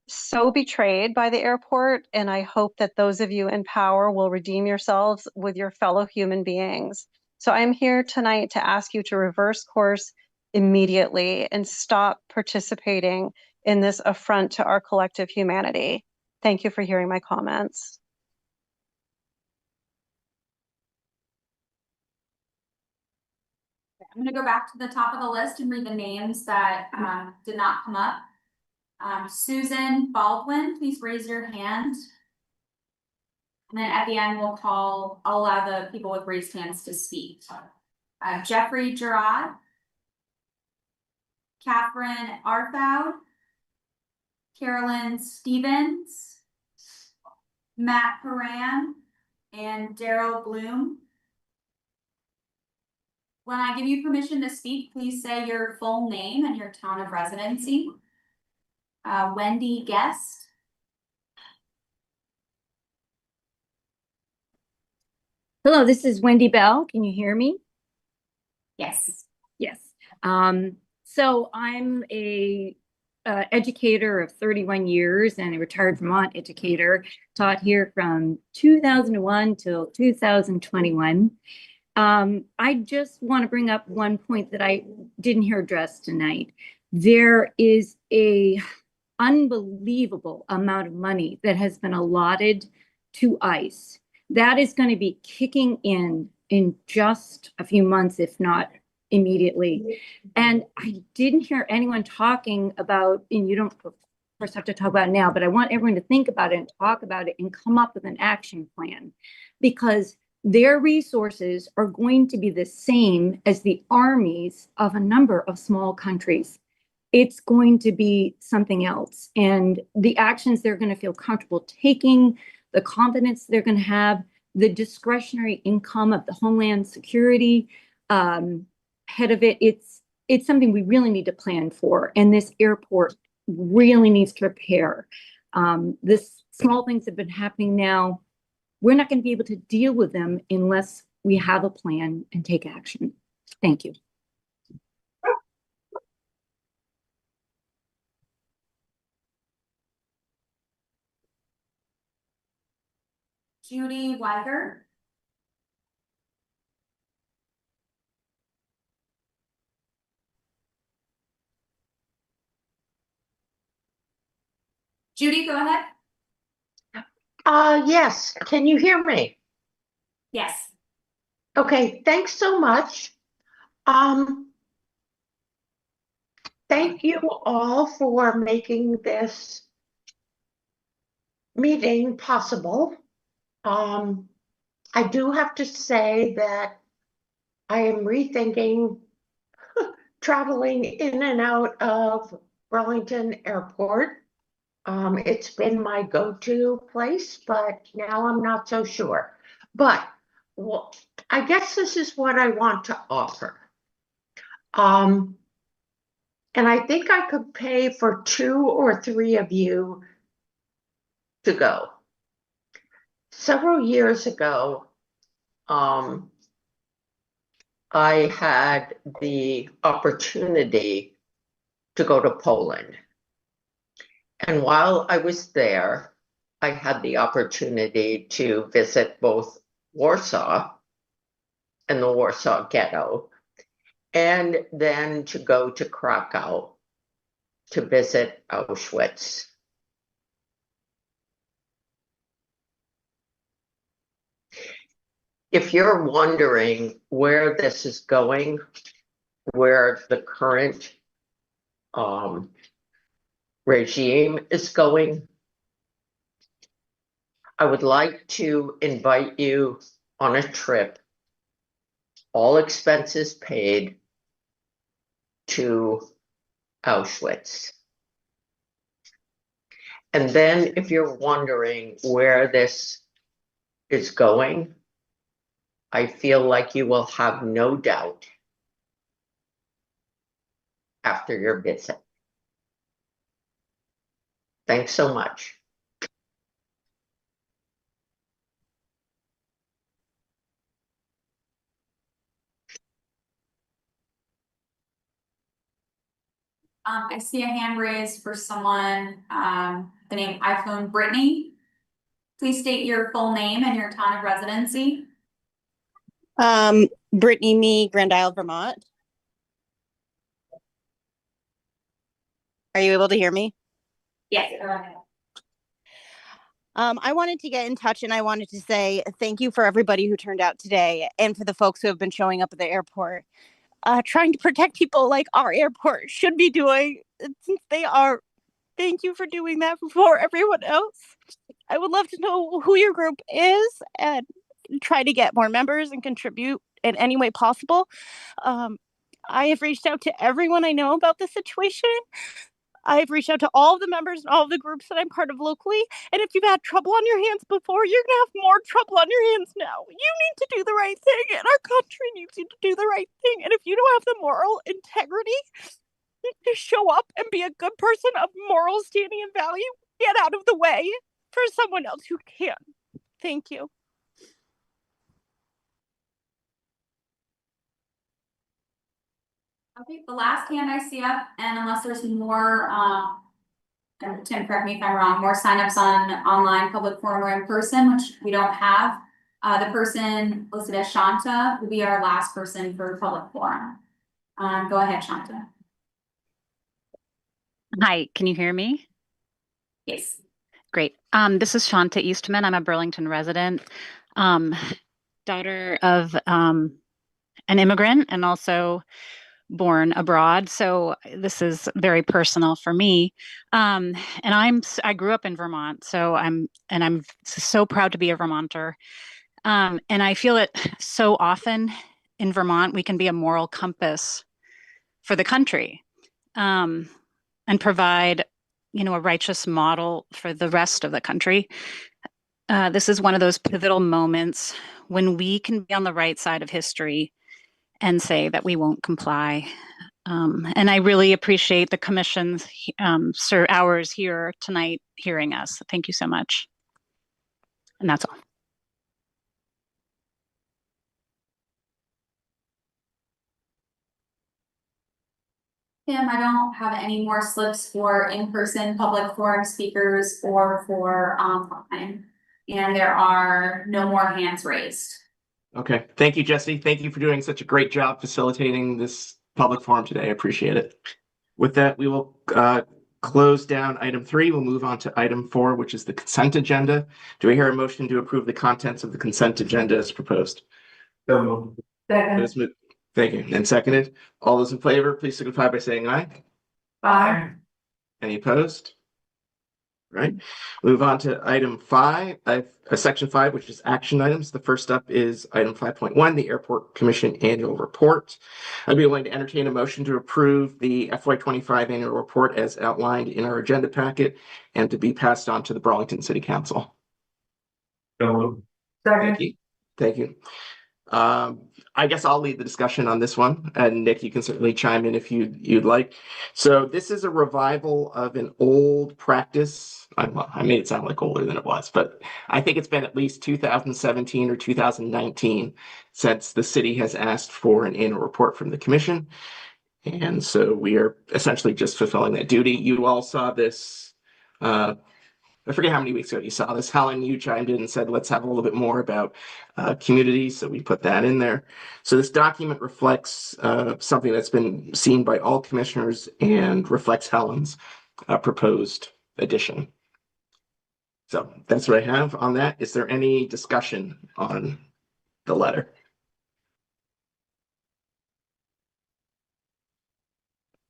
so betrayed by the airport, and I hope that those of you in power will redeem yourselves with your fellow human beings. So I'm here tonight to ask you to reverse course immediately and stop participating in this affront to our collective humanity. Thank you for hearing my comments. I'm going to go back to the top of the list and read the names that did not come up. Susan Baldwin, please raise your hand. And then at the end, I'll allow the people with raised hands to speak. Jeffrey Gerard, Catherine Arthau, Carolyn Stevens, Matt Paran, and Daryl Bloom. When I give you permission to speak, please say your full name and your town of residency. Wendy Guest. Hello, this is Wendy Bell. Can you hear me? Yes. Yes. So I'm a educator of 31 years and a retired Vermont educator, taught here from 2001 till 2021. I just want to bring up one point that I didn't hear addressed tonight. There is a unbelievable amount of money that has been allotted to ICE. That is going to be kicking in just a few months, if not immediately. And I didn't hear anyone talking about, and you don't of course have to talk about it now, but I want everyone to think about it and talk about it and come up with an action plan, because their resources are going to be the same as the armies of a number of small countries. It's going to be something else. And the actions they're going to feel comfortable taking, the confidence they're going to have, the discretionary income of the Homeland Security head of it, it's something we really need to plan for. And this airport really needs to prepare. This small things have been happening now. We're not going to be able to deal with them unless we have a plan and take action. Thank you. Judy Weiger. Judy, go ahead. Yes. Can you hear me? Yes. Okay. Thanks so much. Thank you all for making this meeting possible. I do have to say that I am rethinking traveling in and out of Burlington Airport. It's been my go-to place, but now I'm not so sure. But well, I guess this is what I want to offer. And I think I could pay for 2 or 3 of you to go. Several years ago, I had the opportunity to go to Poland. And while I was there, I had the opportunity to visit both Warsaw and the Warsaw Ghetto, and then to go to Krakow to visit Auschwitz. If you're wondering where this is going, where the current regime is going, I would like to invite you on a trip, all expenses paid, to Auschwitz. And then if you're wondering where this is going, I feel like you will have no doubt after your visit. Thanks so much. I see a hand raised for someone, the name iPhone Brittany. Please state your full name and your town of residency. Brittany Me, Grand Isle, Vermont. Are you able to hear me? Yes, go ahead. I wanted to get in touch and I wanted to say thank you for everybody who turned out today and for the folks who have been showing up at the airport. Trying to protect people like our airport should be doing, since they are. Thank you for doing that before everyone else. I would love to know who your group is and try to get more members and contribute in any way possible. I have reached out to everyone I know about the situation. I've reached out to all of the members and all of the groups that I'm part of locally. And if you've had trouble on your hands before, you're going to have more trouble on your hands now. You need to do the right thing, and our country needs you to do the right thing. And if you don't have the moral integrity to show up and be a good person of moral standing and value, get out of the way for someone else who can. Thank you. Okay, the last hand I see up, and unless there's more, and Tim, correct me if I'm wrong, more signups on online public forum or in person, which we don't have. The person listed as Shanta will be our last person for public forum. Go ahead, Shanta. Hi, can you hear me? Yes. Great. This is Shanta Eastman. I'm a Burlington resident, daughter of an immigrant and also born abroad. So this is very personal for me. And I grew up in Vermont, so I'm so proud to be a Vermonter. And I feel that so often in Vermont, we can be a moral compass for the country, and provide, a righteous model for the rest of the country. This is one of those pivotal moments when we can be on the right side of history and say that we won't comply. And I really appreciate the commission's hours here tonight hearing us. Thank you so much. And that's all. Tim, I don't have any more slips for in-person public forum speakers or for online. And there are no more hands raised. Okay, thank you, Jesse. Thank you for doing such a great job facilitating this public forum today. I appreciate it. With that, we will close down item 3. We'll move on to item 4, which is the consent agenda. Do we hear a motion to approve the contents of the consent agenda as proposed? So Second. Thank you. And seconded. All those in favor, please signify by saying aye. Aye. Any opposed? Right. Move on to item 5, section 5, which is action items. The first up is item 5.1, the Airport Commission Annual Report. I'd be willing to entertain a motion to approve the FY25 annual report as outlined in our agenda packet and to be passed on to the Burlington City Council. Second. Thank you. Thank you. I guess I'll lead the discussion on this one, and Nick, you can certainly chime in if you'd like. So this is a revival of an old practice. I made it sound like older than it was, but I think it's been at least 2017 or 2019 since the city has asked for an annual report from the commission. And so we are essentially just fulfilling that duty. You all saw this, I forget how many weeks ago you saw this. Helen, you chimed in and said, let's have a little bit more about community. So we put that in there. So this document reflects something that's been seen by all commissioners and reflects Helen's proposed addition. So that's what I have on that. Is there any discussion on the letter?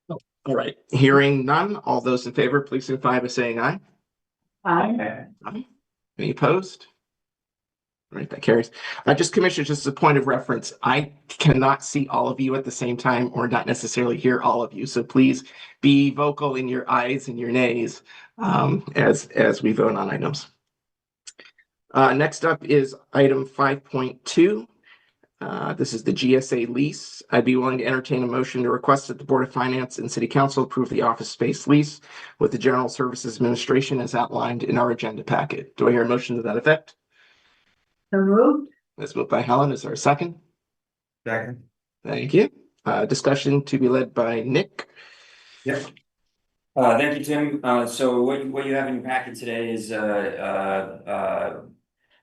All right. Hearing none. All those in favor, please signify by saying aye. Aye. Aye. Any opposed? All right, that carries. Just Commissioner, just as a point of reference, I cannot see all of you at the same time or not necessarily hear all of you. So please be vocal in your ayes and your nays as we vote on items. Next up is item 5.2. This is the GSA lease. I'd be willing to entertain a motion to request that the Board of Finance and City Council approve the office space lease with the General Services Administration as outlined in our agenda packet. Do I hear a motion to that effect? So moved. That's moved by Helen. Is there a second? Second. Thank you. Discussion to be led by Nick. Yep. Thank you, Tim. So what you have in your packet today is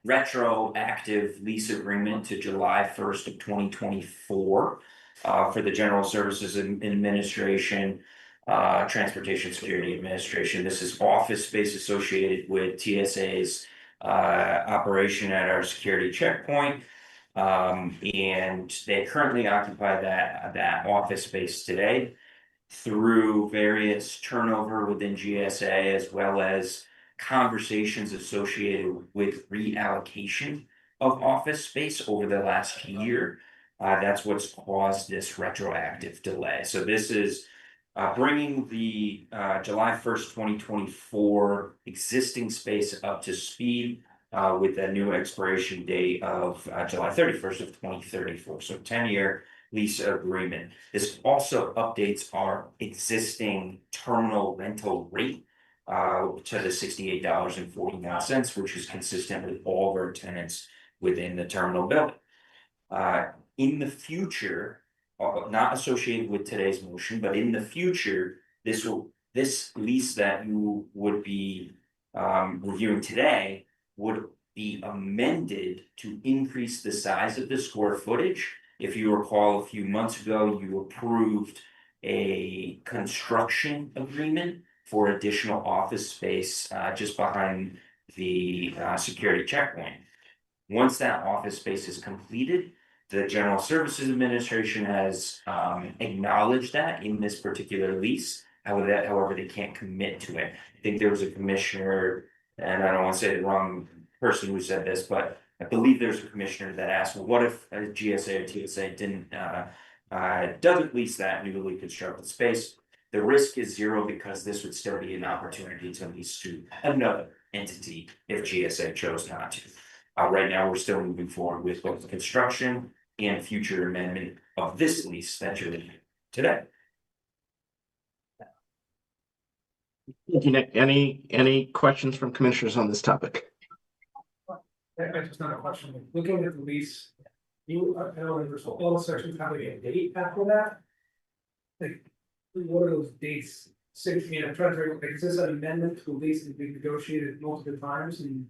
retroactive lease agreement to July 1st of 2024 for the General Services Administration, Transportation Security Administration. This is office space associated with TSA's operation at our security checkpoint. And they currently occupy that office space today through various turnover within GSA as well as conversations associated with reallocation of office space over the last year. That's what's caused this retroactive delay. So this is bringing the July 1st, 2024 existing space up to speed with a new expiration date of July 31st of 2034. So 10-year lease agreement. This also updates our existing terminal rental rate to the $68.49, which is consistent with all of our tenants within the terminal building. In the future, not associated with today's motion, but in the future, this lease that you would be reviewing today would be amended to increase the size of the square footage. If you recall, a few months ago, you approved a construction agreement for additional office space just behind the security checkpoint. Once that office space is completed, the General Services Administration has acknowledged that in this particular lease. However, they can't commit to it. I think there was a commissioner, and I don't want to say the wrong person who said this, but I believe there's a commissioner that asked, well, what if a GSA or TSA doesn't lease that newly constructed space? The risk is zero because this would still be an opportunity to lease to another entity if GSA chose not to. Right now, we're still moving forward with both the construction and future amendment of this lease that you're looking at today. Thank you, Nick. Any questions from commissioners on this topic? I just not a question. Looking at the lease, I know there's all the sections have a date after that. Like, what are those dates? I'm trying to figure out, like, is this an amendment to a lease that we negotiated multiple times and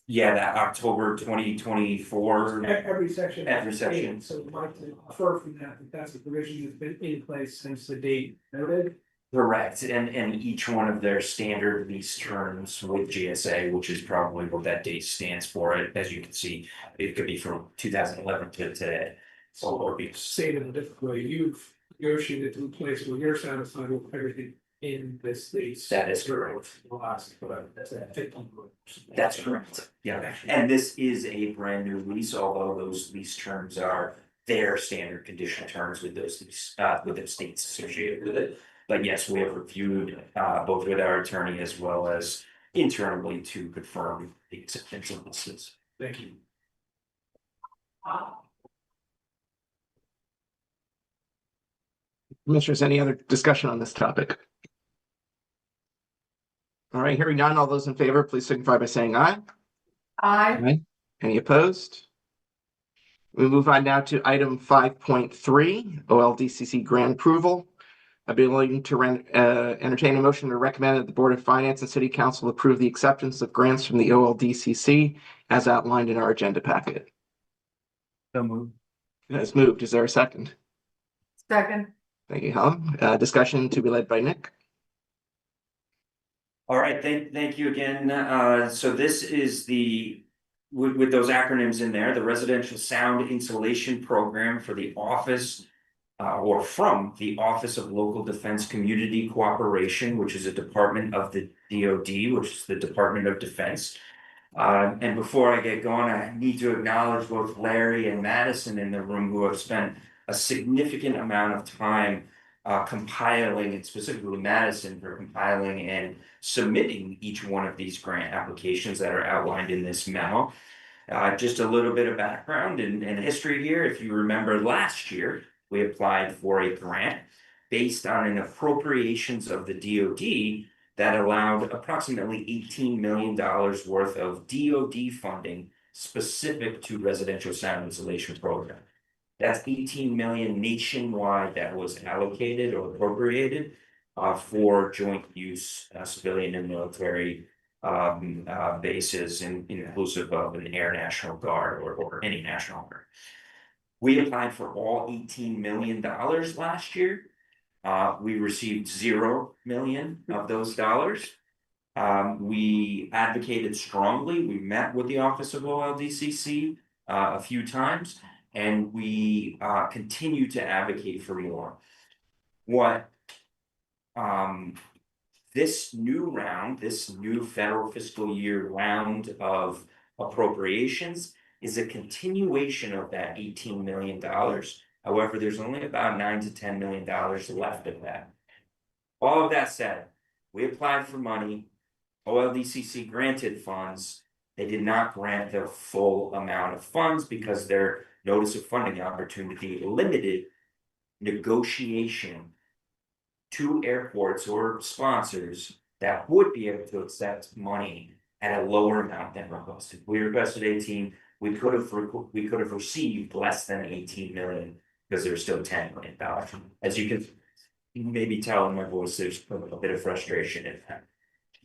Yeah, that October 2024. every section? Every section. So I'd like to infer from that that's a provision that's been in place since the date noted. Correct, and each one of their standard lease terms with GSA, which is probably what that date stands for, as you can see, it could be from 2011 to today. So, or be Say it in a different way, you've negotiated to a place where you're satisfied with everything in this lease. That is correct. That's correct. Yeah, and this is a brand new lease, although those lease terms are their standard condition terms with those states associated with it. But yes, we have reviewed both with our attorney as well as internally to confirm the acceptance of leases. Thank you. Commissioners, any other discussion on this topic? All right, hearing none, all those in favor, please signify by saying aye. Aye. Any opposed? We move on now to item 5.3, OLDCC grant approval. I'd be willing to entertain a motion to recommend that the Board of Finance and City Council approve the acceptance of grants from the OLDCC as outlined in our agenda packet. So moved. It has moved. Is there a second? Second. Thank you, Helen. Discussion to be led by Nick. All right, thank you again. So this is with those acronyms in there, the Residential Sound Insulation Program for the Office or from the Office of Local Defense Community Cooperation, which is a department of the DoD, which is the Department of Defense. And before I get going, I need to acknowledge both Larry and Madison in the room who have spent a significant amount of time compiling, and specifically Madison for compiling and submitting each one of these grant applications that are outlined in this memo. Just a little bit of background and history here. If you remember last year, we applied for a grant based on an appropriations of the DoD that allowed approximately $18 million worth of DoD funding specific to residential sound insulation program. That's 18 million nationwide that was allocated or appropriated for joint use civilian and military bases, inclusive of an Air National Guard or any National Guard. We applied for all $18 million last year. We received $0 million of those dollars. We advocated strongly. We met with the Office of OLDCC a few times, and we continue to advocate for more. What this new federal fiscal year round of appropriations is a continuation of that $18 million However, there's only about $9 to $10 million left of that. All of that said, we applied for money. OLDCC granted funds. They did not grant the full amount of funds because their notice of funding opportunity limited negotiation to airports or sponsors that would be able to accept money at a lower amount than requested. We requested 18. We could have received less than 18 million because there's still $10 million. As you can maybe tell in my voice, there's a bit of frustration in that.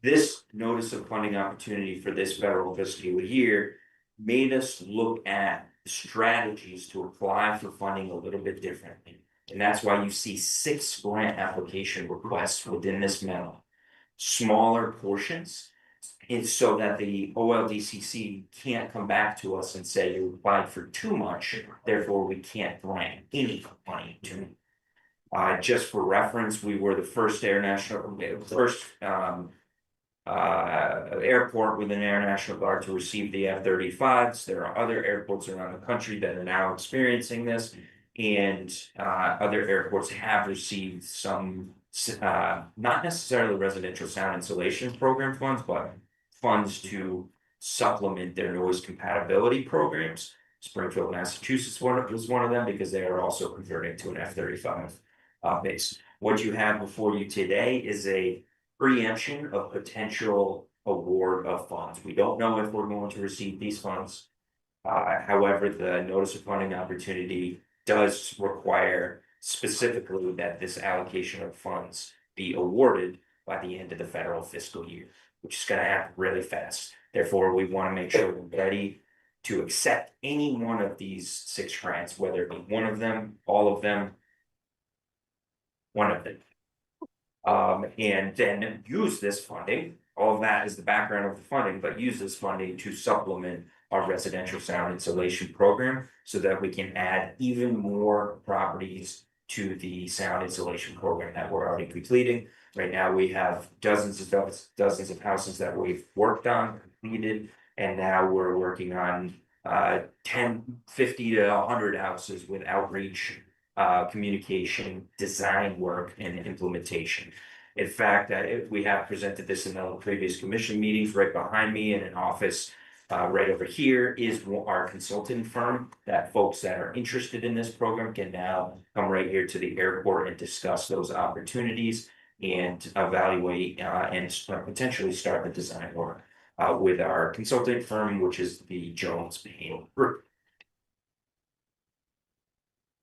This notice of funding opportunity for this federal fiscal year made us look at strategies to apply for funding a little bit differently. And that's why you see 6 grant application requests within this memo. Smaller portions, it's so that the OLDCC can't come back to us and say you applied for too much, therefore we can't grant any money to you. Just for reference, we were the first airport with an Air National Guard to receive the F-35s. There are other airports around the country that are now experiencing this, and other airports have received some, not necessarily residential sound insulation program funds, but funds to supplement their noise compatibility programs. Springfield, Massachusetts was one of them because they are also converting to an F-35 base. What you have before you today is a preemption of potential award of funds. We don't know if we're going to receive these funds. However, the notice of funding opportunity does require specifically that this allocation of funds be awarded by the end of the federal fiscal year, which is going to happen really fast. Therefore, we want to make sure we're ready to accept any one of these 6 grants, whether it be one of them, all of them, one of them. And then use this funding, all of that is the background of the funding, but use this funding to supplement our residential sound insulation program so that we can add even more properties to the sound insulation program that we're already completing. Right now, we have dozens of houses that we've worked on, completed, and now we're working on 50 to 100 houses with outreach, communication, design work, and implementation. In fact, we have presented this in the previous commission meetings. Right behind me in an office right over here is our consulting firm that folks that are interested in this program can now come right here to the airport and discuss those opportunities and evaluate and potentially start the design work with our consulting firm, which is the Jones Payne Group.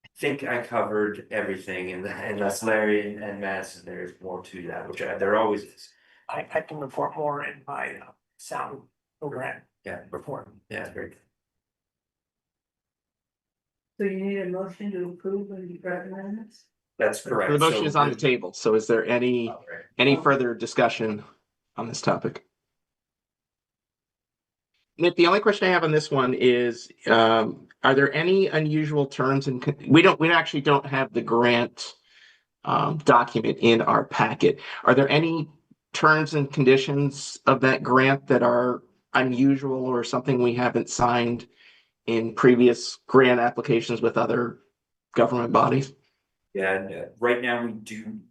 I think I covered everything, and unless Larry and Madison, there's more to that, which there always is. I can report more in my sound program. Yeah, report. Yeah, great. So you need a motion to approve the amendments? That's correct. The motion is on the table. So is there any further discussion on this topic? Nick, the only question I have on this one is, are there any unusual terms and we actually don't have the grant document in our packet. Are there any terms and conditions of that grant that are unusual or something we haven't signed in previous grant applications with other government bodies? Yeah, right now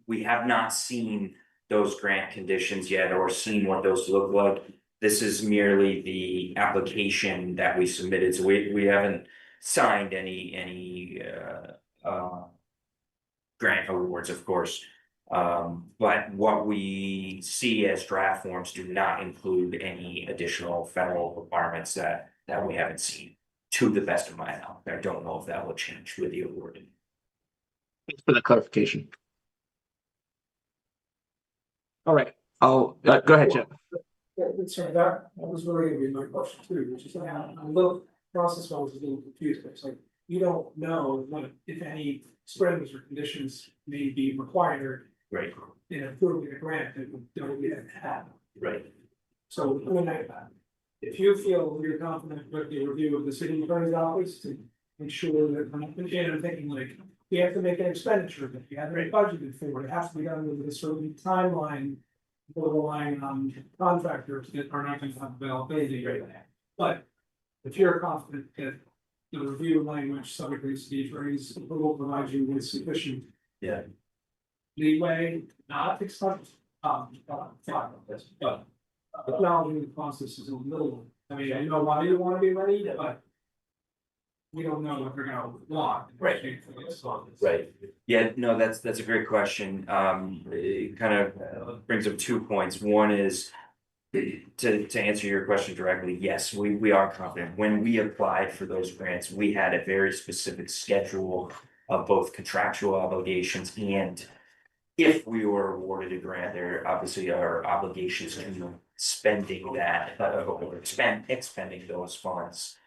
we have not seen those grant conditions yet or seen what those look like. This is merely the application that we submitted, so we haven't signed any grant awards, of course. But what we see as draft forms do not include any additional federal requirements that we haven't seen, to the best of my knowledge. I don't know if that will change with the award. Thanks for the clarification. All right, I'll go ahead, Jim. Sorry, that was really gonna be my question too, which is a little process I was a little confused. It's like you don't know what, if any, springs or conditions may be required. Right. In approving a grant that we don't yet have. Right. So if you feel you're confident with the review of the city attorney's office to ensure that I'm thinking like we have to make an expenditure that we haven't budgeted for, it has to be done with a certain timeline. We're relying on contractors that are not going to have availability right now. But if you're confident that the review language, subject to Steve Ray's approval provides you with sufficient Yeah. leeway, not expect, but acknowledging the process is a little, I mean, I know why you want to be ready, but we don't know what they're gonna want. Right. Right. Yeah, no, that's a great question. It kind of brings up 2 points. One is to answer your question directly, yes, we are confident. When we applied for those grants, we had a very specific schedule of both contractual obligations and if we were awarded a grant, there obviously are obligations to spending that, or expending those funds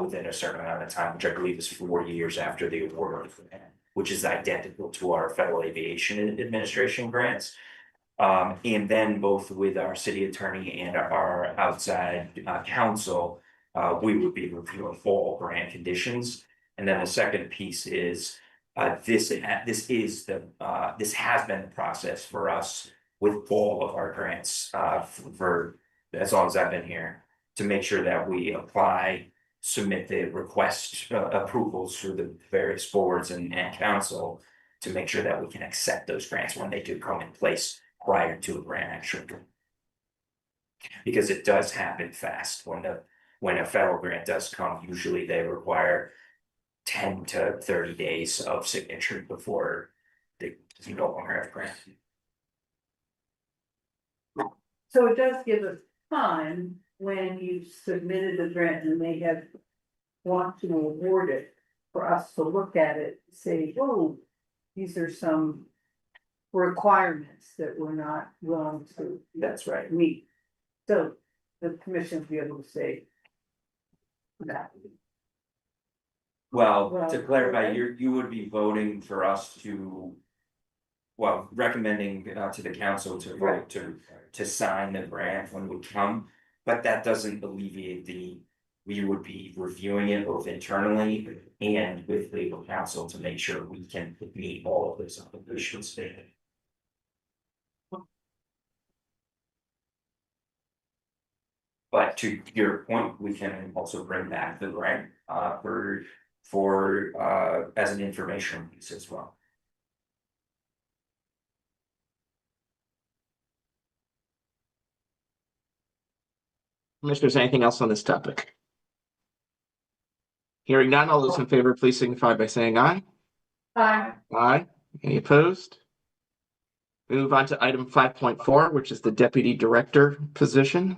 within a certain amount of time, which I believe is 4 years after the award of the grant, which is identical to our Federal Aviation Administration grants. And then both with our city attorney and our outside counsel, we would be reviewing all grant conditions. And then the second piece is this has been the process for us with all of our grants for as long as I've been here, to make sure that we apply, submit the request approvals through the various boards and council to make sure that we can accept those grants when they do come in place prior to a grant action. Because it does happen fast when a federal grant does come, usually they require 10 to 30 days of signature before they no longer have grant. So it does give us time when you submitted the grant and they have want to award it for us to look at it, say, whoa, these are some requirements that we're not willing to. That's right. Meet. So the commission will be able to say that. Well, to clarify, okay. you would be voting for us to, well, recommending to the council to vote to sign the grant when we come, but that doesn't alleviate we would be reviewing it both internally and with legal counsel to make sure we can meet all of those obligations. But to your point, we can also bring back the grant for as an information piece as well. Commissioners, anything else on this topic? Hearing none, all those in favor, please signify by saying aye. Aye. Aye. Any opposed? We move on to item 5.4, which is the deputy director position.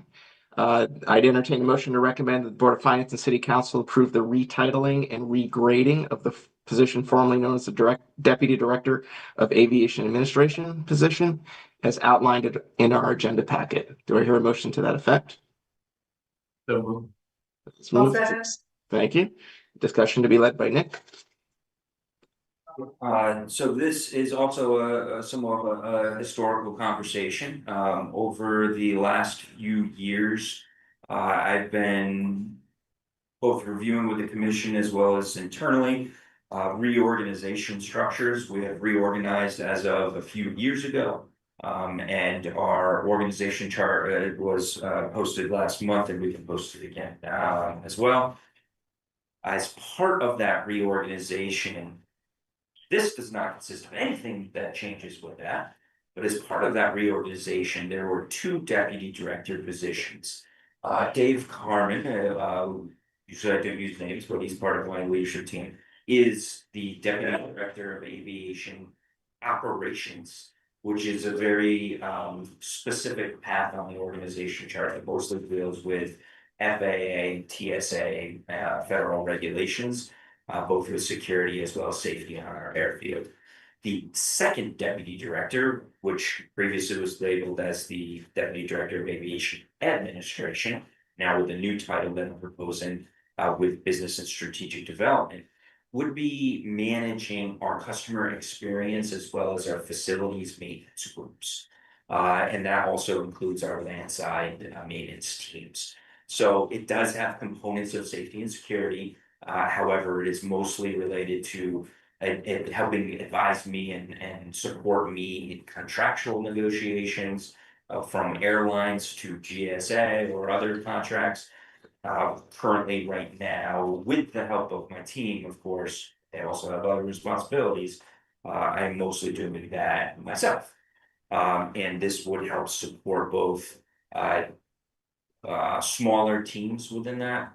I'd entertain a motion to recommend that the Board of Finance and City Council approve the retitling and regrading of the position formerly known as the Deputy Director of Aviation Administration position, as outlined in our agenda packet. Do I hear a motion to that effect? So Let's move. Thank you. Discussion to be led by Nick. So this is also somewhat of a historical conversation. Over the last few years, I've been both reviewing with the commission as well as internally reorganization structures. We have reorganized as of a few years ago, and our organization chart was posted last month, and we can post it again as well. As part of that reorganization, this does not consist of anything that changes with that, but as part of that reorganization, there were 2 deputy director positions. Dave Carmen, usually I don't use names, but he's part of my leadership team, is the deputy director of aviation operations, which is a very specific path on the organization chart that mostly deals with FAA, TSA, federal regulations, both with security as well as safety on our airfield. The second deputy director, which previously was labeled as the Deputy Director of Aviation Administration, now with a new title that I'm proposing with Business and Strategic Development, would be managing our customer experience as well as our facilities maintenance groups. And that also includes our landside maintenance teams. So it does have components of safety and security. However, it is mostly related to helping advise me and support me in contractual negotiations from airlines to GSA or other contracts, currently right now, with the help of my team, of course, they also have other responsibilities. I'm mostly doing that myself. And this would help support both smaller teams within that.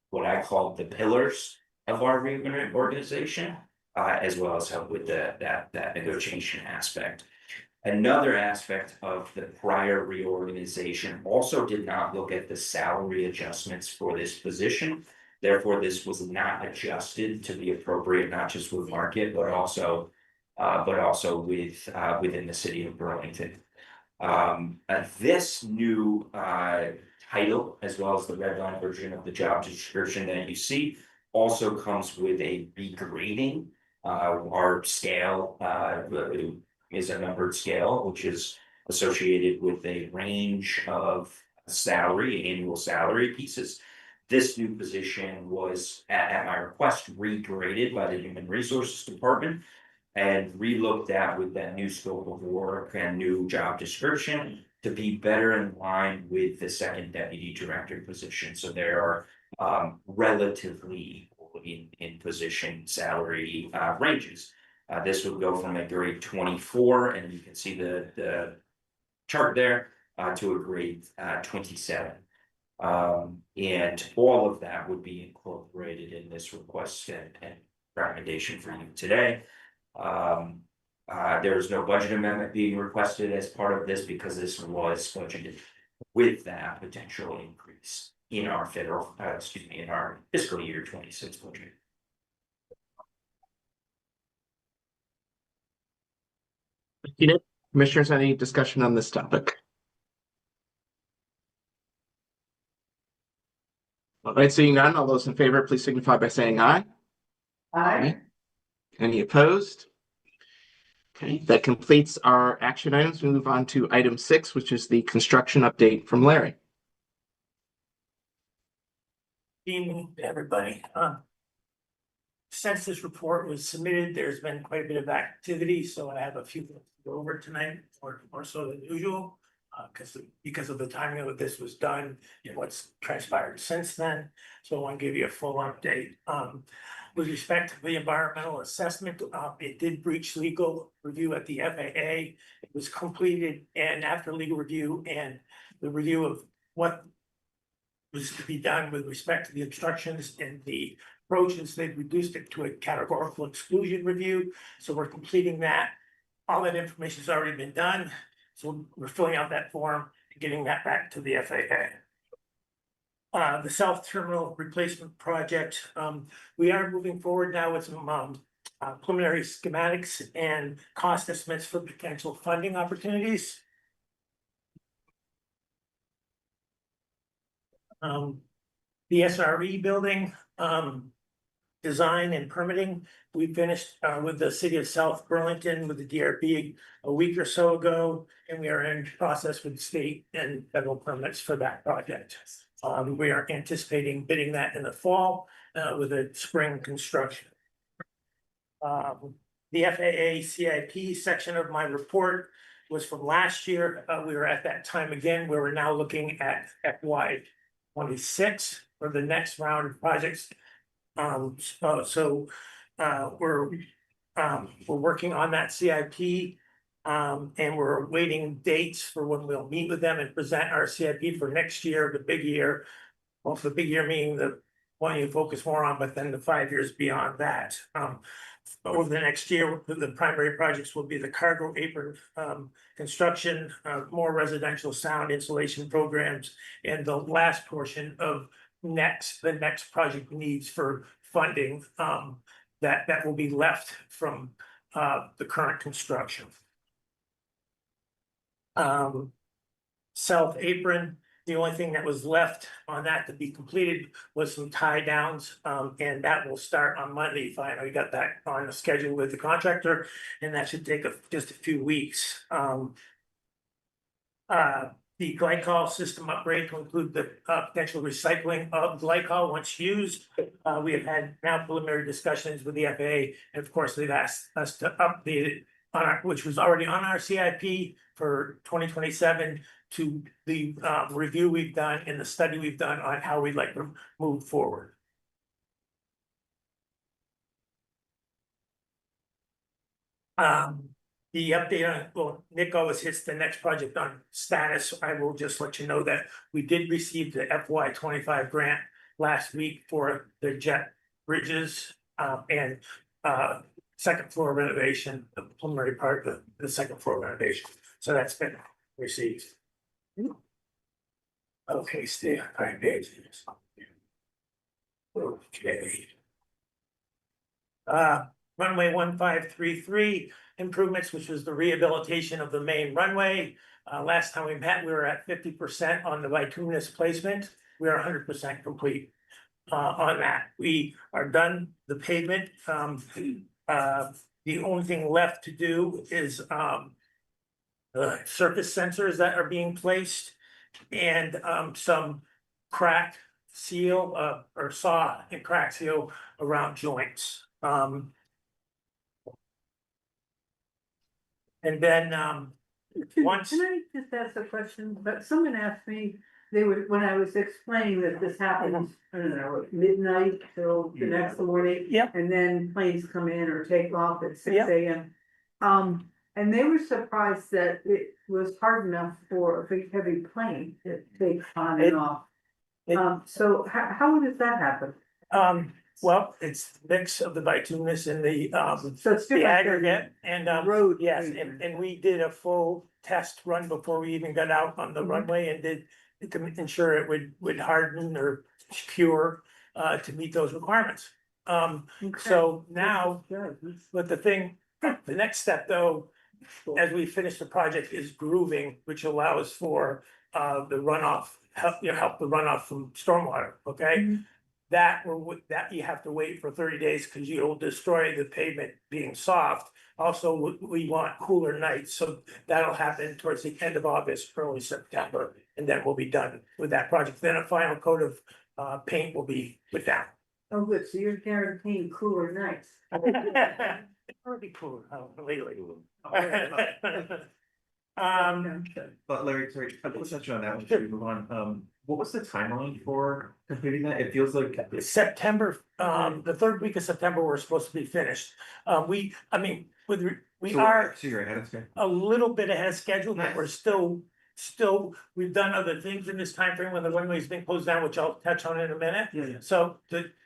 What I call the pillars of our organization, as well as help with that negotiation aspect. Another aspect of the prior reorganization also did not look at the salary adjustments for this position. Therefore, this was not adjusted to be appropriate, not just with market, but also with within the city of Burlington. This new title, as well as the red line version of the job description that you see, also comes with a regrading. Our scale is a numbered scale, which is associated with a range of annual salary pieces. This new position was, at my request, regraded by the Human Resources Department and relooked at with that new scope of work and new job description to be better in line with the second deputy director position. So there are relatively in position salary ranges. This would go from a grade 24, and you can see the chart there, to a grade 27. And all of that would be incorporated in this request and recommendation for you today. There is no budget amendment being requested as part of this because this was budgeted with that potential increase in our in our fiscal year 26 budget. Commissioners, any discussion on this topic? All right, seeing none, all those in favor, please signify by saying aye. Aye. Any opposed? Okay, that completes our action items. We move on to item 6, which is the construction update from Larry. Evening, everybody. Since this report was submitted, there's been quite a bit of activity, so I have a few things to go over tonight, or more so than usual, because of the timing of what this was done and what's transpired since then. So I want to give you a full update. With respect to the environmental assessment, it did breach legal review at the FAA. It was completed, and after legal review and the review of what was to be done with respect to the obstructions and the approaches, they've reduced it to a categorical exclusion review. So we're completing that. All that information has already been done. So we're filling out that form and getting that back to the FAA. The South Terminal Replacement Project, we are moving forward now with some preliminary schematics and cost estimates for potential funding opportunities. The SRE building design and permitting, we finished with the city of South Burlington with the DRB a week or so ago, and we are in process with state and federal permits for that project. We are anticipating bidding that in the fall with a spring construction. The FAA CIP section of my report was from last year. We were at that time again, where we're now looking at FY 26 for the next round of projects. We're working on that CIP, and we're awaiting dates for when we'll meet with them and present our CIP for next year, the big year. Well, the big year meaning the one you focus more on, but then the 5 years beyond that. Over the next year, the primary projects will be the cargo apron construction, more residential sound insulation programs, and the last portion of the next project needs for funding that will be left from the current construction. South apron, the only thing that was left on that to be completed was some tie downs, and that will start on Monday. Finally, we got that on the schedule with the contractor, and that should take just a few weeks. The glycol system upgrade to include the potential recycling of glycol once used. We have had now preliminary discussions with the FAA, and of course, they've asked us to update it which was already on our CIP for 2027, to the review we've done and the study we've done on how we'd like to move forward. The update on, well, Nick always hits the next project on status. I will just let you know that we did receive the FY25 grant last week for the jet bridges and second floor renovation, the preliminary part of the second floor renovation. So that's been received. Okay, stay on 5 pages. Okay. Runway 1533 improvements, which was the rehabilitation of the main runway. Last time we met, we were at 50% on the bituminous placement. We are 100% complete on that. We are done the pavement. The only thing left to do is the surface sensors that are being placed and some crack seal or saw and crack seal around joints. And then once. Can I just ask a question? But someone asked me, they were, when I was explaining that this happens, I don't know, at midnight till the next morning. Yep. And then planes come in or take off at 6 Yep. a.m. And they were surprised that it was hard enough for a big heavy plane to take on and off. So how does that happen? Well, it's the mix of the bituminous and the So it's the different aggregate and road. yes, and we did a full test run before we even got out on the runway and did to ensure it would harden or cure to meet those requirements. So now, but the next step though, as we finish the project, is grooving, which allows for the runoff, help the runoff from stormwater, okay? That you have to wait for 30 days because you'll destroy the pavement being soft. Also, we want cooler nights, so that'll happen towards the end of August, early September, and then we'll be done with that project. Then a final coat of paint will be put down. Oh, good, so you're guaranteeing cooler nights. It's already cooler lately. But Larry, sorry, a quick question on that one before we move on. What was the timeline for completing that? It feels like September, the third week of September, we're supposed to be finished. We are so you're ahead of schedule. a little bit ahead of schedule, but we're still, we've done other things in this time frame when the runway's been closed down, which I'll touch on in a minute. Yeah. So,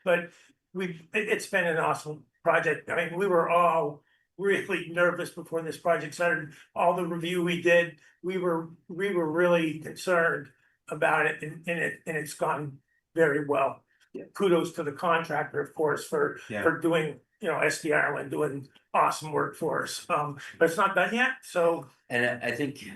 but it's been an awesome project. I mean, we were all really nervous before this project started. All the review we did, we were really concerned about it, and it's gone very well. Kudos to the contractor, of course, for doing, SD Ireland doing awesome work for us. But it's not done yet, so. And I think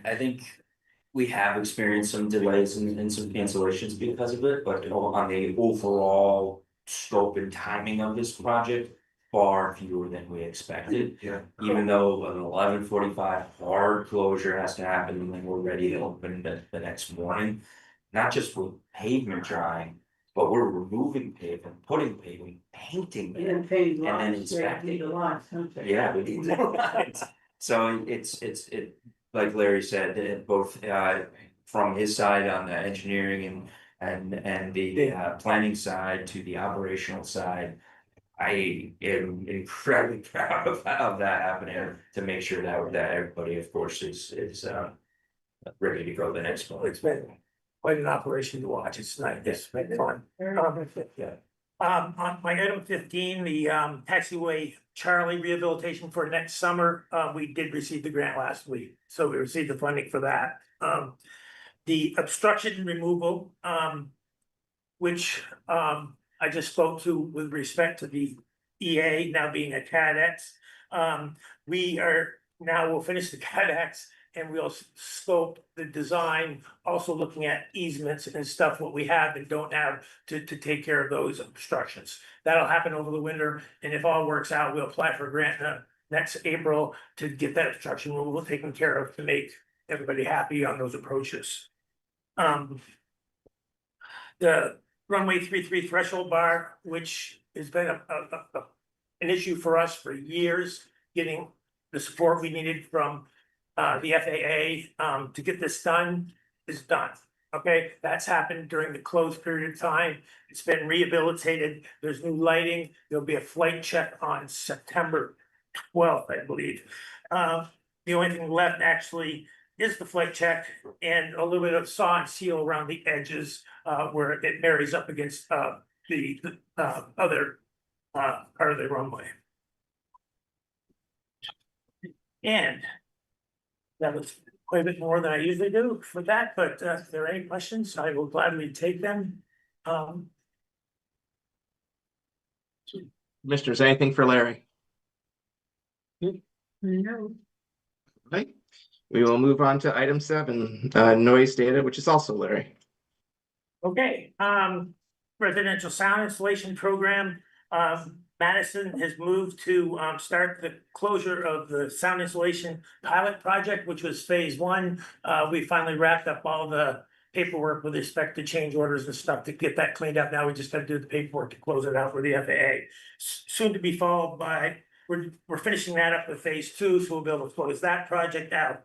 we have experienced some delays and some cancellations because of it, but on the overall scope and timing of this project, far fewer than we expected. Yeah. Even though an 11:45 hard closure has to happen and then we're ready to open the next morning. Not just with pavement drying, but we're removing pavement, putting pavement, painting it, and then inspecting. Yeah, we need to. So it's like Larry said, both from his side on the engineering and the planning side to the operational side. I am incredibly proud of that happening to make sure that everybody, of course, is ready to go the next month. It's been quite an operation to watch. It's nice. It's been fun. On my item 15, the taxiway Charlie rehabilitation for next summer, we did receive the grant last week, so we received the funding for that. The obstruction removal, which I just spoke to with respect to the EA now being a CADX. We'll finish the CADX and we'll scope the design, also looking at easements and stuff, what we have and don't have to take care of those obstructions. That'll happen over the winter, and if all works out, we'll apply for a grant next April to get that obstruction removal taken care of to make everybody happy on those approaches. The runway 33 threshold bar, which has been an issue for us for years, getting the support we needed from the FAA to get this done is done. Okay, that's happened during the closed period of time. It's been rehabilitated. There's new lighting. There'll be a flight check on September 12th, I believe. The only thing left actually is the flight check and a little bit of saw and seal around the edges where it marries up against the other part of the runway. And that was quite a bit more than I usually do for that, but if there are any questions, I will gladly take them. Commissioners, anything for Larry? No. Okay, we will move on to item 7, noise data, which is also Larry. Okay, residential sound installation program. Madison has moved to start the closure of the sound installation pilot project, which was phase 1. We finally wrapped up all the paperwork with respect to change orders and stuff to get that cleaned up. Now we just got to do the paperwork to close it out with the FAA. Soon to be followed by, we're finishing that up with phase 2, so we'll be able to close that project out.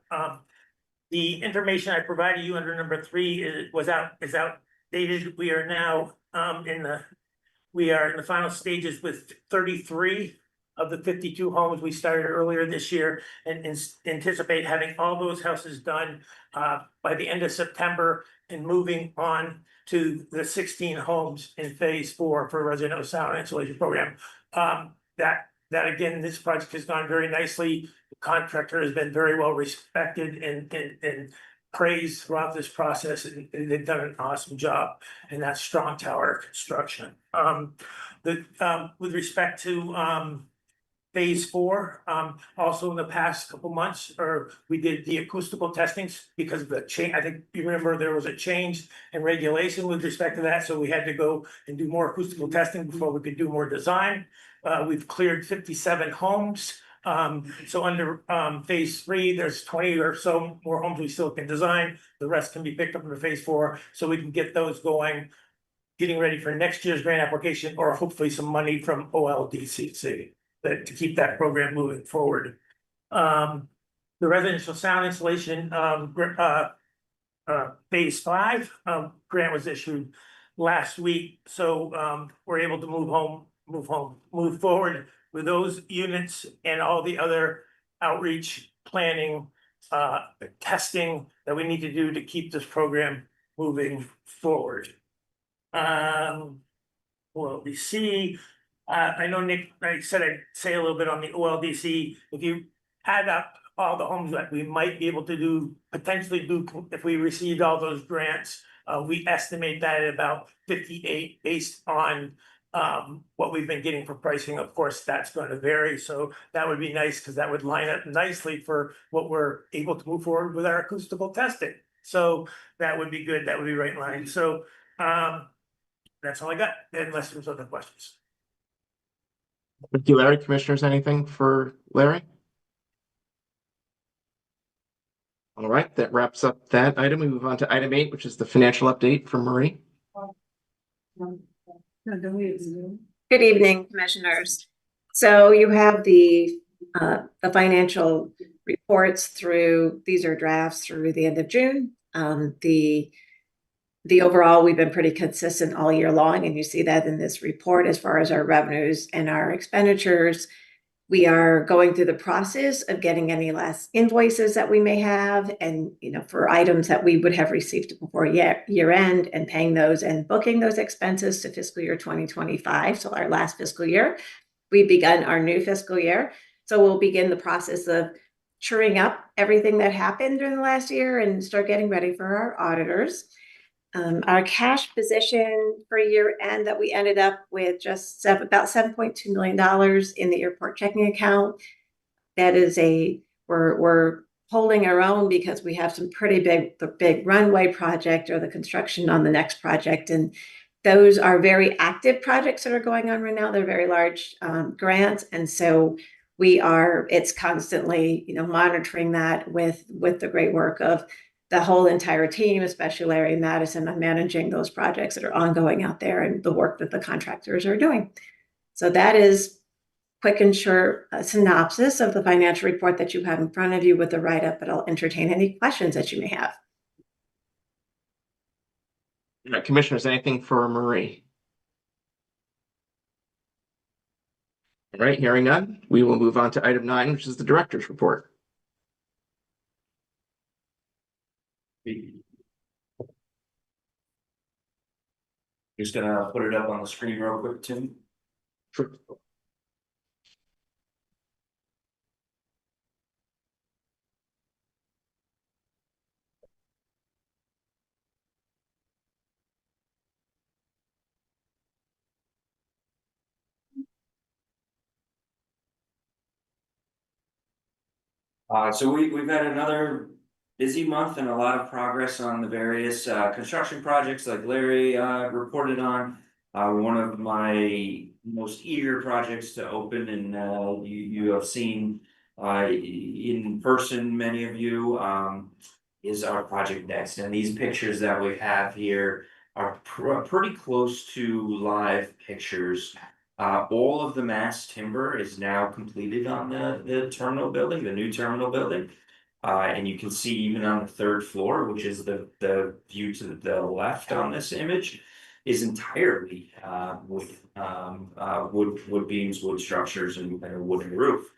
The information I provided you under number 3 is outdated. We are now in the final stages with 33 of the 52 homes we started earlier this year, and anticipate having all those houses done by the end of September and moving on to the 16 homes in phase 4 for residential sound insulation program. That again, this project has gone very nicely. The contractor has been very well respected and praised throughout this process, and they've done an awesome job, and that's Strong Tower Construction. With respect to phase 4, also in the past couple months, we did the acoustical testings because of the change. I think you remember there was a change in regulation with respect to that, so we had to go and do more acoustical testing before we could do more design. We've cleared 57 homes. So under phase 3, there's 20 or so more homes we still can design. The rest can be picked up in phase 4, so we can get those going, getting ready for next year's grant application, or hopefully some money from OLDCC to keep that program moving forward. The residential sound installation phase 5 grant was issued last week, so we're able to move forward with those units and all the other outreach planning, testing that we need to do to keep this program moving forward. OLDC, I know Nick, I said I'd say a little bit on the OLDC. If you add up all the homes that we might be able to potentially do if we received all those grants, we estimate that at about 58 based on what we've been getting for pricing. Of course, that's going to vary, so that would be nice because that would line up nicely for what we're able to move forward with our acoustical testing. So that would be good. That would be right in line. So that's all I got, unless there's other questions. Thank you, Larry. Commissioners, anything for Larry? All right, that wraps up that item. We move on to item 8, which is the financial update from Marie. Good evening, commissioners. So you have the financial reports through, these are drafts through the end of June. The overall, we've been pretty consistent all year long, and you see that in this report as far as our revenues and our expenditures. We are going through the process of getting any last invoices that we may have, and for items that we would have received before year end, and paying those and booking those expenses to fiscal year 2025. So our last fiscal year, we've begun our new fiscal year. So we'll begin the process of truing up everything that happened during the last year and start getting ready for our auditors. Our cash position for year end that we ended up with just about $7.2 million in the airport checking account. That is we're holding our own because we have some pretty big runway project or the construction on the next project. And those are very active projects that are going on right now. They're very large grants. And so it's constantly, monitoring that with the great work of the whole entire team, especially Larry and Madison, on managing those projects that are ongoing out there and the work that the contractors are doing. So that is quick and short synopsis of the financial report that you have in front of you with the write-up, but I'll entertain any questions that you may have. Commissioners, anything for Marie? All right, hearing none, we will move on to item 9, which is the director's report. Just gonna put it up on the screen real quick, Tim. Sure. So we've had another busy month and a lot of progress on the various construction projects like Larry reported on. One of my most eager projects to open, and you have seen in person, many of you, is our Project Next. And these pictures that we have here are pretty close to live pictures. All of the mass timber is now completed on the terminal building, the new terminal building. And you can see even on the 3rd floor, which is the view to the left on this image, is entirely wood beams, wood structures, and a wooden roof.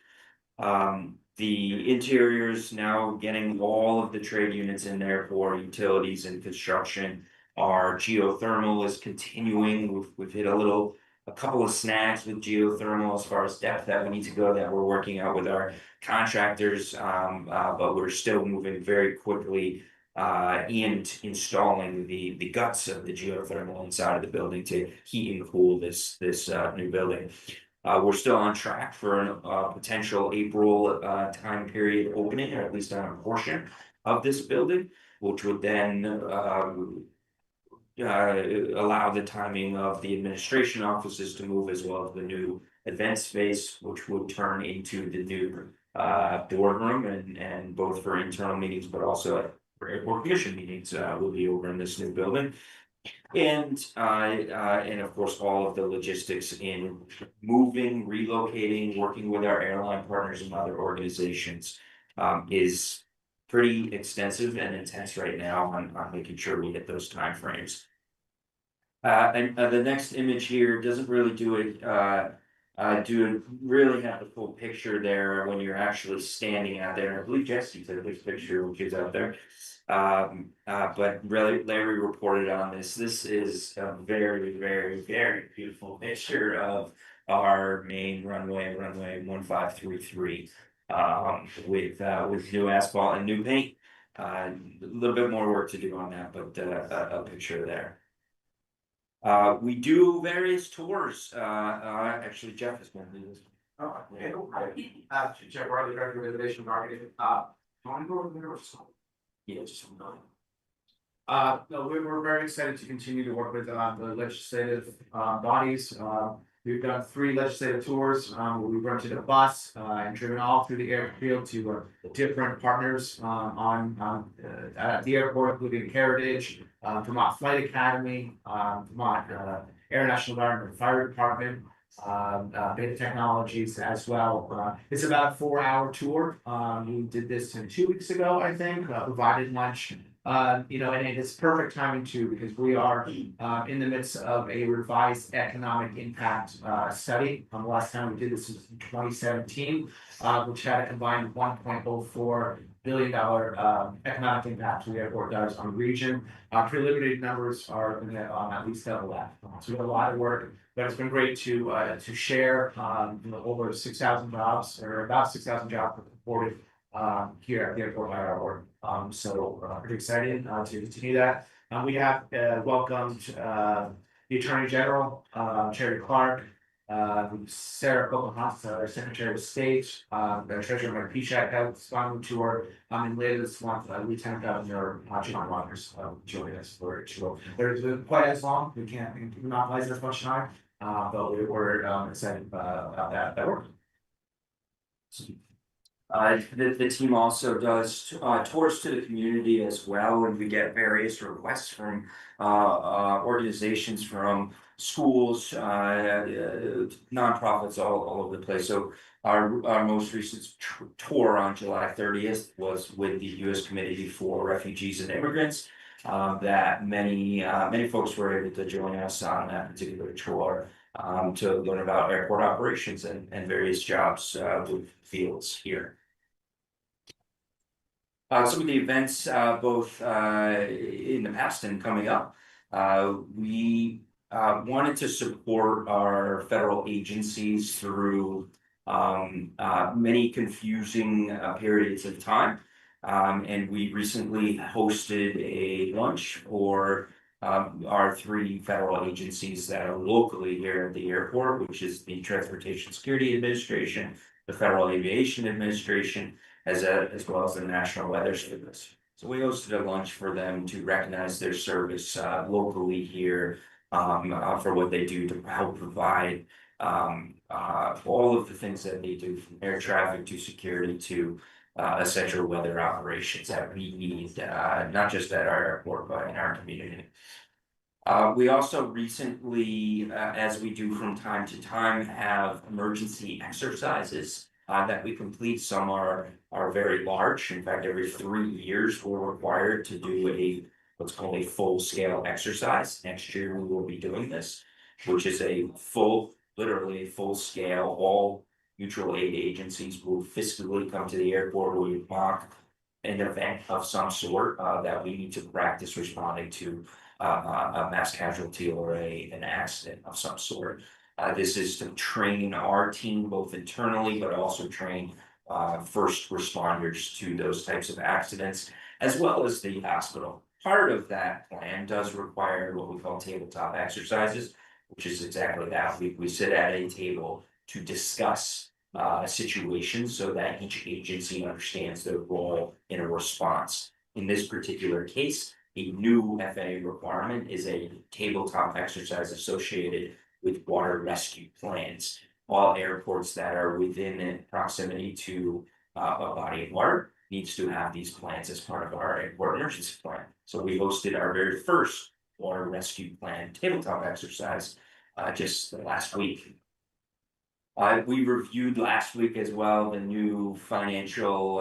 The interiors now getting all of the trade units in there for utilities and construction. Our geothermal is continuing. We've hit a couple of snags with geothermal as far as depth that we need to go that we're working out with our contractors, but we're still moving very quickly in installing the guts of the geothermal inside of the building to heat and cool this new building. We're still on track for a potential April time period opening, or at least on a portion of this building, which would then allow the timing of the administration offices to move, as well as the new event space, which would turn into the new boardroom, and both for internal meetings, but also for airport commission meetings will be over in this new building. And of course, all of the logistics in moving, relocating, working with our airline partners and other organizations is pretty extensive and intense right now on making sure we hit those timeframes. And the next image here doesn't really really have the full picture there when you're actually standing out there. I believe Jesse took this picture, which is out there. But really, Larry reported on this. This is a very, very, very beautiful picture of our main runway 1533, with new asphalt and new paint. A little bit more work to do on that, but a picture there. We do various tours. Actually, Jeff has been doing this. Jeff Riley, Director of Innovation Marketing. Want to go over there or something? Yeah, just one. No, we're very excited to continue to work with the legislative bodies. We've done 3 legislative tours. We've rented a bus and driven all through the airfield to different partners at the airport, including Heritage, Vermont Flight Academy, Vermont Air National Guard and Fire Department, Beta Technologies as well. It's about a 4-hour tour. We did this 2 weeks ago, I think, provided lunch. And it's perfect timing too, because we are in the midst of a revised economic impact study. The last time we did this was in 2017, which had a combined $1.04 billion economic impact to the airport does on the region. Preliminary numbers are going to at least double that. So we have a lot of work, but it's been great to share over 6,000 jobs, or about 6,000 jobs reported here at the airport by our board. So pretty excited to continue that. We have welcomed the Attorney General, Cherry Clark, Sarah Pocahontas, our Secretary of State, the Treasurer Mike Pichak has gone to her, and later this month, Lieutenant Governor John Waters joining us for a tour. There's quite as long, we can't monopolize as much time, but we're excited about that work. The team also does tours to the community as well, and we get various requests from organizations, from schools, nonprofits all over the place. So our most recent tour on July 30th was with the U.S. Committee for Refugees and Immigrants. That many folks were able to join us on that particular tour to learn about airport operations and various jobs with fields here. Some of the events, both in the past and coming up, we wanted to support our federal agencies through many confusing periods of time. And we recently hosted a lunch for our 3 federal agencies that are locally here at the airport, which is the Transportation Security Administration, the Federal Aviation Administration, as well as the National Weather Service. So we hosted a lunch for them to recognize their service locally here for what they do to help provide all of the things that they do, from air traffic to security to essential weather operations that we need, not just at our airport, but in our community. We also recently, as we do from time to time, have emergency exercises that we complete. Some are very large. In fact, every 3 years, we're required to do what's called a full-scale exercise. Next year, we will be doing this, which is literally a full-scale. All mutual aid agencies will physically come to the airport. We mock an event of some sort that we need to practice responding to a mass casualty or an accident of some sort. This is to train our team both internally, but also train first responders to those types of accidents, as well as the hospital. Part of that plan does require what we call tabletop exercises, which is exactly that. We sit at a table to discuss situations so that each agency understands their role in a response. In this particular case, a new FAA requirement is a tabletop exercise associated with water rescue plans. All airports that are within proximity to a body of water needs to have these plans as part of our airport emergency plan. So we hosted our very first water rescue plan tabletop exercise just last week. We reviewed last week as well the new financial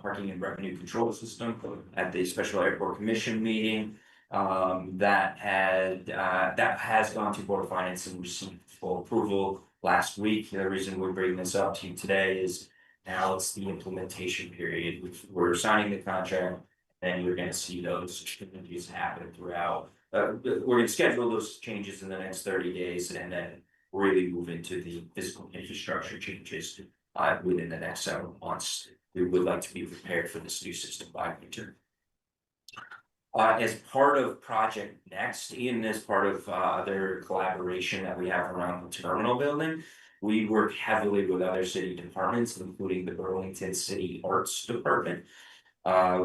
parking and revenue control system at the Special Airport Commission meeting. That has gone to Board of Finance and received full approval last week. The reason we're bringing this up to you today is now it's the implementation period. We're signing the contract, and you're going to see those changes happen throughout. We're going to schedule those changes in the next 30 days, and then really move into the physical infrastructure changes within the next several months. We would like to be prepared for this new system by winter. As part of Project Next, and as part of other collaboration that we have around the terminal building, we work heavily with other city departments, including the Burlington City Arts Department.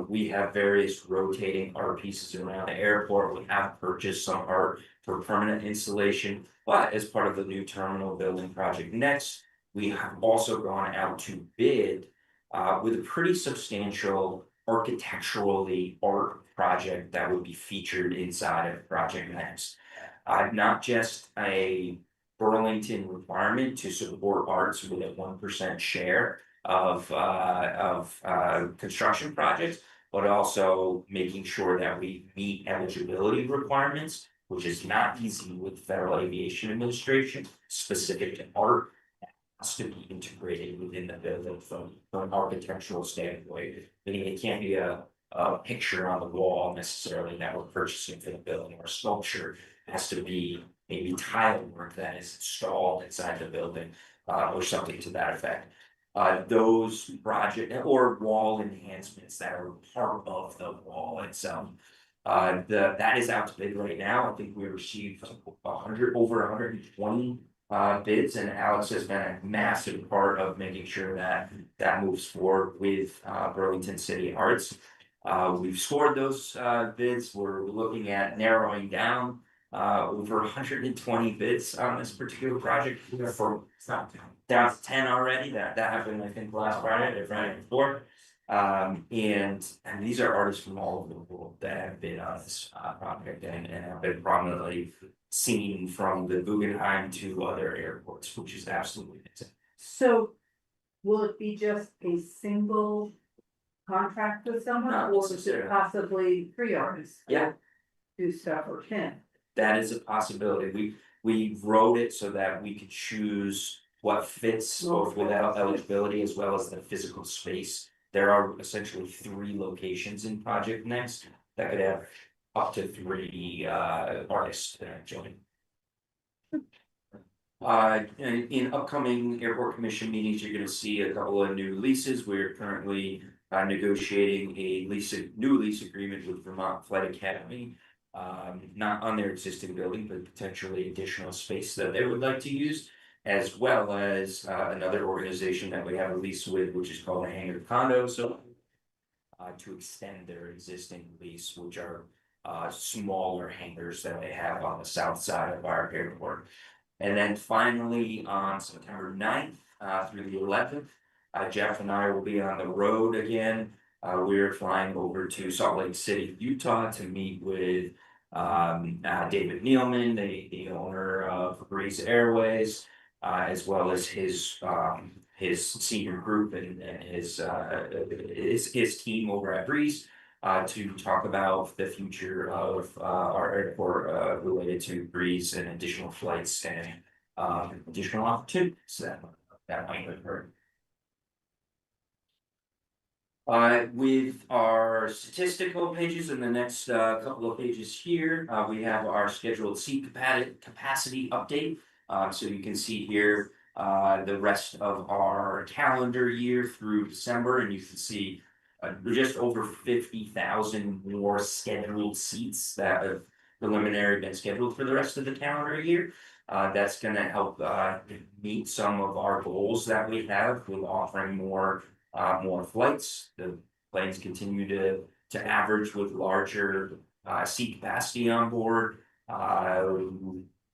We have various rotating art pieces around the airport. We have purchased some art for permanent installation, but as part of the new terminal building Project Next, we have also gone out to bid with a pretty substantial architecturally art project that would be featured inside of Project Next. Not just a Burlington requirement to support arts with a 1% share of construction projects, but also making sure that we meet eligibility requirements, which is not easy with Federal Aviation Administration, specific to art. Has to be integrated within the building from an architectural standpoint. Meaning it can't be a picture on the wall necessarily that we're purchasing for the building, or a sculpture. It has to be maybe tile work that is installed inside the building, or something to that effect. Those project or wall enhancements that are part of the wall itself. That is out to bid right now. I think we received over 120 bids, and Alex has been a massive part of making sure that moves forward with Burlington City Arts. We've scored those bids. We're looking at narrowing down over 120 bids on this particular project for down to 10 already. That happened, I think, last Friday or Friday before. And these are artists from all over the world that have been on this project and have been prominently seen from the Guggenheim to other airports, which is absolutely amazing. So will it be just a single contract with someone, Not or is it necessarily. possibly 3 artists? Yeah. Do stuff, or 10? That is a possibility. We wrote it so that we could choose what fits both without eligibility as well as the physical space. There are essentially 3 locations in Project Next that could have up to 3 artists join. In upcoming airport commission meetings, you're gonna see a couple of new leases. We're currently negotiating a new lease agreement with Vermont Flight Academy. Not on their existing building, but potentially additional space that they would like to use, as well as another organization that we have a lease with, which is called the Hangar Condo. So to extend their existing lease, which are smaller hangars that they have on the south side of our airport. And then finally, on September 9th through the 11th, Jeff and I will be on the road again. We're flying over to Salt Lake City, Utah to meet with David Nealman, the owner of Breeze Airways, as well as his senior group and his team over at Breeze, to talk about the future of our airport related to Breeze and additional flights and additional opportunities that might occur. With our statistical pages in the next couple of pages here, we have our scheduled seat capacity update. So you can see here the rest of our calendar year through December, and you can see just over 50,000 more scheduled seats that have preliminarily been scheduled for the rest of the calendar year. That's going to help meet some of our goals that we have with offering more flights. The planes continue to average with larger seat capacity on board.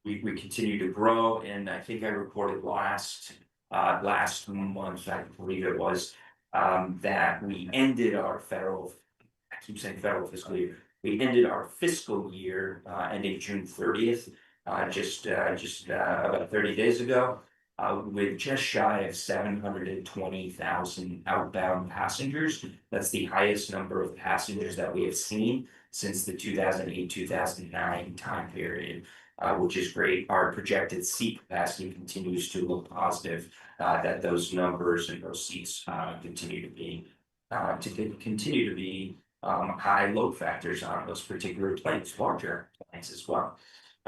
We continue to grow, and I think I reported last month, I believe it was, that we ended our federal fiscal year. We ended our fiscal year ending June 30th, just about 30 days ago, with just shy of 720,000 outbound passengers. That's the highest number of passengers that we have seen since the 2008-2009 time period, which is great. Our projected seat capacity continues to look positive, that those numbers and those seats continue to be high load factors on those particular planes, larger planes as well.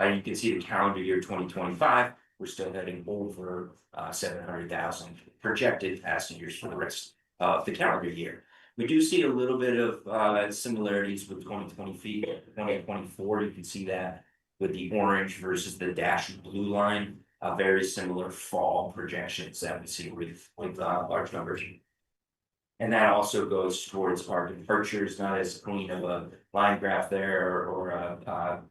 You can see the calendar year 2025, we're still heading over 700,000 projected passengers for the rest of the calendar year. We do see a little bit of similarities with 2024. You can see that with the orange versus the dashed blue line, very similar fall projections that we see with large numbers. And that also goes towards our departures, not as clean of a line graph there or a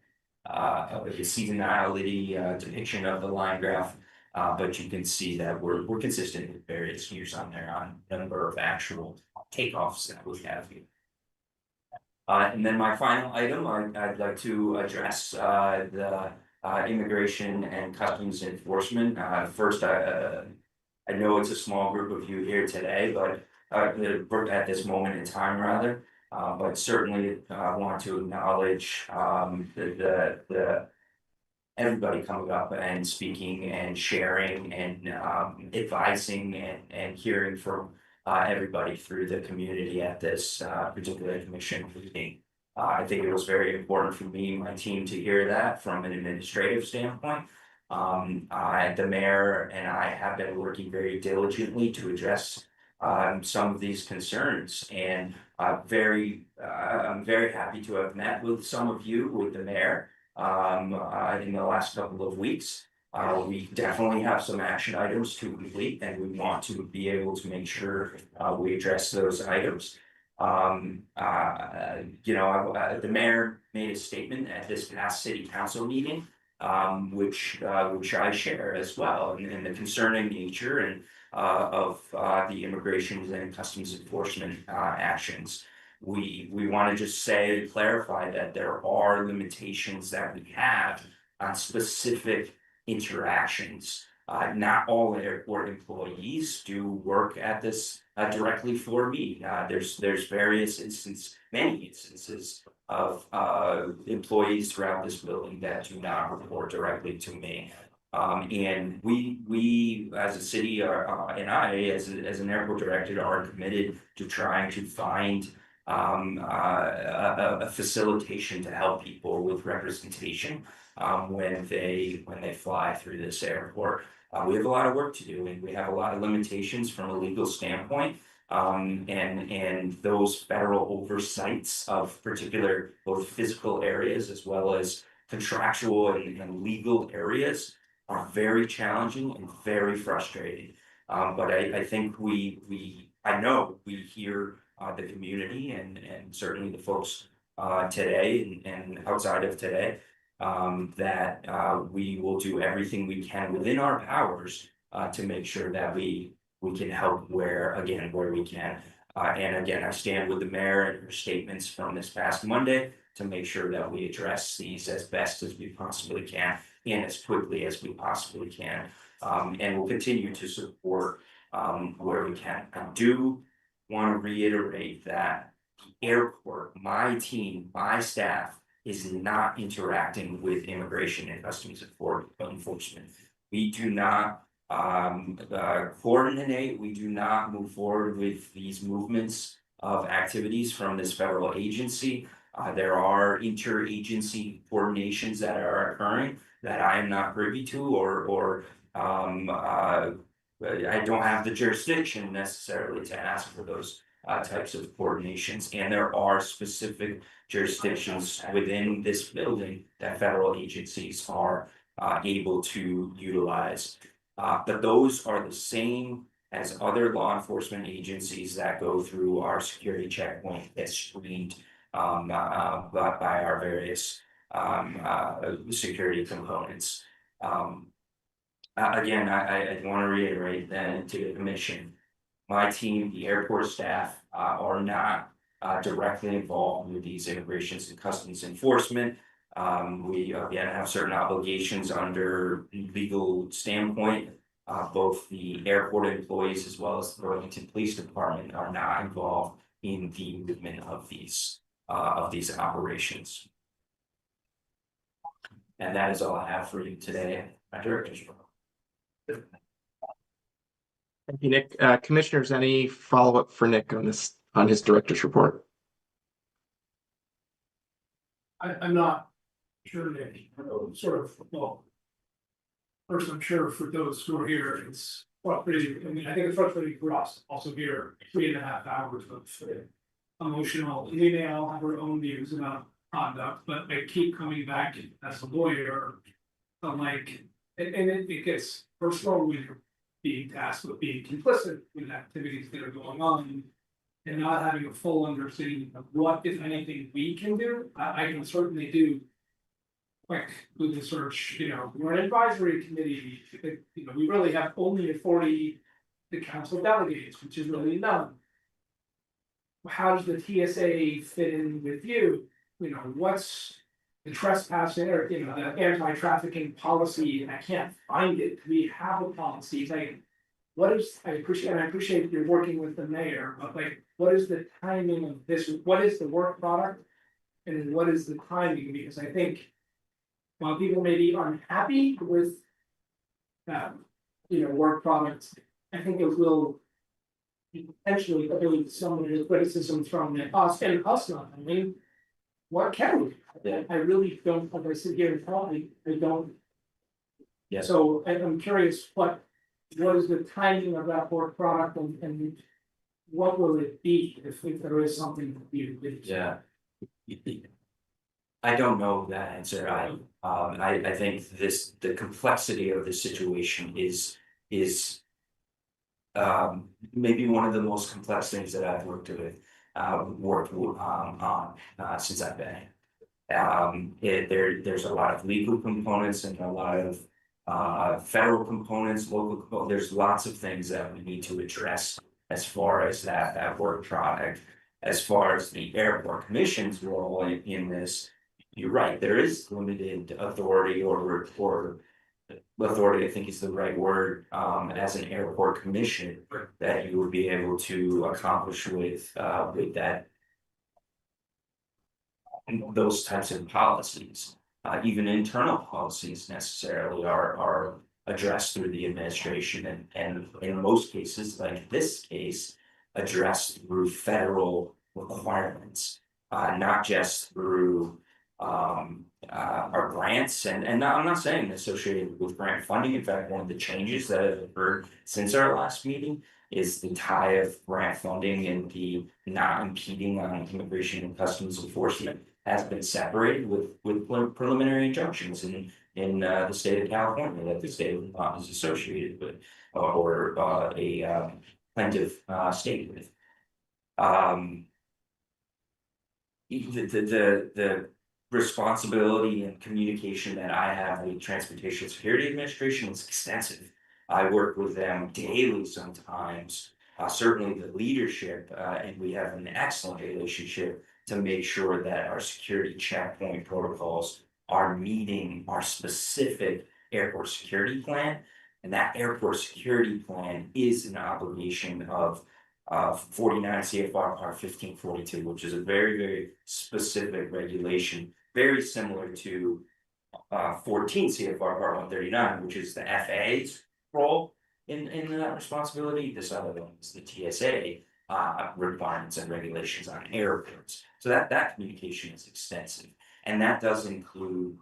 seasonality depiction of the line graph, but you can see that we're consistent with various years on there on number of actual takeoffs that we have here. And then my final item, I'd like to address the immigration and customs enforcement. First, I know it's a small group of you here today, but at this moment in time, rather. But certainly want to acknowledge the everybody coming up and speaking and sharing and advising and hearing from everybody through the community at this particular commission meeting. I think it was very important for me and my team to hear that from an administrative standpoint. The mayor and I have been working very diligently to address some of these concerns, and I'm very happy to have met with some of you, with the mayor, in the last couple of weeks. We definitely have some action items to complete, and we want to be able to make sure we address those items. The mayor made a statement at this past city council meeting, which I share as well, and the concerning nature and of the immigration and customs enforcement actions. We want to just clarify that there are limitations that we have on specific interactions. Not all airport employees do work at this directly for me. There's many instances of employees throughout this building that do not report directly to me. And we as a city and I as an airport director are committed to trying to find a facilitation to help people with representation when they fly through this airport. We have a lot of work to do, and we have a lot of limitations from a legal standpoint. And those federal oversights of particular both physical areas as well as contractual and legal areas are very challenging and very frustrating. But I think I know we hear the community and certainly the folks today and outside of today, that we will do everything we can within our powers to make sure that we can help where we can. And again, I stand with the mayor and her statements from this past Monday to make sure that we address these as best as we possibly can and as quickly as we possibly can. And we'll continue to support where we can. I do want to reiterate that the airport, my team, my staff is not interacting with immigration and customs enforcement. We do not coordinate, we do not move forward with these movements of activities from this federal agency. There are interagency coordinations that are occurring that I am not privy to, or I don't have the jurisdiction necessarily to ask for those types of coordinations. And there are specific jurisdictions within this building that federal agencies are able to utilize. But those are the same as other law enforcement agencies that go through our security checkpoint that's screened by our various security components. Again, I want to reiterate that to the commission, my team, the airport staff are not directly involved with these immigrations and customs enforcement. We again have certain obligations under legal standpoint. Both the airport employees as well as the Burlington Police Department are not involved in the movement of these operations. And that is all I have for you today, my director's report. Thank you, Nick. Commissioners, any follow-up for Nick on his director's report? I'm not sure, Nick, first, I'm sure for those who are here, it's frustrating. I mean, I think it's frustrating for us also here, 3.5 hours of emotional. We may all have our own views about conduct, but I keep coming back as a lawyer. I'm like, and it gets personal when you're being tasked with being complicit with activities that are going on and not having a full understanding of what, if anything, we can do. I can certainly do quick Google search, we're an advisory committee, we really have only authority to council delegates, which is really none. How does the TSA fit in with you? What's the trespassing or, the anti-trafficking policy, and I can't find it. We have a policy, I appreciate you're working with the mayor, but what is the timing of this? What is the work product? And what is the timing? Because I think while people may be unhappy with work products, I think it will potentially avoid some of the criticism from us and us not. I mean, what can we do? I really don't, if I sit here and talk, I don't. Yeah. So I'm curious what is the timing of that work product and what will it be if there is something to be? Yeah. I don't know that answer. I think the complexity of this situation is maybe one of the most complex things that I've worked with. worked on since I've been here. There's a lot of legal components and a lot of federal components, local components. There's lots of things that we need to address as far as that work product. As far as the airport commission's role in this, you're right, there is limited authority or authority, I think is the right word, as an airport commission that you would be able to accomplish with that, those types of policies. Even internal policies necessarily are addressed through the administration and in most cases, like this case, addressed through federal requirements, not just through our grants and I'm not saying associated with grant funding. In fact, one of the changes that have occurred since our last meeting is the tie of grant funding and the not impeding on immigration and customs enforcement has been separated with preliminary injunctions in the state of California that the state of Vermont is associated with or a plaintiff state with. The responsibility and communication that I have with Transportation Security Administration is extensive. I work with them daily sometimes, certainly the leadership, and we have an excellent relationship to make sure that our security checkpoint protocols are meeting our specific airport security plan. And that airport security plan is an obligation of 49 CFR Part 1542, which is a very, very specific regulation, very similar to 14 CFR Part 139, which is the FAA's role in that responsibility. This other one is the TSA requirements and regulations on airports. So that communication is extensive, and that does include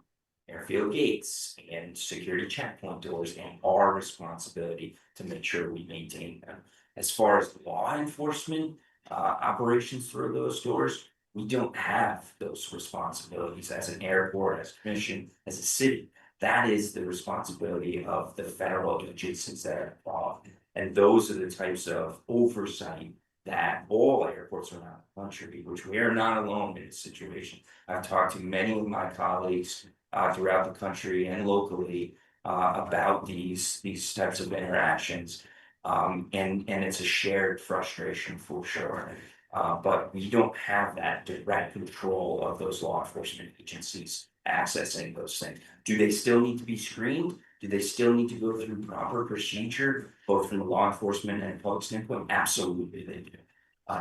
airfield gates and security checkpoint doors and our responsibility to make sure we maintain them. As far as law enforcement operations through those doors, we don't have those responsibilities as an airport, as a commission, as a city. That is the responsibility of the federal agencies that are involved. And those are the types of oversight that all airports around the country, which we are not alone in this situation. I've talked to many of my colleagues throughout the country and locally about these types of interactions. And it's a shared frustration for sure. But we don't have that direct control of those law enforcement agencies accessing those things. Do they still need to be screened? Do they still need to go through proper procedure, both from the law enforcement and public standpoint? Absolutely they do.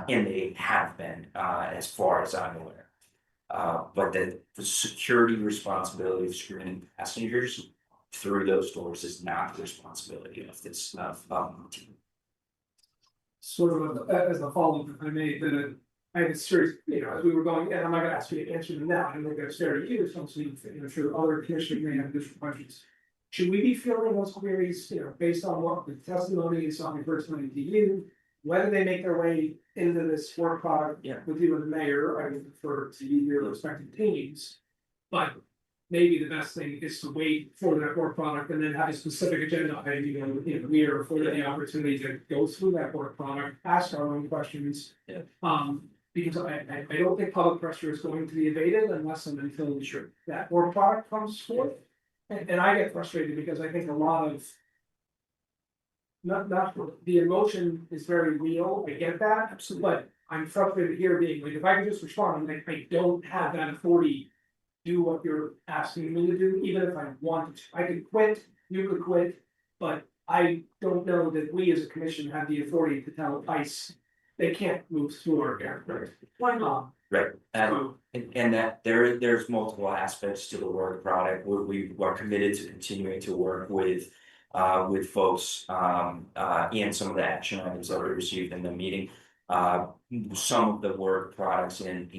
And they have been, as far as I'm aware. But the security responsibility of screening passengers through those doors is not the responsibility of this team. Sort of as a follow-up, if I may, I had a serious, as we were going, and I'm not gonna ask you to answer them now, I'm gonna stare at you, so I'm sure other commissioners may have additional questions. Should we be fielding those queries, based on what the testimony is on personally to you, whether they make their way into this work product with you and the mayor? I would prefer to you your respective teams, but maybe the best thing is to wait for that work product and then have a specific agenda. We are afforded the opportunity to go through that work product, ask our own questions. Because I don't think public pressure is going to be evaded unless and until that work product comes forth. And I get frustrated because I think a lot of not the emotion is very real. I get that, absolutely, but I'm frustrated here being like, if I can just respond, I don't have that authority to do what you're asking me to do, even if I wanted to. I could quit, you could quit, but I don't know that we as a commission have the authority to tell ICE they can't move through our airport. Why not? Right, and that there's multiple aspects to the work product. We are committed to continuing to work with folks and some of the action items that we received in the meeting. Some of the work products and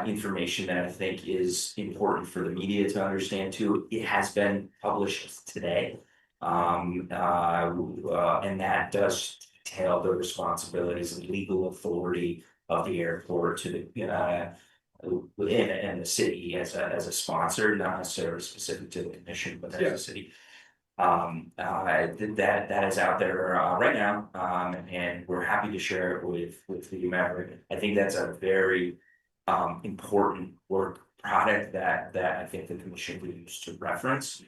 information that I think is important for the media to understand too. It has been published today, and that does detail the responsibilities and legal authority of the airport to the and the city as a sponsor, not necessarily specific to the commission, but as a city. That is out there right now, and we're happy to share it with whomever. I think that's a very important work product that I think the commission will use to reference,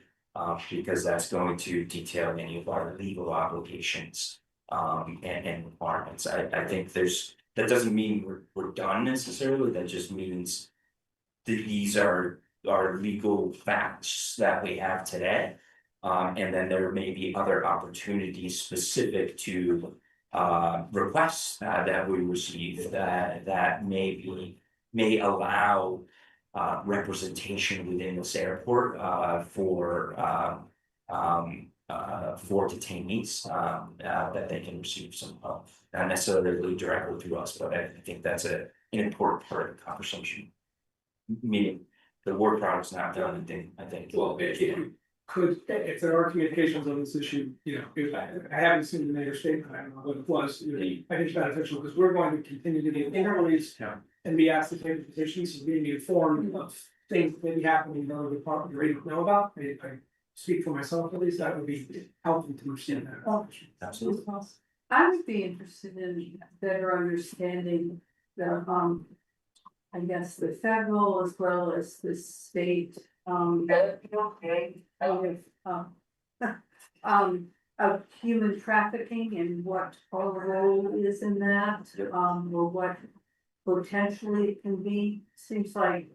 because that's going to detail any of our legal obligations and requirements. I think that doesn't mean we're done necessarily. That just means that these are legal facts that we have today. And then there may be other opportunities specific to requests that we receive that may allow representation within this airport for detainees that they can receive some help, not necessarily directly through us, but I think that's an important part of the conversation. Meaning the work product's not done, I think. Well, if there are communications on this issue, you know, if I haven't seen the mayor's statement, I don't know what it was, you know, I think it's beneficial because we're going to continue to get interviews and be asked to take positions and being informed of things that may be happening in another department you already know about. I speak for myself, at least that would be helpful to understand that. Absolutely. I would be interested in better understanding the, I guess, the federal as well as the state, of human trafficking and what our role is in that, or what potentially it can be. Seems like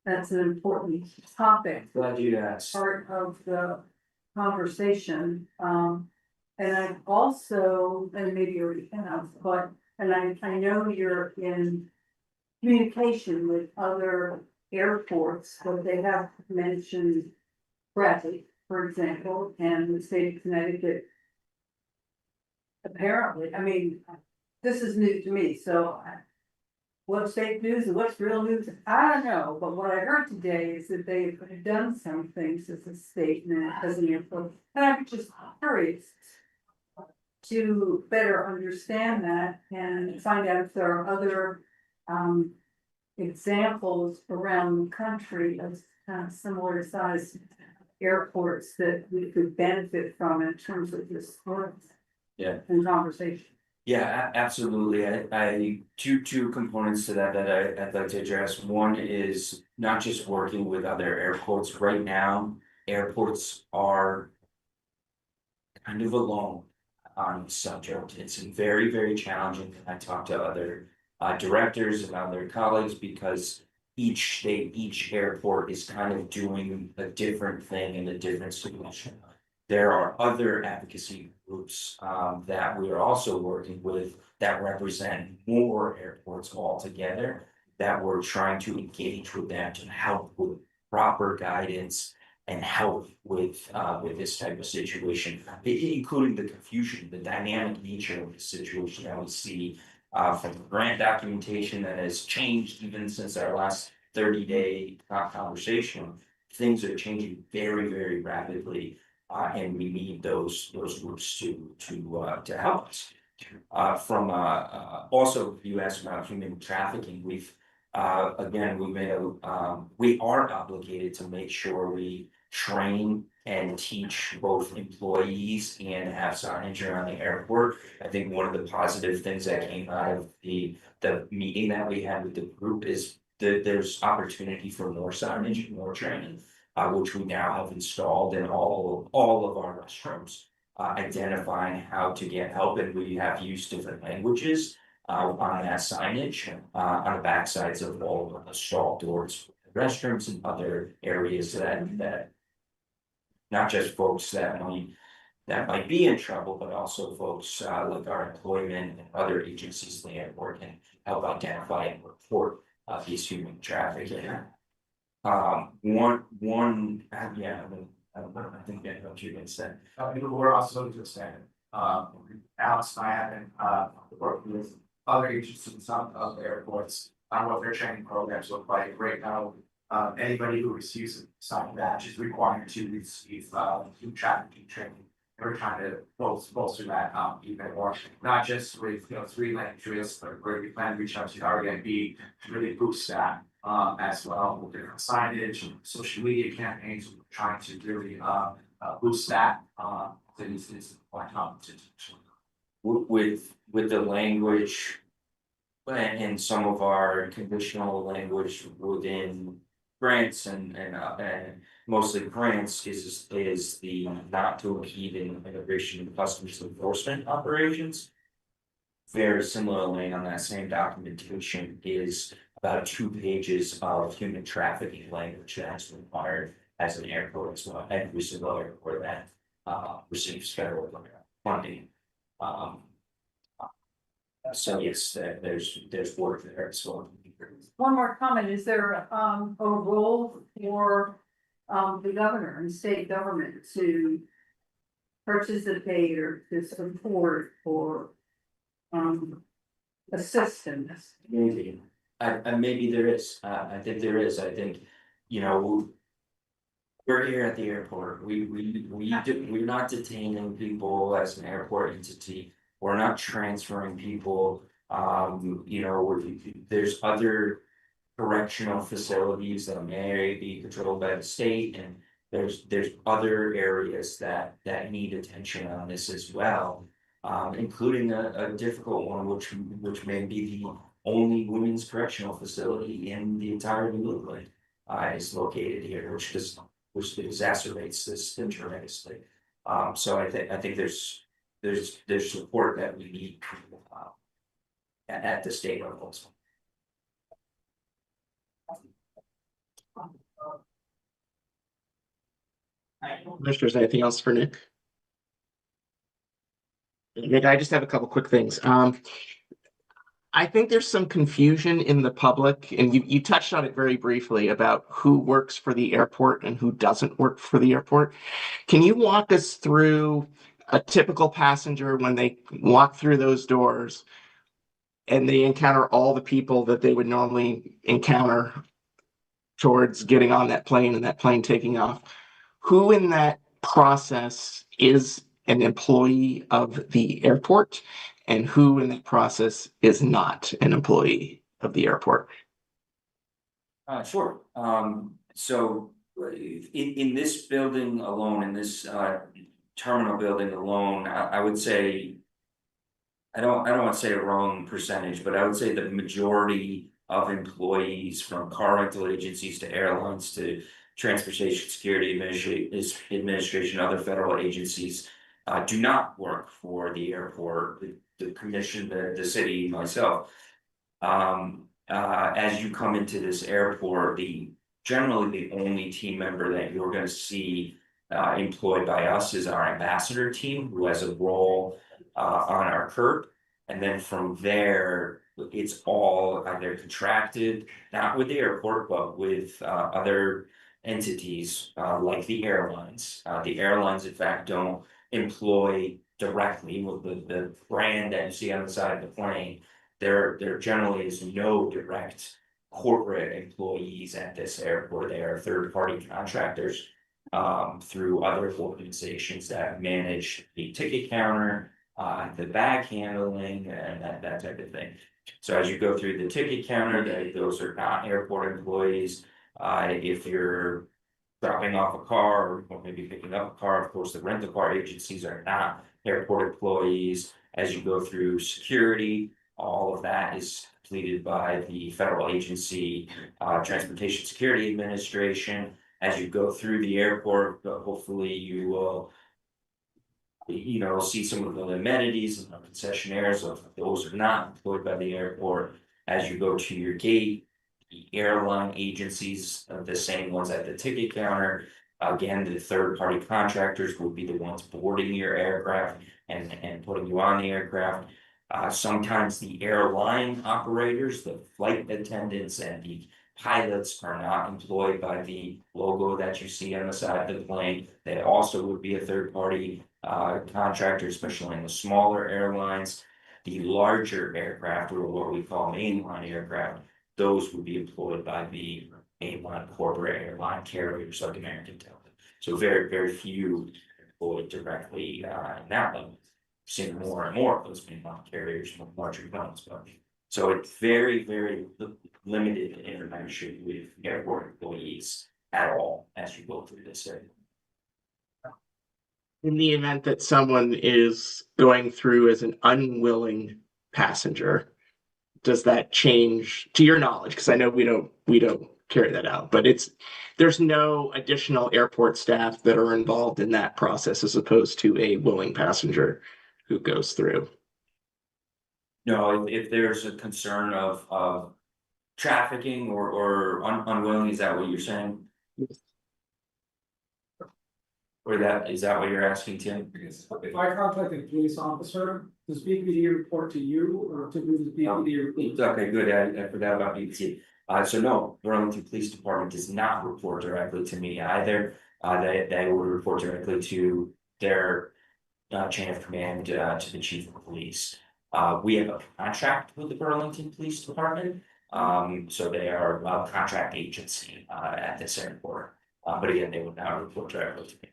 that's an important topic. Glad you asked. Part of the conversation, and I've also, and maybe you already have, but, and I know you're in communication with other airports, but they have mentioned Bradley, for example, and the state of Connecticut. Apparently, I mean, this is new to me, so what's fake news and what's real news, I don't know, but what I heard today is that they've done some things as a state and as an airport, and I'm just curious to better understand that and find out if there are other examples around the country of kind of similar sized airports that we could benefit from in terms of this work and conversation. Yeah, absolutely. I two components to that I'd like to address. One is not just working with other airports. Right now, airports are kind of alone on the subject. It's very, very challenging. I talk to other directors and other colleagues because each state, each airport is kind of doing a different thing in a different solution. There are other advocacy groups that we are also working with that represent more airports altogether, that we're trying to engage with them to help with proper guidance and help with this type of situation, including the confusion, the dynamic nature of the situation that we see from the grant documentation that has changed even since our last 30-day conversation. Things are changing very, very rapidly, and we need those groups to help us. From also, you asked about human trafficking. We've again, we are obligated to make sure we train and teach both employees and have signage around the airport. I think one of the positive things that came out of the meeting that we had with the group is that there's opportunity for more signage and more training, which we now have installed in all of our restrooms, identifying how to get help, and we have used different languages on that signage on the back sides of all of the stall doors, restrooms, and other areas that not just folks that might be in trouble, but also folks like our employment and other agencies in the airport can help identify and report these human trafficking. I think that's what you guys said. We're also just saying, Alex and I have been working with other agencies in some of the airports on what their training programs look like. Right now, anybody who receives a signed badge is required to receive human trafficking training. And we're trying to bolster that even more, not just with 3 languages, but where we plan to reach out to the REIB to really boost that as well, with different signage, social media campaigns, we're trying to really, boost that, is quite competent. With the language and some of our conditional language within grants and mostly grants is the not to impede in immigration and customs enforcement operations. Very similarly on that same documentation is about 2 pages of human trafficking language that's required as an airport as well, every single airport that receives federal funding. So yes, there's work there as well. One more comment, is there a role for the governor and state government to participate or to support or assist in this? Maybe, maybe there is, I think there is, I think, you know, we're here at the airport, we're not detaining people as an airport entity. We're not transferring people, you know, there's other correctional facilities that may be controlled by the state, and there's other areas that need attention on this as well. Including a difficult one, which may be the only women's correctional facility in the entire New England, is located here, which exacerbates this tremendously. So I think there's support that we need at the state level. Commissioners, anything else for Nick? Nick, I just have a couple quick things. I think there's some confusion in the public, and you touched on it very briefly about who works for the airport and who doesn't work for the airport. Can you walk us through a typical passenger when they walk through those doors and they encounter all the people that they would normally encounter towards getting on that plane and that plane taking off? Who in that process is an employee of the airport and who in that process is not an employee of the airport? Sure. So in this building alone, in this terminal building alone, I would say, I don't want to say a wrong percentage, but I would say the majority of employees, from car rental agencies to airlines to Transportation Security Administration, other federal agencies, do not work for the airport, the commission, the city, myself. As you come into this airport, generally the only team member that you're going to see employed by us is our ambassador team, who has a role on our curb. And then from there, it's all either contracted, not with the airport, but with other entities like the airlines. The airlines, in fact, don't employ directly with the brand that you see on the side of the plane. There generally is no direct corporate employees at this airport. They are third-party contractors through other organizations that manage the ticket counter, the bag handling, and that type of thing. So as you go through the ticket counter, those are not airport employees. If you're dropping off a car or maybe picking up a car, of course, the rental car agencies are not airport employees. As you go through security, all of that is completed by the federal agency, Transportation Security Administration. As you go through the airport, hopefully you will, you know, see some of the amenities and the concessionaires of those are not employed by the airport. As you go to your gate, the airline agencies, the same ones at the ticket counter. Again, the third-party contractors will be the ones boarding your aircraft and putting you on the aircraft. Sometimes the airline operators, the flight attendants and the pilots are not employed by the logo that you see on the side of the plane. They also would be a third-party contractor, especially in the smaller airlines. The larger aircraft, or what we call mainline aircraft, those would be employed by the mainline corporate airline carriers like American Delta. So very, very few employed directly in that level. Seeing more and more of those mainline carriers with larger planes, but So it's very, very limited interaction with airport employees at all as you go through this area. In the event that someone is going through as an unwilling passenger, does that change, to your knowledge? Because I know we don't carry that out, but there's no additional airport staff that are involved in that process as opposed to a willing passenger who goes through. No, if there's a concern of trafficking or unwilling, is that what you're saying? Or is that what you're asking, Tim? Because if I contact a police officer, does BPD report to you or to who does BPD report? Okay, good. I forgot about BPD. So no, Burlington Police Department does not report directly to me either. They would report directly to their chain of command to the chief of police. We have a contract with the Burlington Police Department. So they are a contract agency at this airport. But again, they would not report directly to me.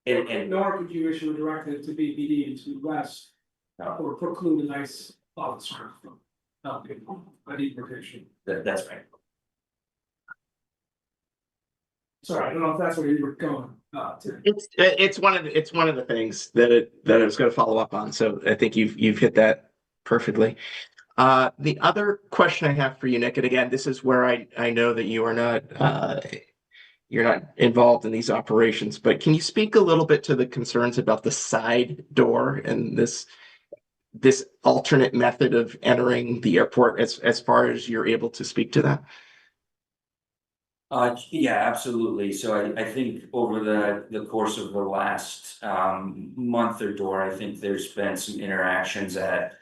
And Nor could you issue a directive to BPD to arrest or preclude a nice officer from a deportation. That's right. Sorry, I don't know if that's where you were going. It's one of the things that I was going to follow up on. So I think you've hit that perfectly. The other question I have for you, Nick, and again, this is where I know that you are not you're not involved in these operations, but can you speak a little bit to the concerns about the side door and this alternate method of entering the airport as far as you're able to speak to that? Yeah, absolutely. So I think over the course of the last month or door, I think there's been some interactions at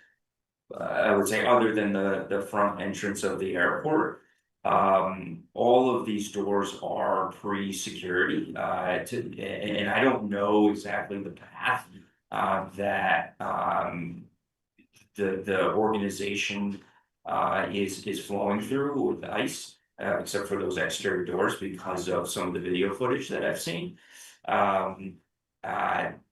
I would say other than the front entrance of the airport. All of these doors are pre-security, and I don't know exactly the path that the organization is flowing through with ICE, except for those exterior doors because of some of the video footage that I've seen.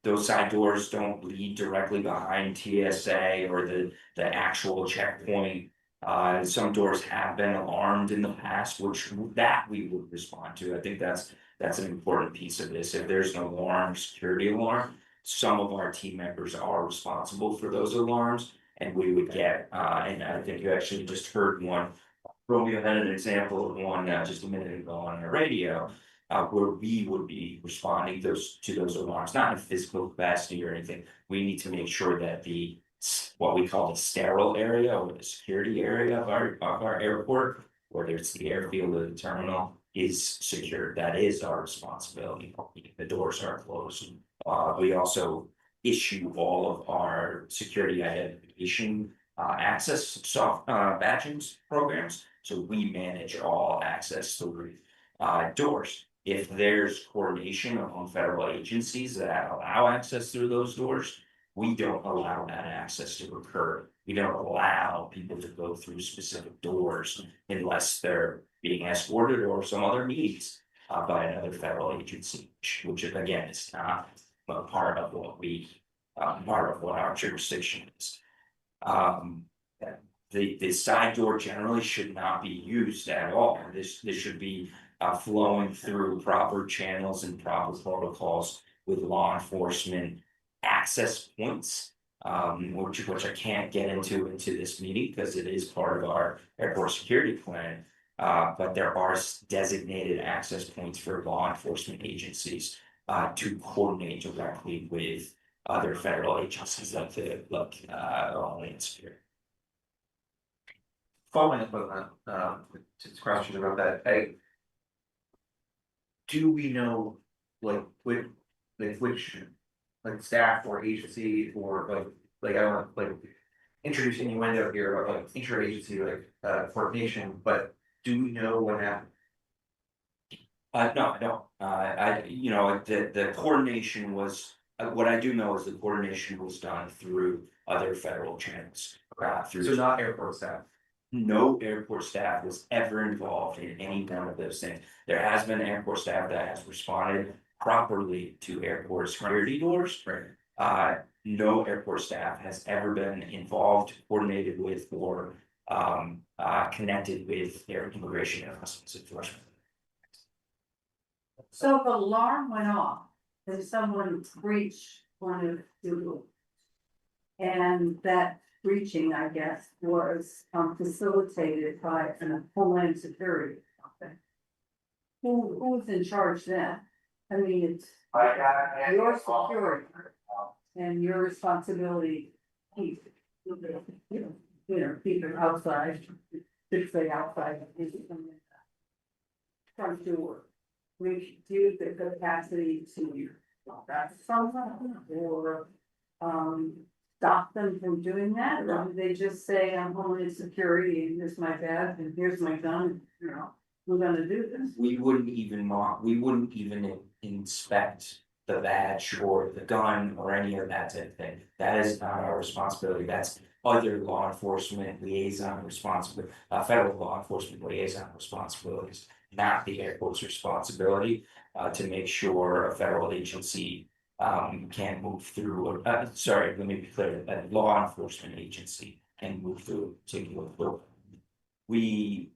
Those side doors don't lead directly behind TSA or the actual checkpoint. Some doors have been alarmed in the past, which we would respond to. I think that's an important piece of this. If there's an alarm, security alarm, some of our team members are responsible for those alarms, and we would get. And I think you actually just heard one. Romeo had an example of one just a minute ago on the radio. Where we would be responding to those alarms, not in a physical capacity or anything. We need to make sure that what we call the sterile area or the security area of our airport, whether it's the airfield or the terminal, is secure. That is our responsibility. The doors are closed. We also issue all of our security identification access soft badgings programs. So we manage all access through doors. If there's coordination among federal agencies that allow access through those doors, we don't allow that access to occur. We don't allow people to go through specific doors unless they're being escorted or some other needs by another federal agency, which again is not a part of what our jurisdiction is. The side door generally should not be used at all. This should be flowing through proper channels and proper protocols with law enforcement access points, which I can't get into this meeting because it is part of our airport security plan. But there are designated access points for law enforcement agencies to coordinate directly with other federal agencies like Homeland Security. Following up on that, questions about that. Do we know which staff or agency or I don't want introduce any window here of interagency coordination, but do we know what happened? No, I don't. The coordination was what I do know is the coordination was done through other federal channels. So not airport staff. No airport staff was ever involved in any one of those things. There has been airport staff that has responded properly to airport security doors. Right. no airport staff has ever been involved, coordinated with, or connected with their immigration and customs enforcement. So if alarm went off and someone breached one of the rules. And that breaching, I guess, was facilitated by an Homeland Security. Who's in charge then? I mean, it's your security and your responsibility to keep, keep it outside, fixate outside. Front door. We do the capacity to someone or stop them from doing that, or do they just say, I'm Homeland Security and here's my badge and here's my gun, we're gonna do this? We wouldn't even inspect the badge or the gun or any of that type of thing. That is not our responsibility. That's other law enforcement liaison responsibility, federal law enforcement liaison responsibilities, not the airport's responsibility to make sure a federal agency can move through. Sorry, let me be clear. A law enforcement agency can move through a particular building. We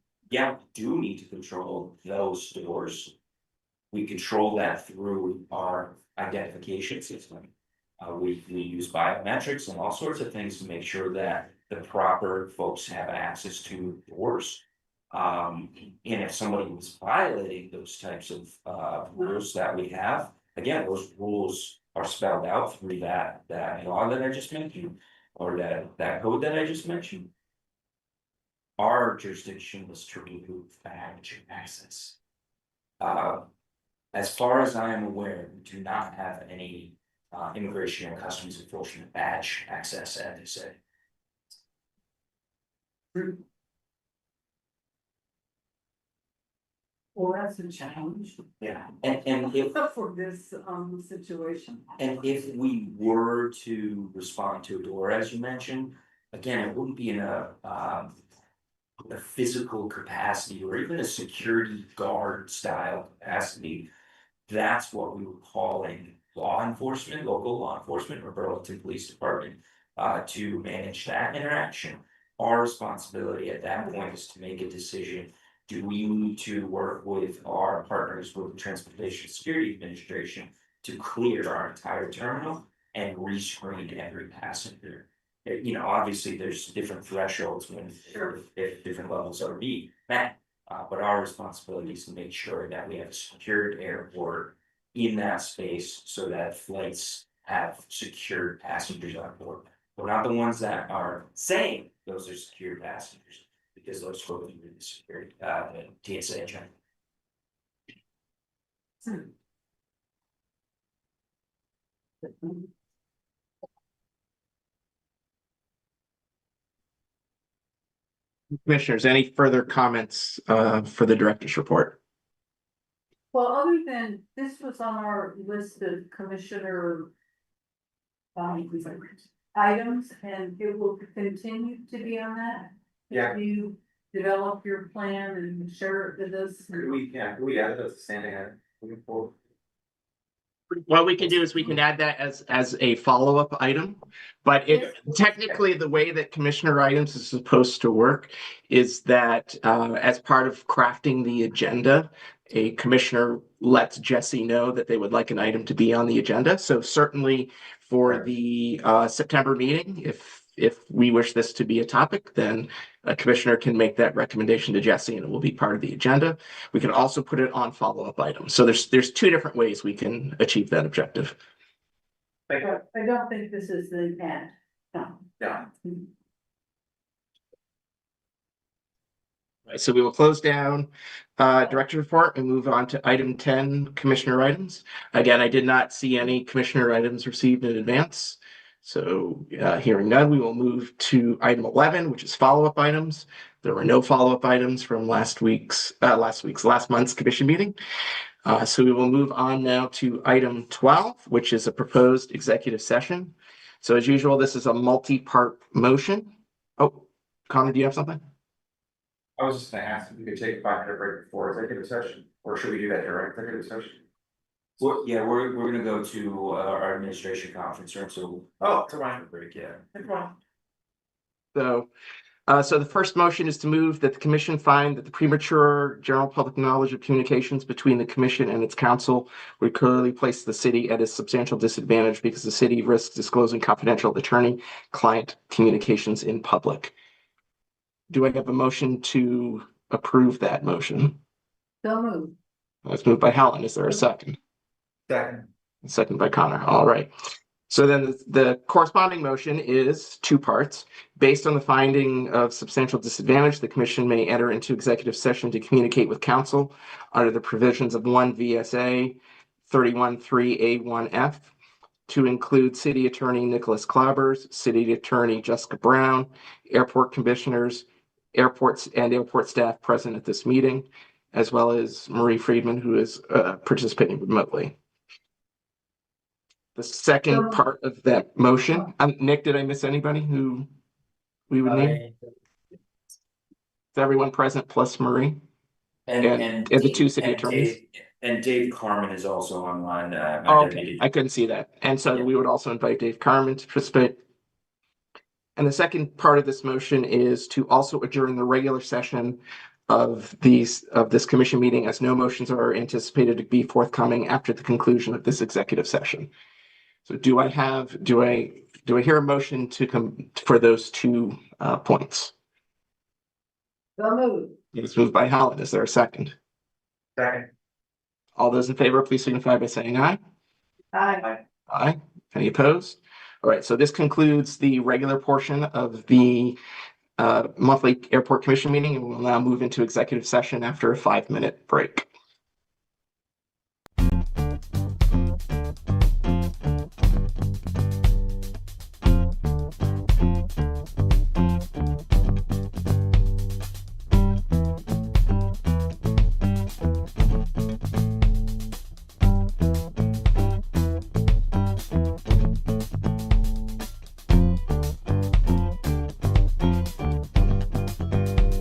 do need to control those stores. We control that through our identification system. We use biometrics and all sorts of things to make sure that the proper folks have access to doors. And if somebody was violating those types of rules that we have, again, those rules are spelled out through that law that I just mentioned, or that code that I just mentioned. Our jurisdiction was to remove badge access. As far as I am aware, we do not have any immigration and customs enforcement badge access at TSA. Well, that's a challenge. Yeah, and if for this situation. And if we were to respond to a door, as you mentioned, again, it wouldn't be in a physical capacity or even a security guard style capacity. That's what we were calling law enforcement, local law enforcement, or Burlington Police Department to manage that interaction. Our responsibility at that point is to make a decision. Do we need to work with our partners with the Transportation Security Administration to clear our entire terminal and rescreen every passenger? Obviously there's different thresholds when if different levels are met, but our responsibility is to make sure that we have a secured airport in that space so that flights have secured passengers on board. We're not the ones that are saying those are secured passengers, because those folks are the security, TSA check. Commissioners, any further comments for the director's report? Well, other than, this was on our list of commissioner items, and it will continue to be on that. Yeah. If you develop your plan and share it with us. Could we add it as a standing item moving forward? What we can do is we can add that as a follow-up item, but technically the way that commissioner items is supposed to work is that as part of crafting the agenda, a commissioner lets Jesse know that they would like an item to be on the agenda. So certainly for the September meeting, if we wish this to be a topic, then a commissioner can make that recommendation to Jesse and it will be part of the agenda. We can also put it on follow-up items. So there's two different ways we can achieve that objective. I don't think this is the intent. No. Yeah. Right, so we will close down director's report and move on to item 10, commissioner items. Again, I did not see any commissioner items received in advance. So hearing none, we will move to item 11, which is follow-up items. There were no follow-up items from last month's commission meeting. So we will move on now to item 12, which is a proposed executive session. So as usual, this is a multi-part motion. Oh, Connor, do you have something? I was just gonna ask if we could take a 5-minute break before executive session, or should we do that during executive session? We're gonna go to our administration conference room, so. Oh, it's fine. Break, yeah. It's fine. So the first motion is to move that the commission find that the premature general public knowledge of communications between the commission and its council would clearly place the city at a substantial disadvantage because the city risks disclosing confidential attorney-client communications in public. Do I have a motion to approve that motion? So moved. That's moved by Helen. Is there a second? Second. Second by Connor. All right. So then the corresponding motion is two parts. Based on the finding of substantial disadvantage, the commission may enter into executive session to communicate with counsel under the provisions of 1 VSA 31(3)(a)(1)(f) to include City Attorney Nicholas Clobbers, City Attorney Jessica Brown, airport commissioners, airports and airport staff present at this meeting, as well as Marie Friedman, who is participating remotely. The second part of that motion, Nick, did I miss anybody who we would need? Is everyone present plus Marie? And the two city attorneys? And Dave Carmen is also online. Oh, okay, I couldn't see that. And so we would also invite Dave Carmen to participate. And the second part of this motion is to also adjourn the regular session of this commission meeting, as no motions are anticipated to be forthcoming after the conclusion of this executive session. So do I hear a motion to come for those two points? So moved. It's moved by Helen. Is there a second? Second. All those in favor, please signify by saying aye. Aye. Aye. Any opposed? All right, so this concludes the regular portion of the monthly airport commission meeting, and we'll now move into executive session after a 5-minute break.